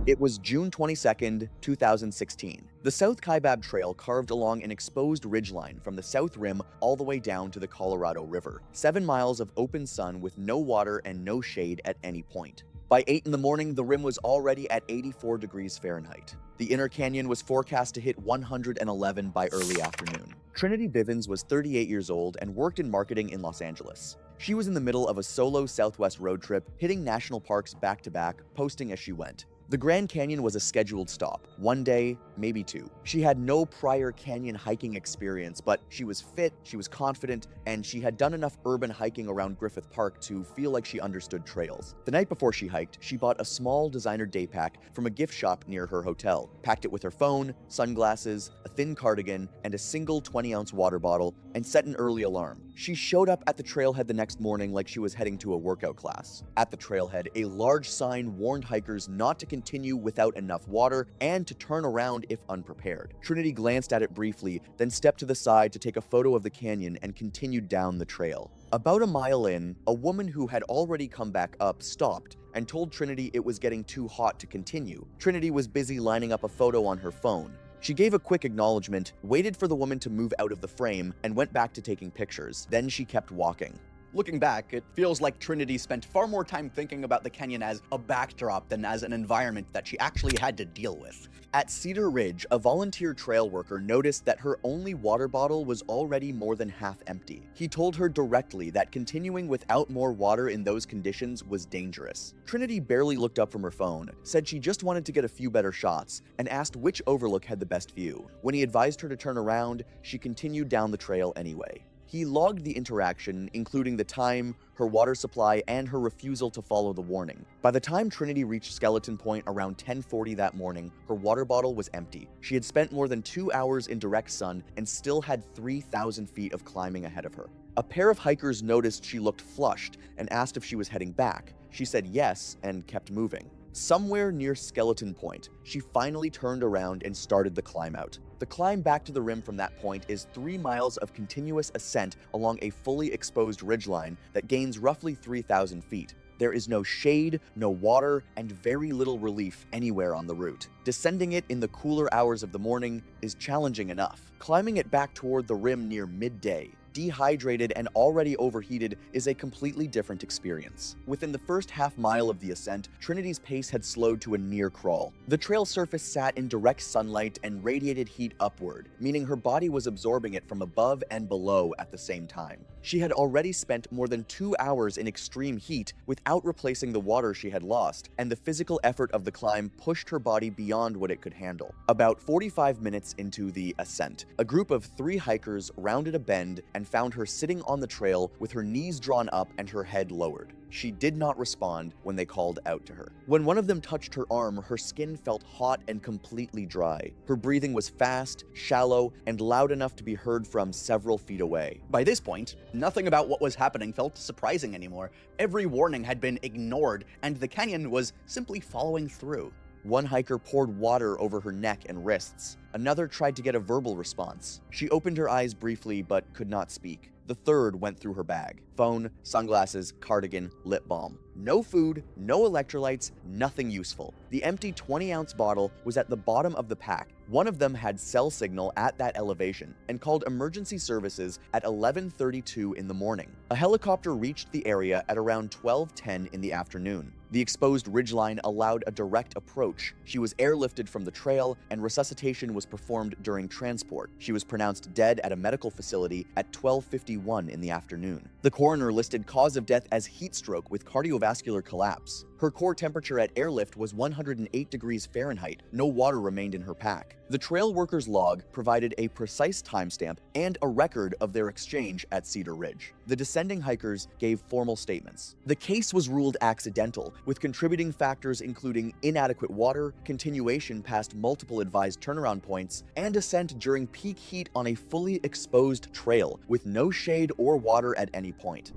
It was June 22nd, 2016. The South Kaibab Trail carved along an exposed ridgeline from the south rim all the way down to the Colorado River. 7 miles of open sun with no water and no shade at any point. By 8 in the morning, the rim was already at 84 degrees Fahrenheit. The inner canyon was forecast to hit 111 by early afternoon. Trinity Bivens was 38 years old and worked in marketing in Los Angeles. She was in the middle of a solo Southwest road trip, hitting national parks back to back, posting as she went. The Grand Canyon was a scheduled stop, one day, maybe two. She had no prior canyon hiking experience, but she was fit, she was confident, and she had done enough urban hiking around Griffith Park to feel like she understood trails. The night before she hiked, she bought a small designer day pack from a gift shop near her hotel, packed it with her phone, sunglasses, a thin cardigan, and a single 20-ounce water bottle, and set an early alarm. She showed up at the trailhead the next morning like she was heading to a workout class. At the trailhead, a large sign warned hikers not to continue without enough water and to turn around if unprepared. Trinity glanced at it briefly, then stepped to the side to take a photo of the canyon and continued down the trail. About a mile in, a woman who had already come back up stopped and told Trinity it was getting too hot to continue. Trinity was busy lining up a photo on her phone. She gave a quick acknowledgement, waited for the woman to move out of the frame, and went back to taking pictures. Then she kept walking. Looking back, it feels like Trinity spent far more time thinking about the canyon as a backdrop than as an environment that she actually had to deal with. At Cedar Ridge, a volunteer trail worker noticed that her only water bottle was already more than half empty. He told her directly that continuing without more water in those conditions was dangerous. Trinity barely looked up from her phone, said she just wanted to get a few better shots, and asked which overlook had the best view. When he advised her to turn around, she continued down the trail anyway. He logged the interaction, including the time, her water supply, and her refusal to follow the warning. By the time Trinity reached Skeleton Point around 10:40 that morning, her water bottle was empty. She had spent more than 2 hours in direct sun and still had 3,000 feet of climbing ahead of her. A pair of hikers noticed she looked flushed and asked if she was heading back. She said yes and kept moving. Somewhere near Skeleton Point, she finally turned around and started the climb out. The climb back to the rim from that point is 3 miles of continuous ascent along a fully exposed ridgeline that gains roughly 3,000 feet. There is no shade, no water, and very little relief anywhere on the route. Descending it in the cooler hours of the morning is challenging enough. Climbing it back toward the rim near midday, dehydrated and already overheated, is a completely different experience. Within the first half mile of the ascent, Trinity's pace had slowed to a near crawl. The trail surface sat in direct sunlight and radiated heat upward, meaning her body was absorbing it from above and below at the same time. She had already spent more than 2 hours in extreme heat without replacing the water she had lost, and the physical effort of the climb pushed her body beyond what it could handle. About 45 minutes into the ascent, a group of 3 hikers rounded a bend and found her sitting on the trail with her knees drawn up and her head lowered. She did not respond when they called out to her. When one of them touched her arm, her skin felt hot and completely dry. Her breathing was fast, shallow, and loud enough to be heard from several feet away. By this point, nothing about what was happening felt surprising anymore. Every warning had been ignored, and the canyon was simply following through. One hiker poured water over her neck and wrists. Another tried to get a verbal response. She opened her eyes briefly but could not speak. The third went through her bag. Phone, sunglasses, cardigan, lip balm. No food, no electrolytes, nothing useful. The empty 20-ounce bottle was at the bottom of the pack. One of them had cell signal at that elevation and called emergency services at 11:32 in the morning. A helicopter reached the area at around 12:10 in the afternoon. The exposed ridgeline allowed a direct approach. She was airlifted from the trail, and resuscitation was performed during transport. She was pronounced dead at a medical facility at 12:51 in the afternoon. The coroner listed cause of death as heat stroke with cardiovascular collapse. Her core temperature at airlift was 108 degrees Fahrenheit. No water remained in her pack. The trail workers' log provided a precise timestamp and a record of their exchange at Cedar Ridge. The descending hikers gave formal statements. The case was ruled accidental, with contributing factors including inadequate water, continuation past multiple advised turnaround points, and ascent during peak heat on a fully exposed trail with no shade or water at any point.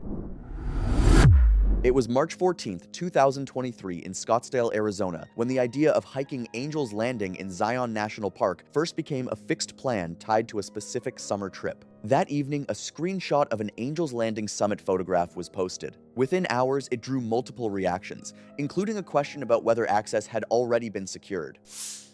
It was March 14, 2023 in Scottsdale, Arizona, when the idea of hiking Angel's Landing in Zion National Park first became a fixed plan tied to a specific summer trip. That evening, a screenshot of an Angel's Landing summit photograph was posted. Within hours, it drew multiple reactions, including a question about whether access had already been secured.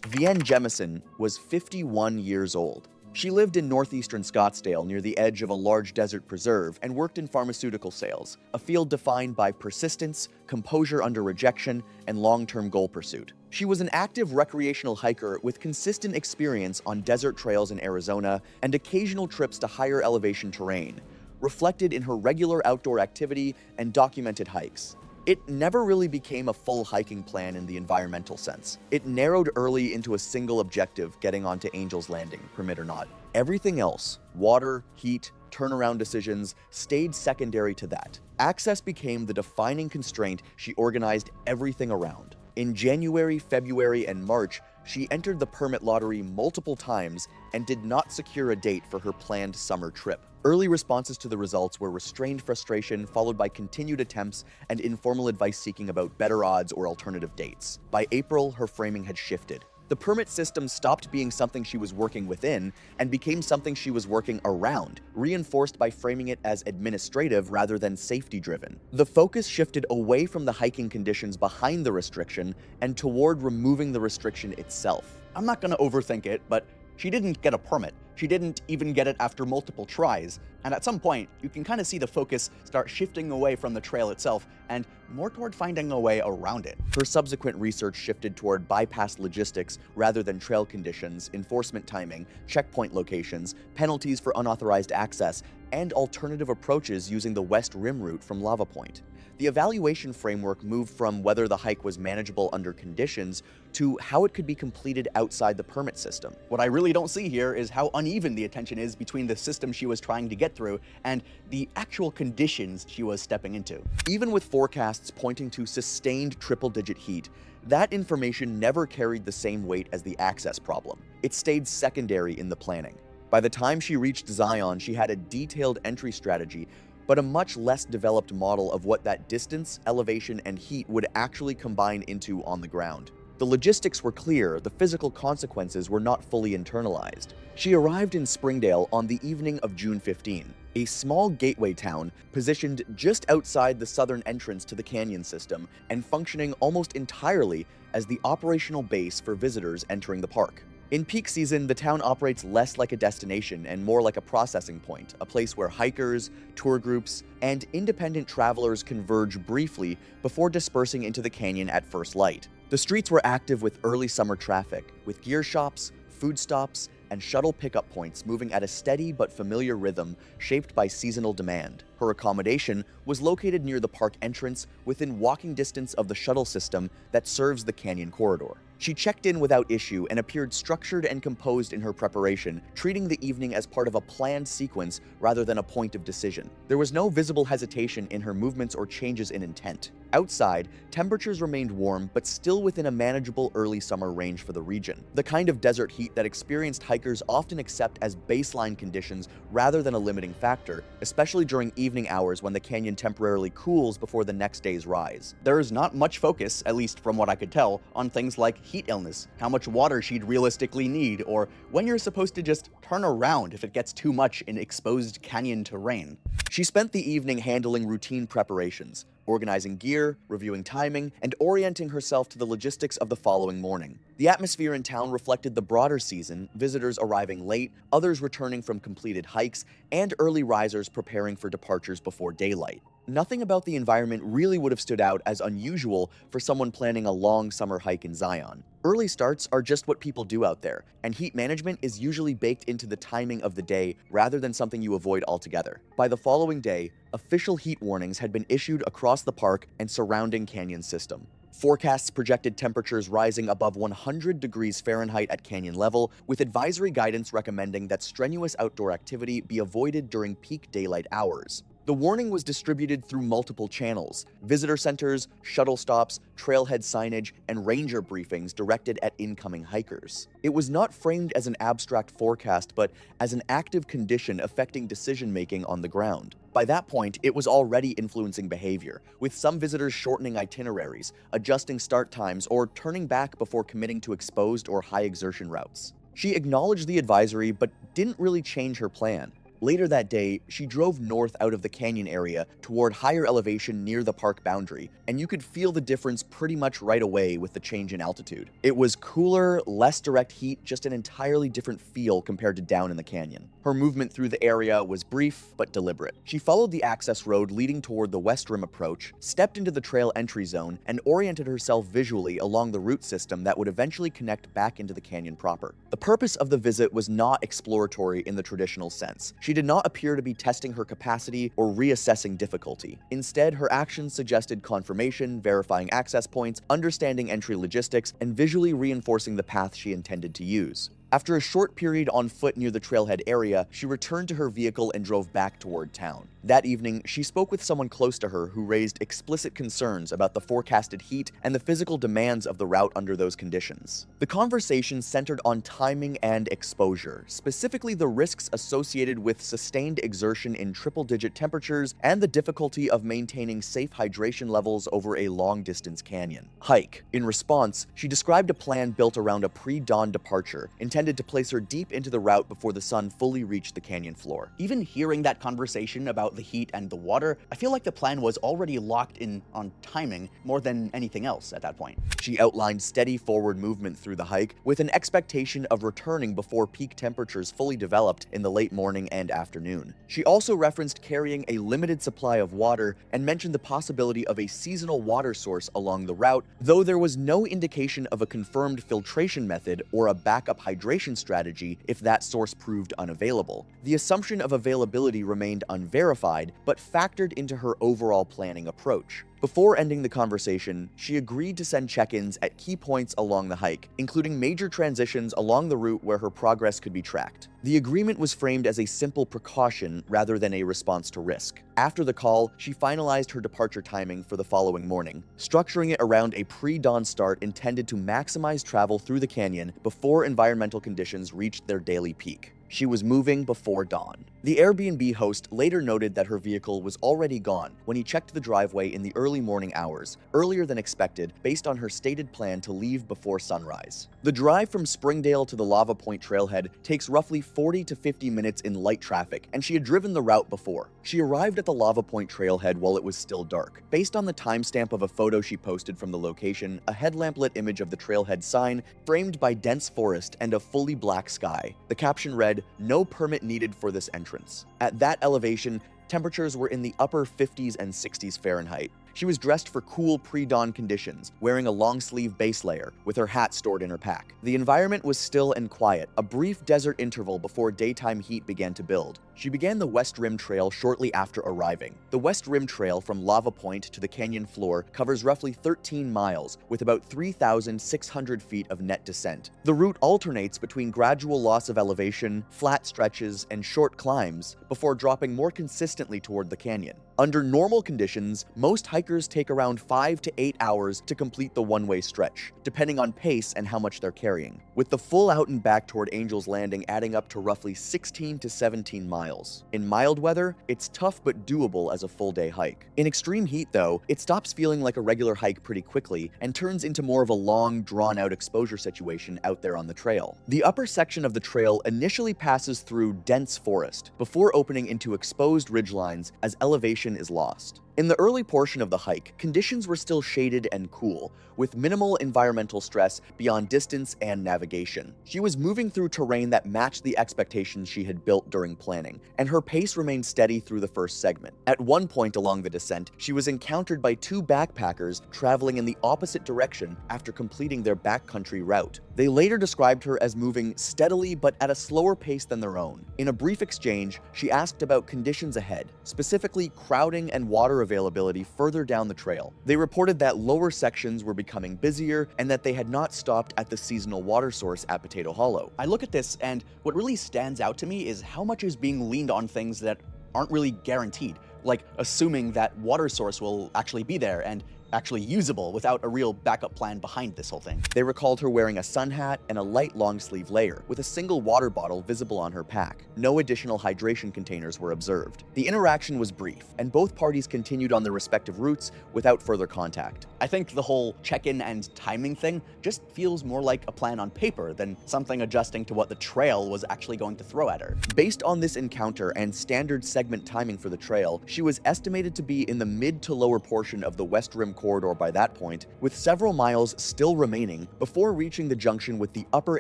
Vienne Jemison was 51 years old. She lived in northeastern Scottsdale near the edge of a large desert preserve and worked in pharmaceutical sales, a field defined by persistence, composure under rejection, and long-term goal pursuit. She was an active recreational hiker with consistent experience on desert trails in Arizona and occasional trips to higher elevation terrain, reflected in her regular outdoor activity and documented hikes. It never really became a full hiking plan in the environmental sense. It narrowed early into a single objective, getting onto Angel's Landing, permit or not. Everything else, water, heat, turnaround decisions, stayed secondary to that. Access became the defining constraint she organized everything around. In January, February, and March, she entered the permit lottery multiple times and did not secure a date for her planned summer trip. Early responses to the results were restrained frustration, followed by continued attempts and informal advice seeking about better odds or alternative dates. By April, her framing had shifted. The permit system stopped being something she was working within and became something she was working around, reinforced by framing it as administrative rather than safety-driven. The focus shifted away from the hiking conditions behind the restriction and toward removing the restriction itself. I'm not gonna overthink it, but she didn't get a permit. She didn't even get it after multiple tries, and at some point, you can kind of see the focus start shifting away from the trail itself and more toward finding a way around it. Her subsequent research shifted toward bypass logistics rather than trail conditions, enforcement timing, checkpoint locations, penalties for unauthorized access, and alternative approaches using the West Rim route from Lava Point. The evaluation framework moved from whether the hike was manageable under conditions to how it could be completed outside the permit system. What I really don't see here is how uneven the attention is between the system she was trying to get through and the actual conditions she was stepping into. Even with forecasts pointing to sustained triple-digit heat, that information never carried the same weight as the access problem. It stayed secondary in the planning. By the time she reached Zion, she had a detailed entry strategy but a much less developed model of what that distance, elevation, and heat would actually combine into on the ground. The logistics were clear, the physical consequences were not fully internalized. She arrived in Springdale on the evening of June 15, a small gateway town positioned just outside the southern entrance to the canyon system and functioning almost entirely as the operational base for visitors entering the park. In peak season, the town operates less like a destination and more like a processing point, a place where hikers, tour groups, and independent travelers converge briefly before dispersing into the canyon at first light. The streets were active with early summer traffic, with gear shops, food stops, and shuttle pickup points moving at a steady but familiar rhythm shaped by seasonal demand. Her accommodation was located near the park entrance within walking distance of the shuttle system that serves the canyon corridor. She checked in without issue and appeared structured and composed in her preparation, treating the evening as part of a planned sequence rather than a point of decision. There was no visible hesitation in her movements or changes in intent. Outside, temperatures remained warm, but still within a manageable early summer range for the region, the kind of desert heat that experienced hikers often accept as baseline conditions rather than a limiting factor, especially during evening hours when the canyon temporarily cools before the next day's rise. There is not much focus, at least from what I could tell, on things like heat illness, how much water she'd realistically need, or when you're supposed to just turn around if it gets too much in exposed canyon terrain. She spent the evening handling routine preparations, organizing gear, reviewing timing, and orienting herself to the logistics of the following morning. The atmosphere in town reflected the broader season, visitors arriving late, others returning from completed hikes, and early risers preparing for departures before daylight. Nothing about the environment really would have stood out as unusual for someone planning a long summer hike in Zion. Early starts are just what people do out there, and heat management is usually baked into the timing of the day rather than something you avoid altogether. By the following day, official heat warnings had been issued across the park and surrounding canyon system. Forecasts projected temperatures rising above 100 degrees Fahrenheit at canyon level, with advisory guidance recommending that strenuous outdoor activity be avoided during peak daylight hours. The warning was distributed through multiple channels: visitor centers, shuttle stops, trailhead signage, and ranger briefings directed at incoming hikers. It was not framed as an abstract forecast, but as an active condition affecting decision-making on the ground. By that point, it was already influencing behavior, with some visitors shortening itineraries, adjusting start times, or turning back before committing to exposed or high-exertion routes. She acknowledged the advisory, but didn't really change her plan. Later that day, she drove north out of the canyon area toward higher elevation near the park boundary, and you could feel the difference pretty much right away with the change in altitude. It was cooler, less direct heat, just an entirely different feel compared to down in the canyon. Her movement through the area was brief but deliberate. She followed the access road leading toward the West Rim approach, stepped into the trail entry zone, and oriented herself visually along the route system that would eventually connect back into the canyon proper. The purpose of the visit was not exploratory in the traditional sense. She did not appear to be testing her capacity or reassessing difficulty. Instead, her actions suggested confirmation, verifying access points, understanding entry logistics, and visually reinforcing the path she intended to use. After a short period on foot near the trailhead area, she returned to her vehicle and drove back toward town. That evening, she spoke with someone close to her who raised explicit concerns about the forecasted heat and the physical demands of the route under those conditions. The conversation centered on timing and exposure, specifically the risks associated with sustained exertion in triple-digit temperatures and the difficulty of maintaining safe hydration levels over a long-distance canyon hike. In response, she described a plan built around a pre-dawn departure, intended to place her deep into the route before the sun fully reached the canyon floor. Even hearing that conversation about the heat and the water, I feel like the plan was already locked in on timing more than anything else at that point. She outlined steady forward movement through the hike, with an expectation of returning before peak temperatures fully developed in the late morning and afternoon. She also referenced carrying a limited supply of water and mentioned the possibility of a seasonal water source along the route, though there was no indication of a confirmed filtration method or a backup hydration strategy if that source proved unavailable. The assumption of availability remained unverified, but factored into her overall planning approach. Before ending the conversation, she agreed to send check-ins at key points along the hike, including major transitions along the route where her progress could be tracked. The agreement was framed as a simple precaution rather than a response to risk. After the call, she finalized her departure timing for the following morning, structuring it around a pre-dawn start intended to maximize travel through the canyon before environmental conditions reached their daily peak. She was moving before dawn. The Airbnb host later noted that her vehicle was already gone when he checked the driveway in the early morning hours, earlier than expected based on her stated plan to leave before sunrise. The drive from Springdale to the Lava Point trailhead takes roughly 40 to 50 minutes in light traffic, and she had driven the route before. She arrived at the Lava Point trailhead while it was still dark. Based on the timestamp of a photo she posted from the location, a headlamp-lit image of the trailhead sign framed by dense forest and a fully black sky. The caption read, "No permit needed for this entrance." At that elevation, temperatures were in the upper 50s and 60s Fahrenheit. She was dressed for cool pre-dawn conditions, wearing a long-sleeve base layer, with her hat stored in her pack. The environment was still and quiet, a brief desert interval before daytime heat began to build. She began the West Rim Trail shortly after arriving. The West Rim Trail from Lava Point to the canyon floor covers roughly 13 miles, with about 3,600 feet of net descent. The route alternates between gradual loss of elevation, flat stretches, and short climbs, before dropping more consistently toward the canyon. Under normal conditions, most hikers take around 5 to 8 hours to complete the one-way stretch, depending on pace and how much they're carrying, with the full out and back toward Angel's Landing adding up to roughly 16 to 17 miles. In mild weather, it's tough but doable as a full-day hike. In extreme heat, though, it stops feeling like a regular hike pretty quickly and turns into more of a long, drawn-out exposure situation out there on the trail. The upper section of the trail initially passes through dense forest, before opening into exposed ridgelines as elevation is lost. In the early portion of the hike, conditions were still shaded and cool, with minimal environmental stress beyond distance and navigation. She was moving through terrain that matched the expectations she had built during planning, and her pace remained steady through the first segment. At one point along the descent, she was encountered by two backpackers traveling in the opposite direction after completing their backcountry route. They later described her as moving steadily but at a slower pace than their own. In a brief exchange, she asked about conditions ahead, specifically crowding and water availability further down the trail. They reported that lower sections were becoming busier and that they had not stopped at the seasonal water source at Potato Hollow. I look at this, and what really stands out to me is how much is being leaned on things that aren't really guaranteed, like assuming that water source will actually be there and actually usable without a real backup plan behind this whole thing. They recalled her wearing a sun hat and a light long sleeve layer, with a single water bottle visible on her pack. No additional hydration containers were observed. The interaction was brief, and both parties continued on their respective routes without further contact. I think the whole check-in and timing thing just feels more like a plan on paper than something adjusting to what the trail was actually going to throw at her. Based on this encounter and standard segment timing for the trail, she was estimated to be in the mid to lower portion of the West Rim corridor by that point, with several miles still remaining before reaching the junction with the Upper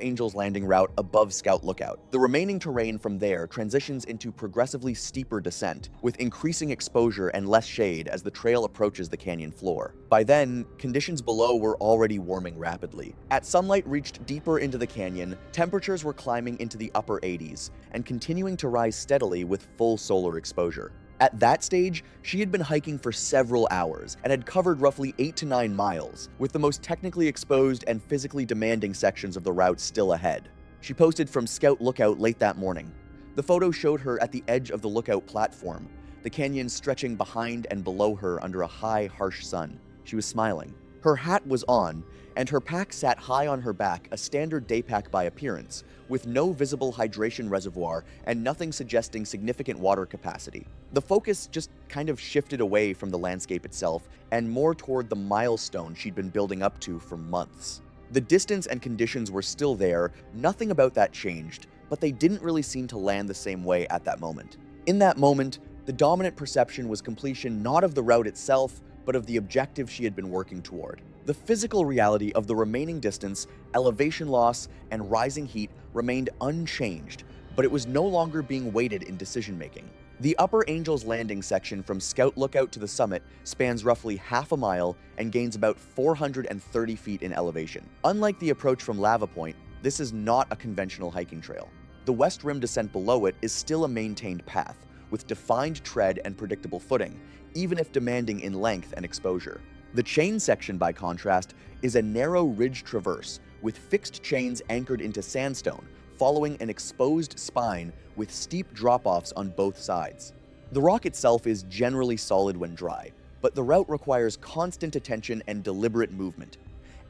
Angel's Landing route above Scout Lookout. The remaining terrain from there transitions into progressively steeper descent, with increasing exposure and less shade as the trail approaches the canyon floor. By then, conditions below were already warming rapidly. As sunlight reached deeper into the canyon, temperatures were climbing into the upper 80s and continuing to rise steadily with full solar exposure. At that stage, she had been hiking for several hours and had covered roughly 8 to 9 miles, with the most technically exposed and physically demanding sections of the route still ahead. She posted from Scout Lookout late that morning. The photo showed her at the edge of the lookout platform, the canyon stretching behind and below her under a high, harsh sun. She was smiling. Her hat was on, and her pack sat high on her back, a standard day pack by appearance, with no visible hydration reservoir and nothing suggesting significant water capacity. The focus just kind of shifted away from the landscape itself and more toward the milestone she'd been building up to for months. The distance and conditions were still there, nothing about that changed, but they didn't really seem to land the same way at that moment. In that moment, the dominant perception was completion not of the route itself, but of the objective she had been working toward. The physical reality of the remaining distance, elevation loss, and rising heat remained unchanged, but it was no longer being weighted in decision-making. The Upper Angel's Landing section from Scout Lookout to the summit spans roughly half a mile and gains about 430 feet in elevation. Unlike the approach from Lava Point, this is not a conventional hiking trail. The West Rim descent below it is still a maintained path, with defined tread and predictable footing, even if demanding in length and exposure. The chain section, by contrast, is a narrow ridge traverse, with fixed chains anchored into sandstone, following an exposed spine with steep drop-offs on both sides. The rock itself is generally solid when dry, but the route requires constant attention and deliberate movement.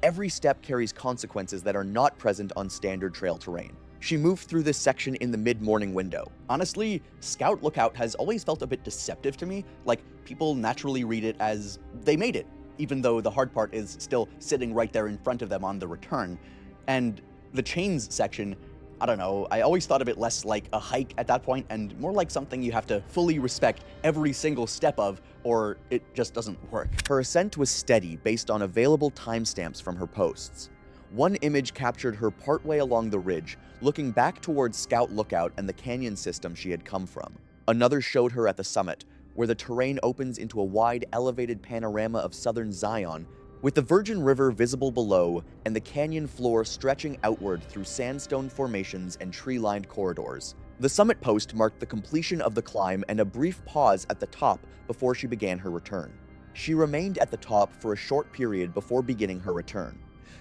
Every step carries consequences that are not present on standard trail terrain. She moved through this section in the mid-morning window. Honestly, Scout Lookout has always felt a bit deceptive to me, like people naturally read it as they made it, even though the hard part is still sitting right there in front of them on the return. And the chains section, I don't know, I always thought of it less like a hike at that point and more like something you have to fully respect every single step of, or it just doesn't work. Her ascent was steady based on available timestamps from her posts. One image captured her partway along the ridge, looking back towards Scout Lookout and the canyon system she had come from. Another showed her at the summit, where the terrain opens into a wide, elevated panorama of southern Zion, with the Virgin River visible below and the canyon floor stretching outward through sandstone formations and tree-lined corridors. The summit post marked the completion of the climb and a brief pause at the top before she began her return. She remained at the top for a short period before beginning her return.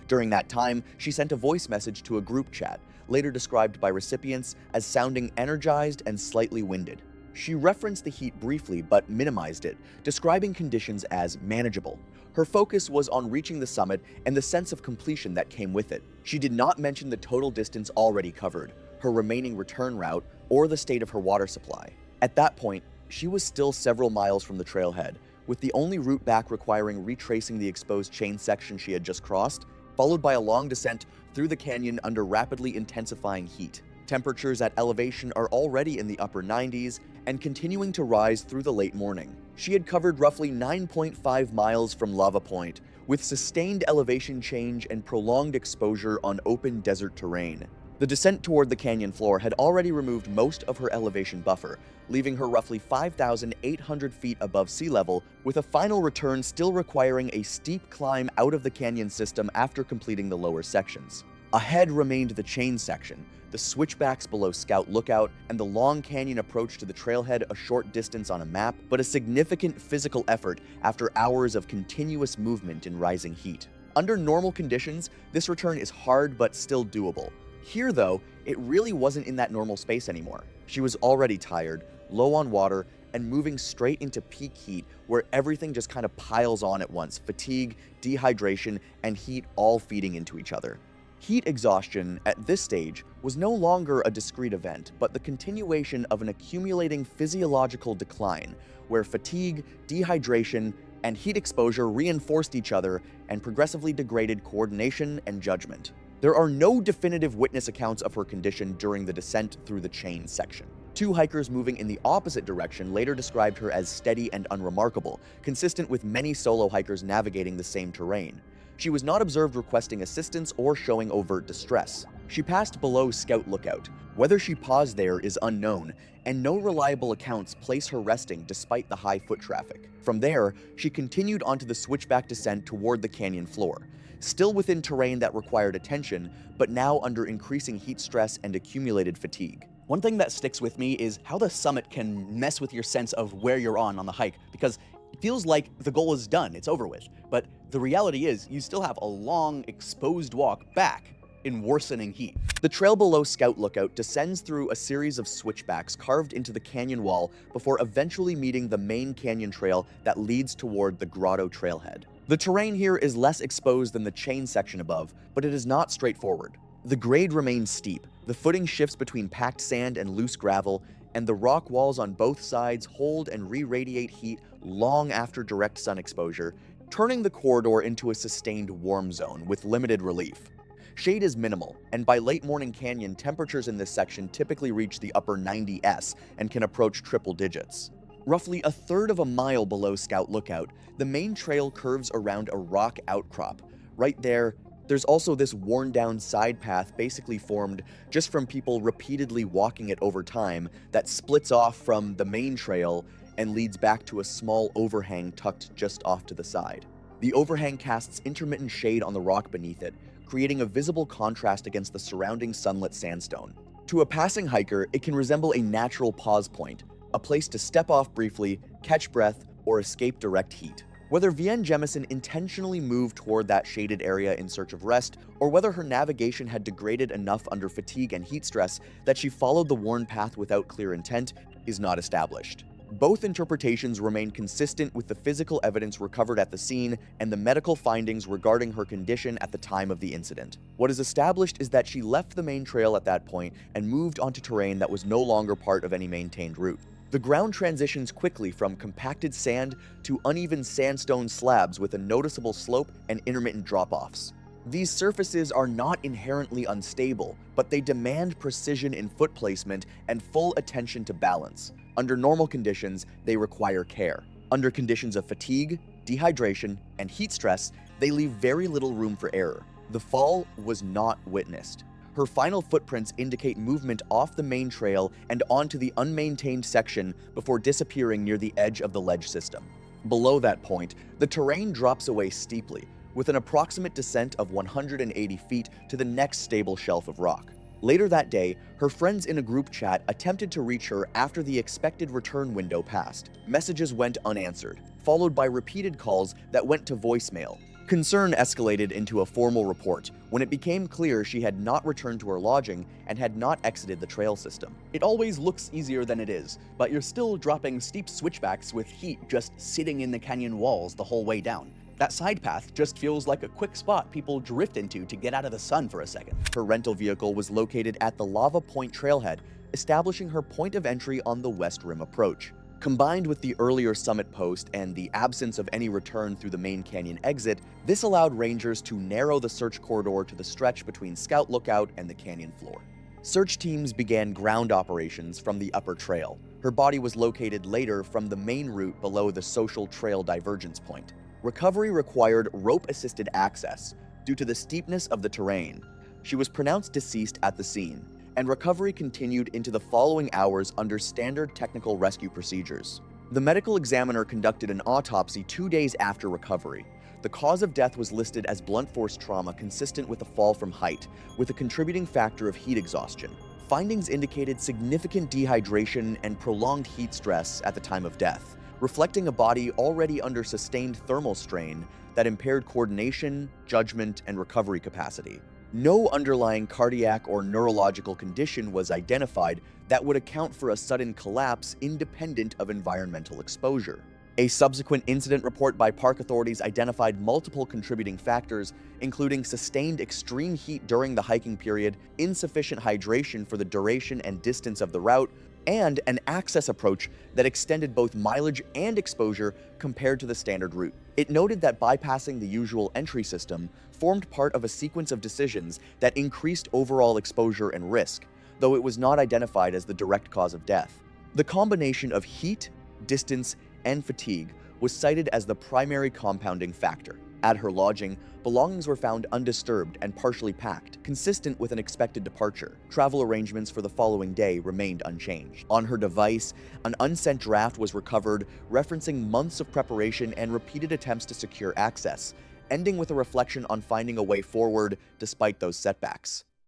During that time, she sent a voice message to a group chat, later described by recipients as sounding energized and slightly winded. She referenced the heat briefly but minimized it, describing conditions as manageable. Her focus was on reaching the summit and the sense of completion that came with it. She did not mention the total distance already covered, her remaining return route, or the state of her water supply. At that point, she was still several miles from the trailhead, with the only route back requiring retracing the exposed chain section she had just crossed, followed by a long descent through the canyon under rapidly intensifying heat. Temperatures at elevation are already in the upper 90s and continuing to rise through the late morning. She had covered roughly 9.5 miles from Lava Point, with sustained elevation change and prolonged exposure on open desert terrain. The descent toward the canyon floor had already removed most of her elevation buffer, leaving her roughly 5,800 feet above sea level, with a final return still requiring a steep climb out of the canyon system after completing the lower sections. Ahead remained the chain section, the switchbacks below Scout Lookout, and the long canyon approach to the trailhead a short distance on a map, but a significant physical effort after hours of continuous movement in rising heat. Under normal conditions, this return is hard but still doable. Here, though, it really wasn't in that normal space anymore. She was already tired, low on water, and moving straight into peak heat where everything just kind of piles on at once: fatigue, dehydration, and heat all feeding into each other. Heat exhaustion at this stage was no longer a discrete event, but the continuation of an accumulating physiological decline, where fatigue, dehydration, and heat exposure reinforced each other and progressively degraded coordination and judgment. There are no definitive witness accounts of her condition during the descent through the chain section. Two hikers moving in the opposite direction later described her as steady and unremarkable, consistent with many solo hikers navigating the same terrain. She was not observed requesting assistance or showing overt distress. She passed below Scout Lookout. Whether she paused there is unknown, and no reliable accounts place her resting despite the high foot traffic. From there, she continued onto the switchback descent toward the canyon floor, still within terrain that required attention, but now under increasing heat stress and accumulated fatigue. One thing that sticks with me is how the summit can mess with your sense of where you're on the hike, because it feels like the goal is done, it's over with. But the reality is, you still have a long, exposed walk back in worsening heat. The trail below Scout Lookout descends through a series of switchbacks carved into the canyon wall before eventually meeting the main canyon trail that leads toward the Grotto trailhead. The terrain here is less exposed than the chain section above, but it is not straightforward. The grade remains steep, the footing shifts between packed sand and loose gravel, and the rock walls on both sides hold and re-radiate heat long after direct sun exposure, turning the corridor into a sustained warm zone with limited relief. Shade is minimal, and by late morning canyon, temperatures in this section typically reach the upper 90s and can approach triple digits. Roughly a third of a mile below Scout Lookout, the main trail curves around a rock outcrop. Right there, there's also this worn-down side path basically formed just from people repeatedly walking it over time that splits off from the main trail and leads back to a small overhang tucked just off to the side. The overhang casts intermittent shade on the rock beneath it, creating a visible contrast against the surrounding sunlit sandstone. To a passing hiker, it can resemble a natural pause point, a place to step off briefly, catch breath, or escape direct heat. Whether Vienne Jemison intentionally moved toward that shaded area in search of rest, or whether her navigation had degraded enough under fatigue and heat stress that she followed the worn path without clear intent, is not established. Both interpretations remain consistent with the physical evidence recovered at the scene and the medical findings regarding her condition at the time of the incident. What is established is that she left the main trail at that point and moved onto terrain that was no longer part of any maintained route. The ground transitions quickly from compacted sand to uneven sandstone slabs with a noticeable slope and intermittent drop-offs. These surfaces are not inherently unstable, but they demand precision in foot placement and full attention to balance. Under normal conditions, they require care. Under conditions of fatigue, dehydration, and heat stress, they leave very little room for error. The fall was not witnessed. Her final footprints indicate movement off the main trail and onto the unmaintained section before disappearing near the edge of the ledge system. Below that point, the terrain drops away steeply, with an approximate descent of 180 feet to the next stable shelf of rock. Later that day, her friends in a group chat attempted to reach her after the expected return window passed. Messages went unanswered, followed by repeated calls that went to voicemail. Concern escalated into a formal report when it became clear she had not returned to her lodging and had not exited the trail system. It always looks easier than it is, but you're still dropping steep switchbacks with heat just sitting in the canyon walls the whole way down. That side path just feels like a quick spot people drift into to get out of the sun for a second. Her rental vehicle was located at the Lava Point trailhead, establishing her point of entry on the West Rim approach. Combined with the earlier summit post and the absence of any return through the main canyon exit, this allowed rangers to narrow the search corridor to the stretch between Scout Lookout and the canyon floor. Search teams began ground operations from the upper trail. Her body was located later from the main route below the Social Trail divergence point. Recovery required rope-assisted access due to the steepness of the terrain. She was pronounced deceased at the scene, and recovery continued into the following hours under standard technical rescue procedures. The medical examiner conducted an autopsy 2 days after recovery. The cause of death was listed as blunt force trauma consistent with a fall from height, with a contributing factor of heat exhaustion. Findings indicated significant dehydration and prolonged heat stress at the time of death, reflecting a body already under sustained thermal strain that impaired coordination, judgment, and recovery capacity. No underlying cardiac or neurological condition was identified that would account for a sudden collapse independent of environmental exposure. A subsequent incident report by park authorities identified multiple contributing factors, including sustained extreme heat during the hiking period, insufficient hydration for the duration and distance of the route, and an access approach that extended both mileage and exposure compared to the standard route. It noted that bypassing the usual entry system formed part of a sequence of decisions that increased overall exposure and risk, though it was not identified as the direct cause of death. The combination of heat, distance, and fatigue was cited as the primary compounding factor. At her lodging, belongings were found undisturbed and partially packed, consistent with an expected departure. Travel arrangements for the following day remained unchanged. On her device, an unsent draft was recovered, referencing months of preparation and repeated attempts to secure access, ending with a reflection on finding a way forward despite those setbacks.